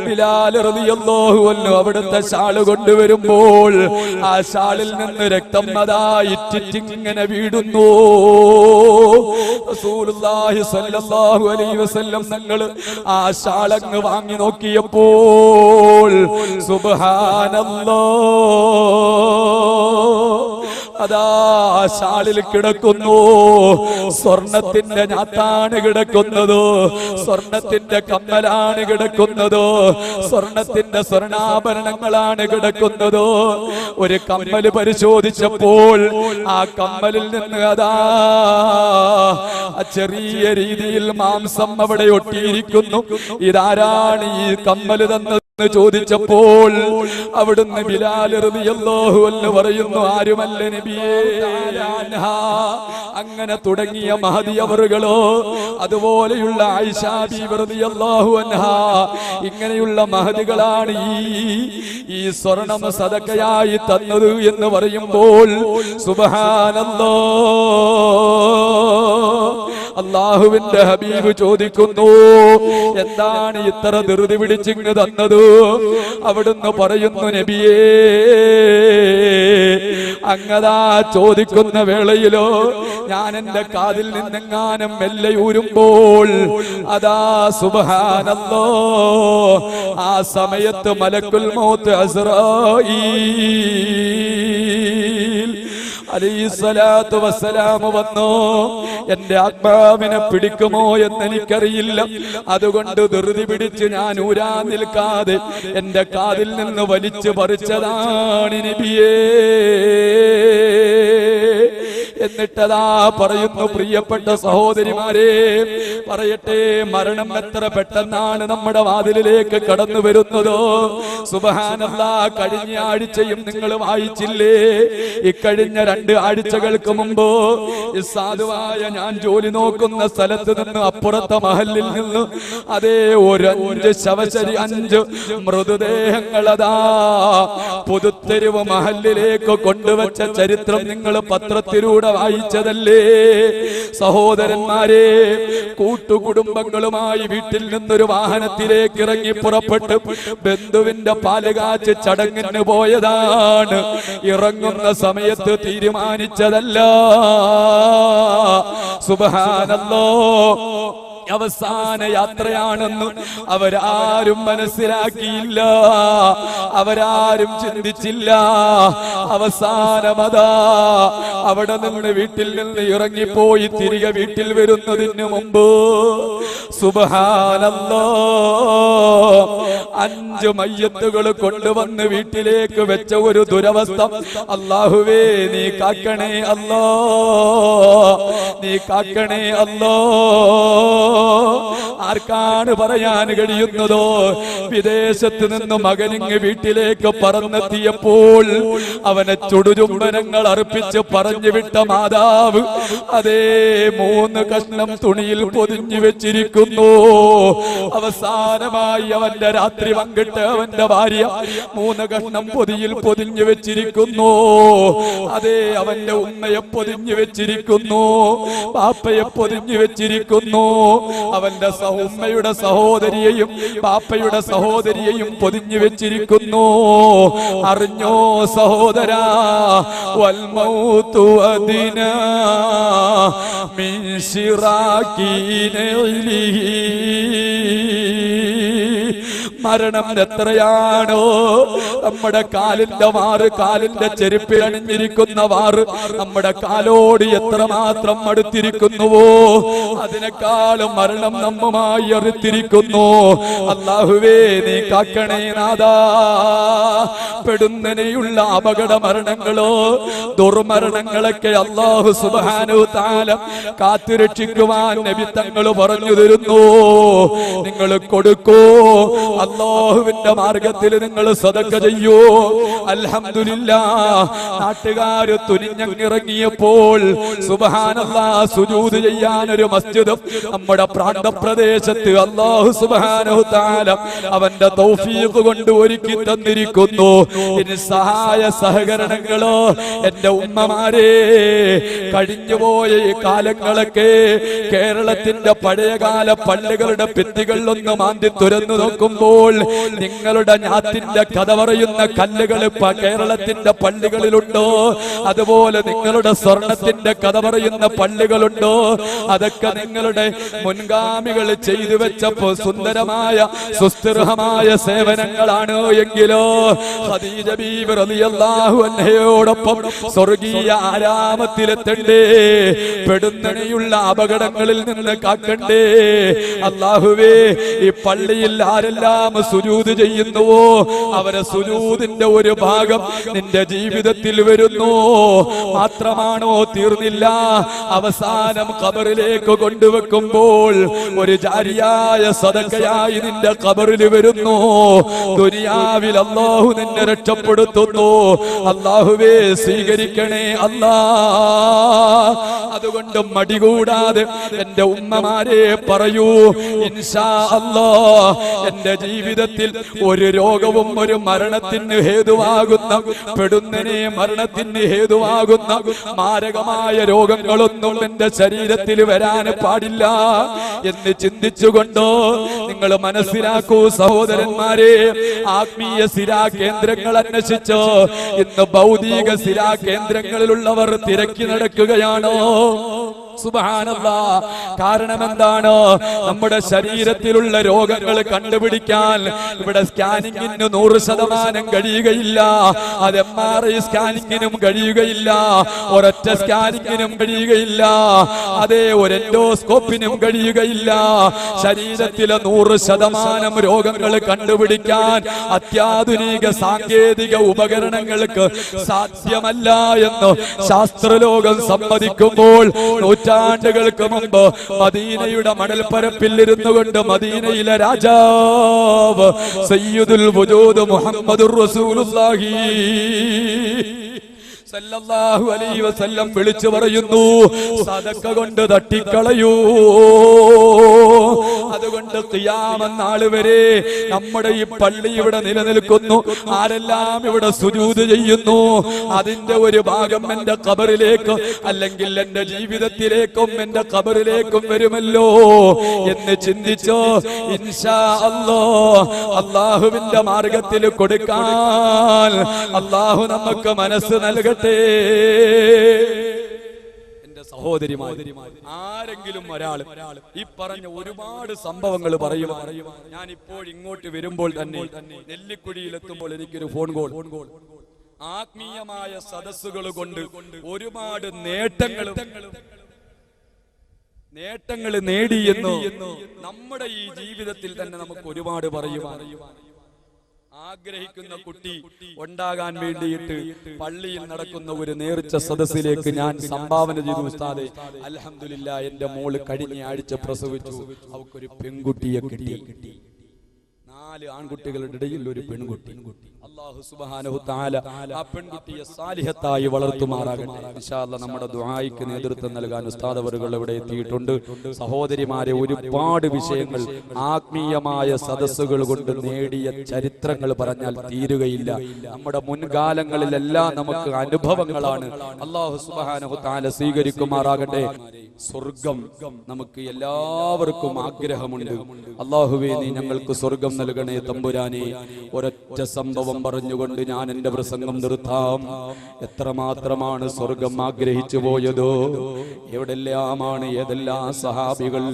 ബിലാൽ റളിയല്ലാഹു അൻഹു അവിടുത്തെ ഷാൾ കൊണ്ടുവരുമ്പോൾ ആ ഷാളിൽ നിന്ന് രക്തം അതാ ഇറ്റിറ്റിങ്ങനെ വീഴുന്നു. റസൂലുള്ളാഹി സ്വല്ലല്ലാഹു അലൈഹി വസല്ലം തങ്ങൾ ആ ഷാളങ്ങ് വാങ്ങി നോക്കിയപ്പോൾ അതാ ഷാളിൽ കിടക്കുന്നു സ്വർണത്തിന്റെ ഞാത്താണ് കിടക്കുന്നത്, സ്വർണത്തിന്റെ കമ്മലാണ് കിടക്കുന്നത്, സ്വർണത്തിന്റെ സ്വർണാഭരണങ്ങളാണ് കിടക്കുന്നത്. ഒരു കമ്മല് പരിശോധിച്ചപ്പോൾ ആ കമ്മലിൽ നിന്ന് അതാ ചെറിയ രീതിയിൽ മാംസം അവിടെ ഒട്ടിയിരിക്കുന്നു. ഇതാരാണ് ഈ കമ്മല് തന്നത് ചോദിച്ചപ്പോൾ അവിടുന്ന് ബിലാൽ റളിയല്ലാഹു അൻഹു പറയുന്നു, ആരുമല്ല നബിയേ. അങ്ങനെ തുടങ്ങിയ മഹദി അവറുകളോ അതുപോലെയുള്ള ആയിഷ ബീവി റളിയല്ലാഹു അൻഹാ ഇങ്ങനെയുള്ള മഹദികളാണ് ഈ സ്വർണം സദഖയായി തന്നത് എന്ന് പറയുമ്പോൾ സുബ്ഹാനല്ലാഹ്. അല്ലാഹുവിന്റെ ഹബീബ് ചോദിക്കുന്നു, എന്താണ് ഇത്ര ധൃതി പിടിച്ചിങ്ങ് തന്നത്? അവിടുന്ന് പറയുന്നു, നബിയേ, അങ്ങതാ ചോദിക്കുന്ന വേളയിലോ ഞാൻ എന്റെ കാതിൽ നിന്നെങ്ങാനും മെല്ലെ ഊരുമ്പോൾ അതാ സുബ്ഹാനല്ലാഹ് ആ സമയത്ത് മലക്കുൽ മൗത്ത് അസ്റായീൽ അലൈഹിസ്സലാത്തു വസ്സലാം വന്നു. എന്റെ ആത്മാവിനെ പിടിക്കുമോ എന്ന് എനിക്കറിയില്ല, അതുകൊണ്ട് ധൃതി പിടിച്ച് ഞാൻ ഊരാൻ നിൽക്കാതെ എന്റെ കാതിൽ നിന്ന് വലിച്ചു പറിച്ചതാണ് നബിയേ. എന്നിട്ടതാ പറയുന്നു, പ്രിയപ്പെട്ട സഹോദരിമാരെ പറയട്ടെ, മരണം എത്ര പെട്ടെന്നാണ് നമ്മുടെ വാതിലിലേക്ക് കടന്നു വരുന്നതോ. സുബ്ഹാനല്ലാഹ്, കഴിഞ്ഞ ആഴ്ചയും നിങ്ങൾ വായിച്ചില്ലേ? ഇക്കഴിഞ്ഞ 2 ആഴ്ചകൾക്ക് മുമ്പ് സാധുവായ ഞാൻ ജോലി നോക്കുന്ന സ്ഥലത്ത് നിന്ന് അപ്പുറത്തെ മഹലിൽ നിന്ന് അതേ ഒരു 5 ശവശരി 5 മൃതദേഹങ്ങളതാ പുതുത്തെരുവ് മഹലിലേക്ക് കൊണ്ടുവച്ച ചരിത്രം നിങ്ങൾ പത്രത്തിലൂടെ വായിച്ചതല്ലേ സഹോദരന്മാരെ? കൂട്ടുകുടുംബങ്ങളുമായി വീട്ടിൽ നിന്നൊരു വാഹനത്തിലേക്ക് ഇറങ്ങി പുറപ്പെട്ട് ബന്ധുവിന്റെ പാലുകാച്ച് ചടങ്ങിന് പോയതാണ്. ഇറങ്ങുന്ന സമയത്ത് തീരുമാനിച്ചതല്ല. സുബ്ഹാനല്ലാഹ്. അവസാന യാത്രയാണെന്ന് അവരാരും മനസ്സിലാക്കിയില്ല, അവരാരും ചിന്തിച്ചില്ല. അവസാനമതാ അവിടെ നിന്ന് വീട്ടിൽ നിന്ന് ഇറങ്ങിപ്പോയി തിരികെ വീട്ടിൽ വരുന്നതിന് മുമ്പ് സുബ്ഹാനല്ലാഹ് 5 മയ്യത്തുകൾ കൊണ്ടുവന്ന് വീട്ടിലേക്ക് വെച്ച ഒരു ദുരവസ്ഥ. അല്ലാഹുവേ നീ കാക്കണേ അല്ലാ, നീ കാക്കണേ അല്ലാ. ആർക്കാണ് പറയാൻ കഴിയുന്നതോ? വിദേശത്ത് നിന്ന് മകനിങ്ങ് വീട്ടിലേക്ക് പറന്നെത്തിയപ്പോൾ അവനെ ചുടുചുംബനങ്ങൾ അർപ്പിച്ച് പറഞ്ഞു വിട്ട മാതാവ് അതേ 3 കഷ്ണം തുണിയിൽ പൊതിഞ്ഞു വെച്ചിരിക്കുന്നു. അവസാനമായി അവന്റെ രാത്രി പങ്കിട്ട് അവന്റെ ഭാര്യ 3 കഷ്ണം പൊതിയിൽ പൊതിഞ്ഞു വെച്ചിരിക്കുന്നു. അതേ അവന്റെ ഉമ്മയെ പൊതിഞ്ഞു വെച്ചിരിക്കുന്നു, പാപ്പയെ പൊതിഞ്ഞു വെച്ചിരിക്കുന്നു, അവന്റെ ഉമ്മയുടെ സഹോദരിയെയും പാപ്പയുടെ സഹോദരിയെയും പൊതിഞ്ഞു വെച്ചിരിക്കുന്നു. അറിഞ്ഞോ സഹോദരാ, വൽ മൗതു അദിനാ മിൻ ശിറാകിനൈലിഹി. മരണം എത്രയാണോ? നമ്മുടെ കാലിന്റെ വാറ്, കാലിന്റെ ചെരുപ്പിൽ അണിഞ്ഞിരിക്കുന്ന വാറ് നമ്മുടെ കാലോട് എത്രമാത്രം അടുത്തിരിക്കുന്നുവോ അതിനേക്കാളും മരണം നമ്മുമായി അടുത്തിരിക്കുന്നു. അല്ലാഹുവേ നീ കാക്കണേ നാദാ. പെടുന്നനെയുള്ള അപകട മരണങ്ങളോ ദുർമരണങ്ങളൊക്കെ അല്ലാഹു സുബ്ഹാനഹു തആല കാത്തുരക്ഷിക്കുവാൻ നബി തങ്ങൾ പറഞ്ഞു തരുന്നു. നിങ്ങൾ കൊടുക്കൂ, അല്ലാഹുവിന്റെ മാർഗത്തിൽ നിങ്ങൾ സദഖ ചെയ്യൂ. അൽഹംദുലില്ലാഹ്, നാട്ടുകാർ തുനിഞ്ഞിറങ്ങിയപ്പോൾ സുബ്ഹാനല്ലാഹ് സുജൂദ് ചെയ്യാൻ ഒരു മസ്ജിദ് നമ്മുടെ പ്രാന്തപ്രദേശത്ത് അല്ലാഹു സുബ്ഹാനഹു തആല അവന്റെ തൗഫീഖ് കൊണ്ട് ഒരുക്കി തന്നിരിക്കുന്നു. ഇനി സഹായ സഹകരണങ്ങളോ എന്റെ ഉമ്മമാരെ, കഴിഞ്ഞുപോയ ഈ കാലങ്ങളൊക്കെ കേരളത്തിന്റെ പഴയകാല പള്ളികളുടെ ഭിത്തികളിലൊന്ന് മാന്തി തുറന്നു നോക്കുമ്പോൾ നിങ്ങളുടെ ഞാത്തിന്റെ കഥ പറയുന്ന കല്ലുകൾ കേരളത്തിന്റെ പള്ളികളിലുണ്ടോ? അതുപോലെ നിങ്ങളുടെ സ്വർണത്തിന്റെ കഥ പറയുന്ന പള്ളികളുണ്ടോ? അതൊക്കെ നിങ്ങളുടെ മുൻഗാമികൾ ചെയ്തു വെച്ചപ്പോ സുന്ദരമായ സുസ്ഥിരമായ സേവനങ്ങളാണ് എങ്കിലോ ഖദീജ ബീവി റളിയല്ലാഹു അൻഹയോടൊപ്പം സ്വർഗീയ ആരാമത്തിലെത്തണ്ടേ, പെടുന്നനെയുള്ള അപകടങ്ങളിൽ നിന്ന് കാക്കണ്ടേ. അല്ലാഹുവേ, ഈ പള്ളിയിൽ ആരെല്ലാം സുജൂദ് ചെയ്യുന്നുവോ അവരെ സുജൂദിന്റെ ഒരു ഭാഗം നിന്റെ ജീവിതത്തിൽ വരുന്നു. മാത്രമാണോ തീർന്നില്ല, അവസാനം ഖബറിലേക്ക് കൊണ്ടുവെക്കുമ്പോൾ ഒരു ജാരിയായ സദഖയായി നിന്റെ ഖബറിൽ വരുന്നു. ദുനിയാവിൽ അല്ലാഹു നിന്നെ രക്ഷപ്പെടുത്തുന്നു. അല്ലാഹുവേ സ്വീകരിക്കണേ അല്ലാ. അതുകൊണ്ട് മടികൂടാതെ എന്റെ ഉമ്മമാരെ പറയൂ, ഇൻഷാ അല്ലാഹ് എന്റെ ജീവിതത്തിൽ ഒരു രോഗവും ഒരു മരണത്തിന് ഹേതുവാകുന്ന, പെടുന്നനെ മരണത്തിന് ഹേതുവാകുന്ന മാരകമായ രോഗങ്ങളൊന്നും എന്റെ ശരീരത്തിൽ വരാൻ പാടില്ല എന്ന് ചിന്തിച്ചുകൊണ്ടോ നിങ്ങൾ മനസ്സിലാക്കൂ സഹോദരന്മാരെ. ആത്മീയ സിരാ കേന്ദ്രങ്ങൾ അന്വേഷിച്ചോ ഇന്ന് ഭൗതിക സിരാ കേന്ദ്രങ്ങളിലുള്ളവർ തിരക്കി നടക്കുകയാണോ? സുബ്ഹാനല്ലാഹ്. കാരണം എന്താണ്? നമ്മുടെ ശരീരത്തിലുള്ള രോഗങ്ങൾ കണ്ടുപിടിക്കാൻ ഇവിടെ സ്കാനിങ്ങിന് 100% കഴിയുകയില്ല. അത് MRI സ്കാനിങ്ങിനും കഴിയുകയില്ല, ഒരൊറ്റ സ്കാനിങ്ങിനും കഴിയുകയില്ല, അതേ ഒരു എൻഡോസ്കോപ്പിനും കഴിയുകയില്ല. ശരീരത്തിലെ 100% രോഗങ്ങൾ കണ്ടുപിടിക്കാൻ അത്യാധുനിക സാങ്കേതിക ഉപകരണങ്ങൾക്ക് സാധ്യമല്ല എന്ന് ശാസ്ത്രലോകം സമ്മതിക്കുമ്പോൾ നൂറ്റാണ്ടുകൾക്ക് മുമ്പ് മദീനയുടെ മണൽപ്പരപ്പിൽ ഇരുന്നു കൊണ്ട് മദീനയിലെ രാജാവ് സയ്യിദുൽ വജൂദ് മുഹമ്മദുർ റസൂലുള്ളാഹി സല്ലല്ലാഹു അലൈഹി വസല്ലം വിളിച്ചു പറയുന്നു, സദഖ കൊണ്ട് തട്ടിക്കളയൂ. അതുകൊണ്ട് ഖിയാമത്ത് നാൾ വരെ നമ്മുടെ ഈ പള്ളി ഇവിടെ നിലനിൽക്കുന്നു. ആരെല്ലാം ഇവിടെ സുജൂദ് ചെയ്യുന്നു അതിന്റെ ഒരു ഭാഗം എന്റെ ഖബറിലേക്ക് അല്ലെങ്കിൽ എന്റെ ജീവിതത്തിലേക്കും എന്റെ ഖബറിലേക്കും വരുമല്ലോ എന്ന് ചിന്തിച്ചോ. ഇൻഷാ അല്ലാഹ് അല്ലാഹുവിന്റെ മാർഗത്തിൽ കൊടുക്കാൻ അല്ലാഹു നമുക്ക് മനസ്സ് നൽകട്ടെ. സഹോദരിമാർ, ആരെങ്കിലും ഒരാൾ ഈ പറഞ്ഞ ഒരുപാട് സംഭവങ്ങൾ പറയും. ഞാൻ ഇപ്പോൾ ഇങ്ങോട്ട് വരുമ്പോൾ തന്നെ നെല്ലിക്കുഴിയിലെത്തുമ്പോൾ എനിക്കൊരു ഫോൺ കോൾ. ആത്മീയമായ സദസ്സുകൾ കൊണ്ട് ഒരുപാട് നേട്ടങ്ങൾ നേടിയെന്ന് നമ്മുടെ ഈ ജീവിതത്തിൽ തന്നെ നമുക്ക് ഒരുപാട് പറയുവാൻ. ആഗ്രഹിക്കുന്ന കുട്ടി ഉണ്ടാകാൻ വേണ്ടിയിട്ട് പള്ളിയിൽ നടക്കുന്ന ഒരു നേർച്ച സദസ്സിലേക്ക് ഞാൻ സംഭാവന ചെയ്തു. ഉസ്താദേ, അൽഹംദുലില്ലാ, എന്റെ മോള് കഴിഞ്ഞ ആഴ്ച പ്രസവിച്ചു, അവക്കൊരു പെൺകുട്ടിയെ കിട്ടി. 4 ആൺകുട്ടികളുടെ ഇടയിൽ ഒരു പെൺകുട്ടി. അല്ലാഹു സുബ്ഹാനഹു തആല ആ പെൺകുട്ടിയെ സാലിഹത്തായി വളർത്തുമാറാകട്ടെ. ഇൻഷാ അല്ലാഹ് നമ്മുടെ ദുആയ്ക്ക് നേതൃത്വം നൽകാൻ ഉസ്താദ് അവറുകൾ ഇവിടെ എത്തിയിട്ടുണ്ട്. സഹോദരിമാരെ, ഒരുപാട് വിഷയങ്ങൾ ആത്മീയമായ സദസ്സുകൾ കൊണ്ട് നേടിയ ചരിത്രങ്ങൾ പറഞ്ഞാൽ തീരുകയില്ല. നമ്മുടെ മുൻകാലങ്ങളിലെല്ലാം നമുക്ക് അനുഭവങ്ങളാണ്. അല്ലാഹു സുബ്ഹാനഹു തആല സ്വീകരിക്കുമാറാകട്ടെ. സ്വർഗം നമുക്ക് എല്ലാവർക്കും ആഗ്രഹമുണ്ട്. അല്ലാഹുവേ, നീ ഞങ്ങൾക്ക് സ്വർഗം നൽകണേ തമ്പുരാനെ. ഒരൊറ്റ സംഭവം പറഞ്ഞുകൊണ്ട് ഞാൻ എന്റെ പ്രസംഗം നിർത്താം. എത്രമാത്രമാണ് സ്വർഗം ആഗ്രഹിച്ചു പോയതോ, എവിടെല്ലാമാണ് ഏതെല്ലാം സഹാബികൾ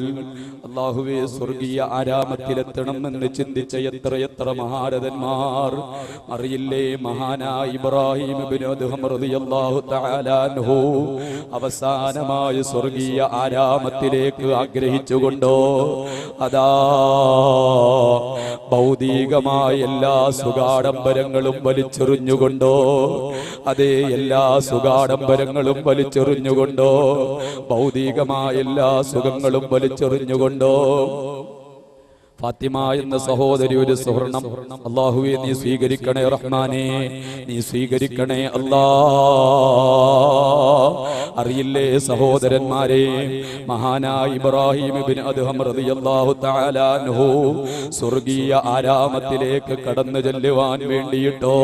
അല്ലാഹുവേ സ്വർഗീയ ആരാമത്തിലെത്തണം എന്ന് ചിന്തിച്ച എത്ര മഹാരഥന്മാർ. അറിയില്ലേ, മഹാനായ ഇബ്രാഹിം ഇബ്നു അദ്ഹം റളിയല്ലാഹു തആല അൻഹു അവസാനമായ സ്വർഗീയ ആരാമത്തിലേക്ക് ആഗ്രഹിച്ചുകൊണ്ടോ അതാ ഭൗതികമായ എല്ലാ സുഖാഡംബരങ്ങളും വലിച്ചെറിഞ്ഞുകൊണ്ടോ, അതേ എല്ലാ സുഖാഡംബരങ്ങളും വലിച്ചെറിഞ്ഞുകൊണ്ടോ, ഭൗതികമായ എല്ലാ സുഖങ്ങളും വലിച്ചെറിഞ്ഞുകൊണ്ടോ ഫാത്തിമ എന്ന സഹോദരി ഒരു സുവർണം. അല്ലാഹുവേ, നീ സ്വീകരിക്കണേ റഹ്മാനേ, നീ സ്വീകരിക്കണേ അല്ലാ. അറിയില്ലേ സഹോദരന്മാരെ, മഹാനായ ഇബ്രാഹിം ഇബ്നു അദ്ഹം റളിയല്ലാഹു തആല അൻഹു സ്വർഗീയ ആരാമത്തിലേക്ക് കടന്നു ചെല്ലുവാൻ വേണ്ടിയിട്ടോ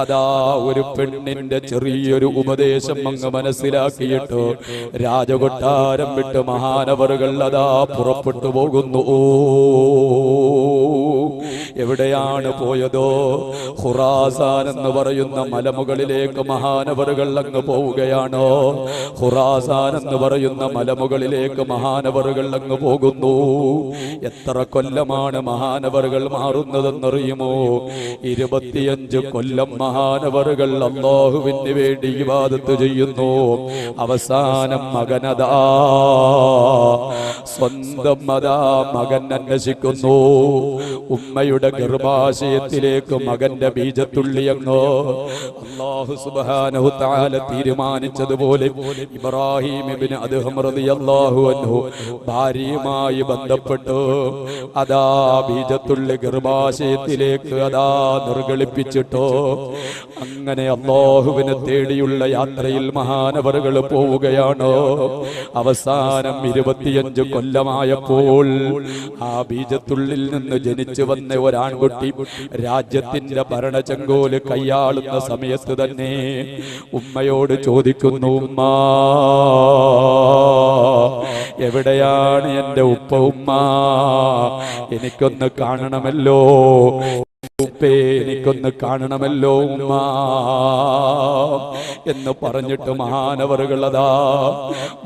അതാ ഒരു പെണ്ണിന്റെ ചെറിയൊരു ഉപദേശം അങ്ങ് മനസ്സിലാക്കിയിട്ടോ രാജകൊട്ടാരം വിട്ട് മഹാനവറുകൾ അതാ പുറപ്പെട്ടു പോകുന്നു. എവിടെയാണ് പോയതോ? ഖുറാസാൻ എന്ന് പറയുന്ന മലമുകളിലേക്ക് മഹാനവറുകൾ അങ്ങ് പോവുകയാണോ? ഖുറാസാൻ എന്ന് പറയുന്ന മലമുകളിലേക്ക് മഹാനവറുകൾ അങ്ങ് പോകുന്നു. എത്ര കൊല്ലമാണ് മഹാനവറുകൾ മാറുന്നതെന്നറിയുമോ? 25 കൊല്ലം മഹാനവറുകൾ അല്ലാഹുവിന് വേണ്ടി ഇബാദത്ത് ചെയ്യുന്നു. അവസാനം മകനതാ സ്വന്തം മകൻ അന്വേഷിക്കുന്നു. ഉമ്മയുടെ ഗർഭാശയത്തിലേക്ക് മകന്റെ ബീജത്തുള്ളി അങ്ങോ അല്ലാഹു സുബ്ഹാനഹു തആല തീരുമാനിച്ചതുപോലെ ഇബ്രാഹിം ഇബ്നു അദ്ഹം റളിയല്ലാഹു അൻഹു ഭാര്യയുമായി ബന്ധപ്പെട്ടു അതാ ബീജത്തുള്ളി ഗർഭാശയത്തിലേക്ക് അതാ നിർഗളിപ്പിച്ചിട്ടോ. അങ്ങനെ അല്ലാഹുവിനെ തേടിയുള്ള യാത്രയിൽ മഹാനവറുകൾ പോവുകയാണോ? അവസാനം 25 കൊല്ലമായപ്പോൾ ആ ബീജത്തുള്ളിൽ നിന്ന് ജനിച്ചു വന്ന ഒരാൺകുട്ടി രാജ്യത്തിന്റെ ഭരണചങ്കോല് കൈയാളുന്ന സമയത്ത് തന്നെ ഉമ്മയോട് ചോദിക്കുന്നു, ഉമ്മ എവിടെയാണ് എന്റെ ഉപ്പ? ഉമ്മ എനിക്കൊന്ന് കാണണമല്ലോ, ഉപ്പേ എനിക്കൊന്ന് കാണണമല്ലോ ഉമ്മ എന്ന് പറഞ്ഞിട്ട് മഹാനവറുകൾ അതാ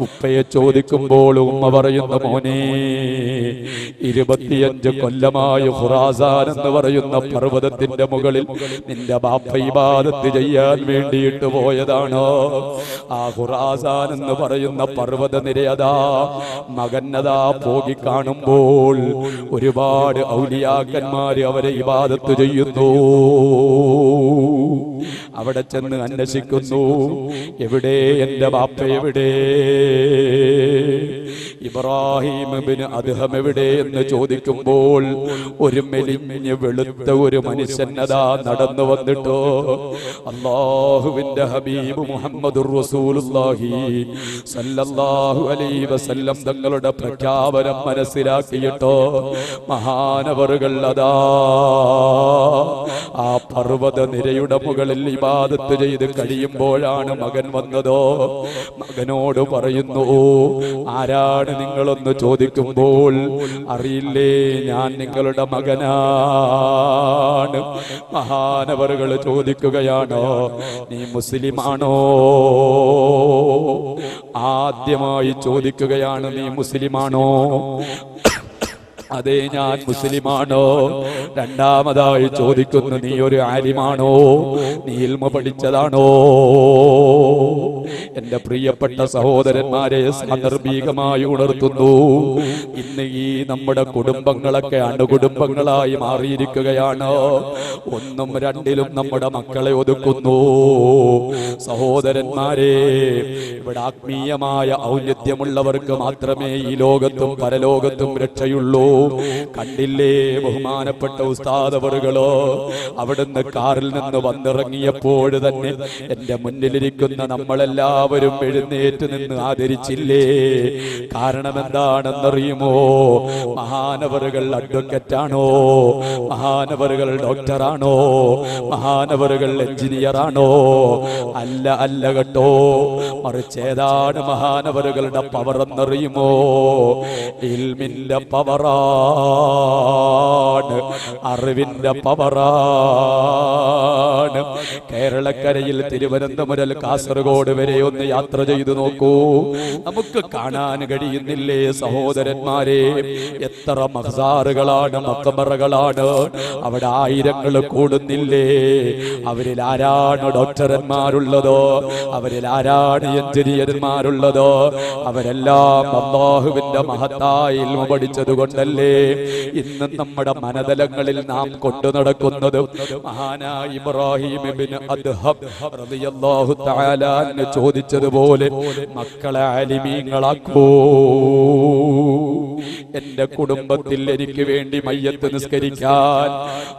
ഉപ്പയെ ചോദിക്കുമ്പോൾ ഉമ്മ പറയുന്ന, മോനെ 25 കൊല്ലമായി ഖുറാസാൻ എന്ന് പറയുന്ന പർവ്വതത്തിന്റെ മുകളിൽ നിന്റെ ബാപ്പ ഇബാദത്ത് ചെയ്യാൻ വേണ്ടിയിട്ട് പോയതാണോ? ആ ഖുറാസാൻ എന്ന് പറയുന്ന പർവ്വത നിരയതാ മകന്നതാ പോകി കാണുമ്പോൾ ഒരുപാട് ഔലിയാക്കന്മാര് അവരെ ഇബാദത്ത് ചെയ്യുന്നു. അവിടെ ചെന്ന് അന്വേഷിക്കുന്നു, എവിടെ എന്റെ ബാപ്പ? എവിടെ ഇബ്രാഹിം ഇബ്നു അദ്ഹം എവിടെ എന്ന് ചോദിക്കുമ്പോൾ ഒരു മെലിഞ്ഞ് വെളുത്ത ഒരു മനുഷ്യനതാ നടന്നു വന്നിട്ടോ അല്ലാഹുവിന്റെ ഹബീബ് മുഹമ്മദുർ റസൂലുള്ളാഹി സല്ലല്ലാഹു അലൈഹി വസല്ലം തങ്ങളുടെ പ്രഖ്യാപനം മനസ്സിലാക്കിയിട്ടോ മഹാനവറുകൾ അതാ ആ പർവ്വത നിരയുടെ മുകളിൽ ഇബാദത്ത് ചെയ്ത് കഴിയുമ്പോഴാണ് മകൻ വന്നതോ. മകനോട് പറയുന്നു, ആരാണ് നിങ്ങളൊന്ന് ചോദിക്കുമ്പോൾ അറിയില്ലേ, ഞാൻ നിങ്ങളുടെ മകനാണ്. മഹാനവറുകൾ ചോദിക്കുകയാണോ, നീ മുസ്ലിമാണോ? ആദ്യമായി ചോദിക്കുകയാണ്, നീ മുസ്ലിമാണോ? അതെ, ഞാൻ മുസ്ലിമാണോ? രണ്ടാമതായി ചോദിക്കുന്നു, നീ ഒരു ആലിമാണോ? നീ ഇൽമ പഠിച്ചതാണോ? എന്റെ പ്രിയപ്പെട്ട സഹോദരന്മാരെ, സാന്ദർഭികമായി ഉണർത്തുന്നു, ഇന്ന് ഈ നമ്മുടെ കുടുംബങ്ങളൊക്കെ അണുകുടുംബങ്ങളായി മാറിയിരിക്കുകയാണ്. ഒന്നും രണ്ടിലും നമ്മുടെ മക്കളെ ഒതുക്കുന്നു. സഹോദരന്മാരെ, ഇവിടെ ആത്മീയമായ ഔന്നത്യമുള്ളവർക്ക് മാത്രമേ ഈ ലോകത്തും പരലോകത്തും രക്ഷയുള്ളൂ. കണ്ടില്ലേ ബഹുമാനപ്പെട്ട ഉസ്താദ് അവറുകളോ, അവിടുന്ന് കാറിൽ നിന്ന് വന്നിറങ്ങിയപ്പോൾ തന്നെ എന്റെ മുന്നിലിരിക്കുന്ന നമ്മളെല്ലാവരും എഴുന്നേറ്റ് നിന്ന് ആദരിച്ചില്ലേ? കാരണം എന്താണെന്നറിയുമോ? മഹാനവറുകൾ അഡ്വക്കറ്റാണോ? മഹാനവറുകൾ ഡോക്ടറാണോ? മഹാനവറുകൾ എഞ്ചിനീയറാണോ? അല്ല, അല്ല കേട്ടോ. മറിച്ച് ഏതാണ് മഹാനവറുകളുടെ പവർ എന്നറിയുമോ? ഇൽമിന്റെ പവറാണ്, അറിവിന്റെ പവറാണ്. കേരളക്കരയിൽ തിരുവനന്തപുരം മുതൽ കാസർഗോഡ് വരെ ഒന്ന് യാത്ര ചെയ്തു നോക്കൂ, നമുക്ക് കാണാൻ കഴിയുന്നില്ലേ സഹോദരന്മാരെ? എത്ര മഖ്സാറുകളാണ്, മഖബറകളാണ്. അവിടെ ആയിരങ്ങൾ കൂടുന്നില്ലേ? അവരിൽ ആരാണ് ഡോക്ടർമാരുള്ളതോ? അവരിൽ ആരാണ് എഞ്ചിനീയർമാരുള്ളതോ? അവരെല്ലാം അല്ലാഹുവിന്റെ മഹത്തായ ഇൽമ പഠിച്ചത് കൊണ്ടല്ലേ ഇന്ന് നമ്മുടെ മനതലങ്ങളിൽ നാം കൊണ്ടു നടക്കുന്നത്. മഹാനായ ഇബ്രാഹിം ഇബ്നു അദ്ഹം റളിയല്ലാഹു തആല അൻഹു ചോദിച്ചതുപോലെ മക്കളെ ആലിമീങ്ങളാക്കൂ. എന്റെ കുടുംബത്തിൽ എനിക്ക് വേണ്ടി മയ്യത്ത് നിസ്കരിക്കാൻ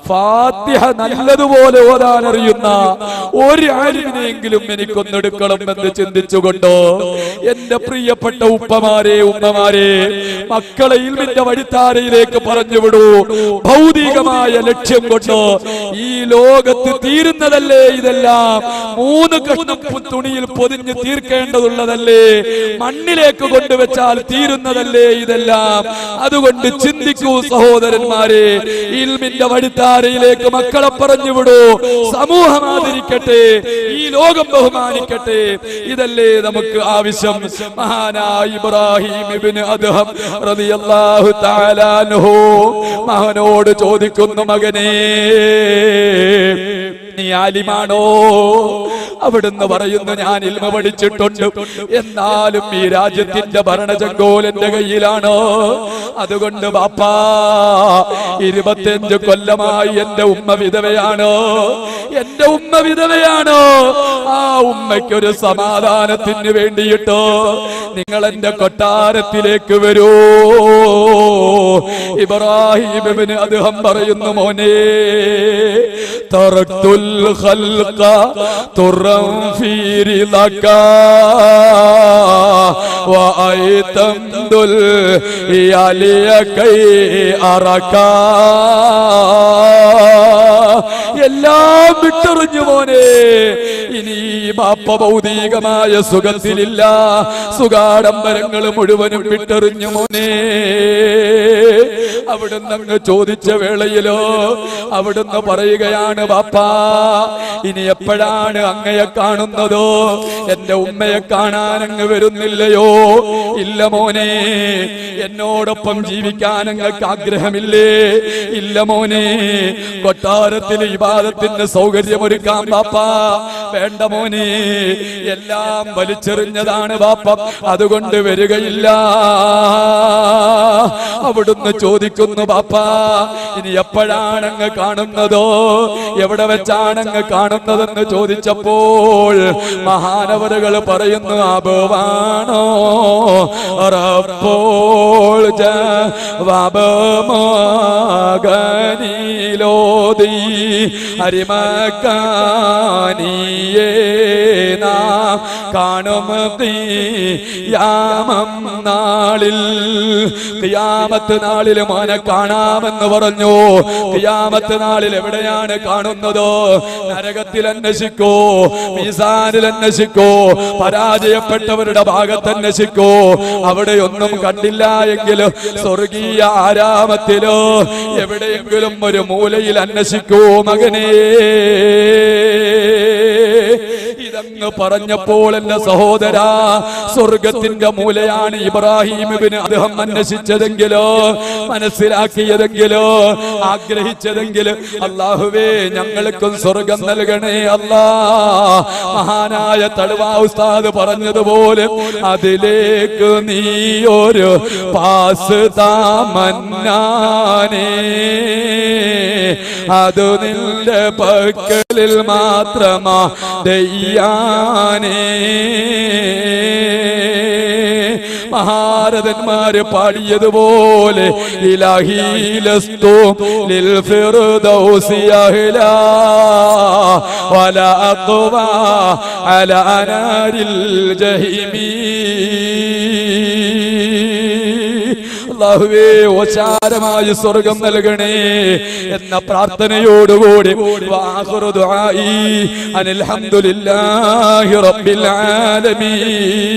ഫാത്തിഹ നല്ലതുപോലെ ഓതാൻ അറിയുന്ന ഒരു ആലിമിനെങ്കിലും എനിക്കൊന്നെടുക്കണം എന്ന് ചിന്തിച്ചുകൊണ്ടോ എന്റെ പ്രിയപ്പെട്ട ഉപ്പമാരെ, ഉമ്മമാരെ, മക്കളെ ഇൽമിന്റെ വഴിത്താരയിലേക്ക് പറഞ്ഞുവിടൂ. ഭൗതികമായ ലക്ഷ്യം കൊണ്ട് ഈ ലോകത്ത് തീരുന്നതല്ലേ ഇതെല്ലാം? 3 കഷ്ണം തുണിയിൽ പൊതിഞ്ഞ് തീർക്കേണ്ടതുള്ളതല്ലേ? മണ്ണിലേക്ക് കൊണ്ടുവച്ചാൽ തീരുന്നതല്ലേ ഇതെല്ലാം? അതുകൊണ്ട് ചിന്തിക്കൂ സഹോദരന്മാരെ, ഇൽമിന്റെ വഴിത്താരയിലേക്ക് മക്കളെ പറഞ്ഞുവിടൂ. സമൂഹം ആദരിക്കട്ടെ, ഈ ലോകം ബഹുമാനിക്കട്ടെ. ഇതല്ലേ നമുക്ക് ആവശ്യം. മഹാനായ ഇബ്രാഹിം ഇബ്നു അദ്ഹം റളിയല്ലാഹു തആല അൻഹു മകനോട് ചോദിക്കുന്നു, മകനേ, നീ ആലിമാണോ? അവിടുന്ന് പറയുന്നു, ഞാൻ ഇൽമ പഠിച്ചിട്ടുണ്ട്, എന്നാലും ഈ രാജ്യത്തിന്റെ ഭരണചങ്കോൽ എന്റെ കയ്യിലാണ്. അതുകൊണ്ട് ബാപ്പാ, 25 കൊല്ലമായി എന്റെ ഉമ്മ വിധവയാണ്. എന്റെ ഉമ്മ വിധവയാണ്. ആ ഉമ്മയ്ക്കൊരു സമാധാനത്തിന് വേണ്ടിയിട്ട് നിങ്ങൾ എന്റെ കൊട്ടാരത്തിലേക്ക് വരൂ. ഇബ്രാഹിം ഇബ്നു അദ്ഹം പറയുന്നു, മോനെ, തറക്തുൽ ഖൽഖ തുറം ഫീ റിളക വഅയ്തംദുൽ യാലിയ കൈ അറക. എല്ലാം വിട്ടെറിഞ്ഞു മോനെ. ഇനി ബാപ്പ ഭൗതികമായ സുഖത്തിലില്ല, സുഖാഡംബരങ്ങൾ മുഴുവനും വിട്ടെറിഞ്ഞു മോനെ. അവിടുന്ന് അങ്ങ് ചോദിച്ച വേളയിലോ അവിടുന്ന് പറയുകയാണ്, ബാപ്പാ, ഇനി എപ്പോഴാണ് അങ്ങയെ കാണുന്നതോ? എന്റെ ഉമ്മയെ കാണാൻ അങ്ങ് വരുന്നില്ലയോ? ഇല്ല മോനെ. എന്നോടൊപ്പം ജീവിക്കാൻ അങ്ങക്ക് ആഗ്രഹമില്ലേ? ഇല്ല മോനെ. കൊട്ടാരത്തിൽ ഇബാദത്തിന് സൗകര്യമൊരുക്കാം ബാപ്പാ. വേണ്ട മോനെ, എല്ലാം വലിച്ചെറിഞ്ഞതാണ് ബാപ്പ, അതുകൊണ്ട് വരികയില്ല. അവിടുന്ന് ചോദിക്കുന്നു, ബാപ്പാ, ഇനി എപ്പോഴാണ് അങ്ങ് കാണുന്നതോ? എവിടെ വെച്ചാണ് അങ്ങ് കാണുന്നതെന്ന് ചോദിച്ചപ്പോൾ മഹാനവറുകൾ പറയുന്നു, അബവാണോ റബ്ബോൾ ജവാബമഗനിലോദി അരിമക്കാനിയേ നാം കാണും ഖിയാമം നാളിൽ. ഖിയാമത്ത് നാളിൽ മോനെ കാണാമെന്ന് പറഞ്ഞു. ഖിയാമത്ത് നാളിൽ എവിടെയാണ് കാണുന്നത്? നരകത്തിൽ അന്വേഷിക്കോ, മീസാനിൽ അന്വേഷിക്കോ, പരാജയപ്പെട്ടവരുടെ ഭാഗത്ത് അന്വേഷിക്കോ. അവിടെ ഒന്നും കണ്ടില്ല എങ്കിൽ സ്വർഗീയ ആരാമത്തിലോ എവിടെയെങ്കിലും ഒരു മൂലയിൽ അന്വേഷിക്കൂ മകനേ. ഇതങ്ങ് പറഞ്ഞപ്പോൾ എന്റെ സഹോദരാ, സ്വർഗത്തിന്റെ മൂലയാണ് ഇബ്രാഹിം ഇബ്നു അദ്ഹം അന്വേഷിച്ചതെങ്കിലോ, മനസ്സിലാക്കിയതെങ്കിലോ, ആഗ്രഹിച്ചതെങ്കിലോ, അല്ലാഹുവേ ഞങ്ങൾക്കും സ്വർഗം നൽകണേ അല്ലാ. മഹാനായ തടുവാ ഉസ്താദ് പറഞ്ഞതുപോലെ അതിലേക്ക് നീ ഒരു പാസ് താമന്നാനേ, അത് നിന്റെ പക്കലിൽ മാത്രമാ ദയ്യാനേ. മഹാരഥന്മാര് പാടിയതുപോലെ ഇലാഹി ലസ്തു ലിൽ ഫിർദൗസി അഹ്ലാ വലാ അഖ്വാ അലാ നാരിൽ ജഹീമി. അല്ലാഹുവേ ഓശാരമായ സ്വർഗം നൽകണേ എന്ന പ്രാർത്ഥനയോടുകൂടി വആഖിറു ദുആഇ അനിൽ ഹംദുലില്ലാഹി റബ്ബിൽ ആലമീൻ.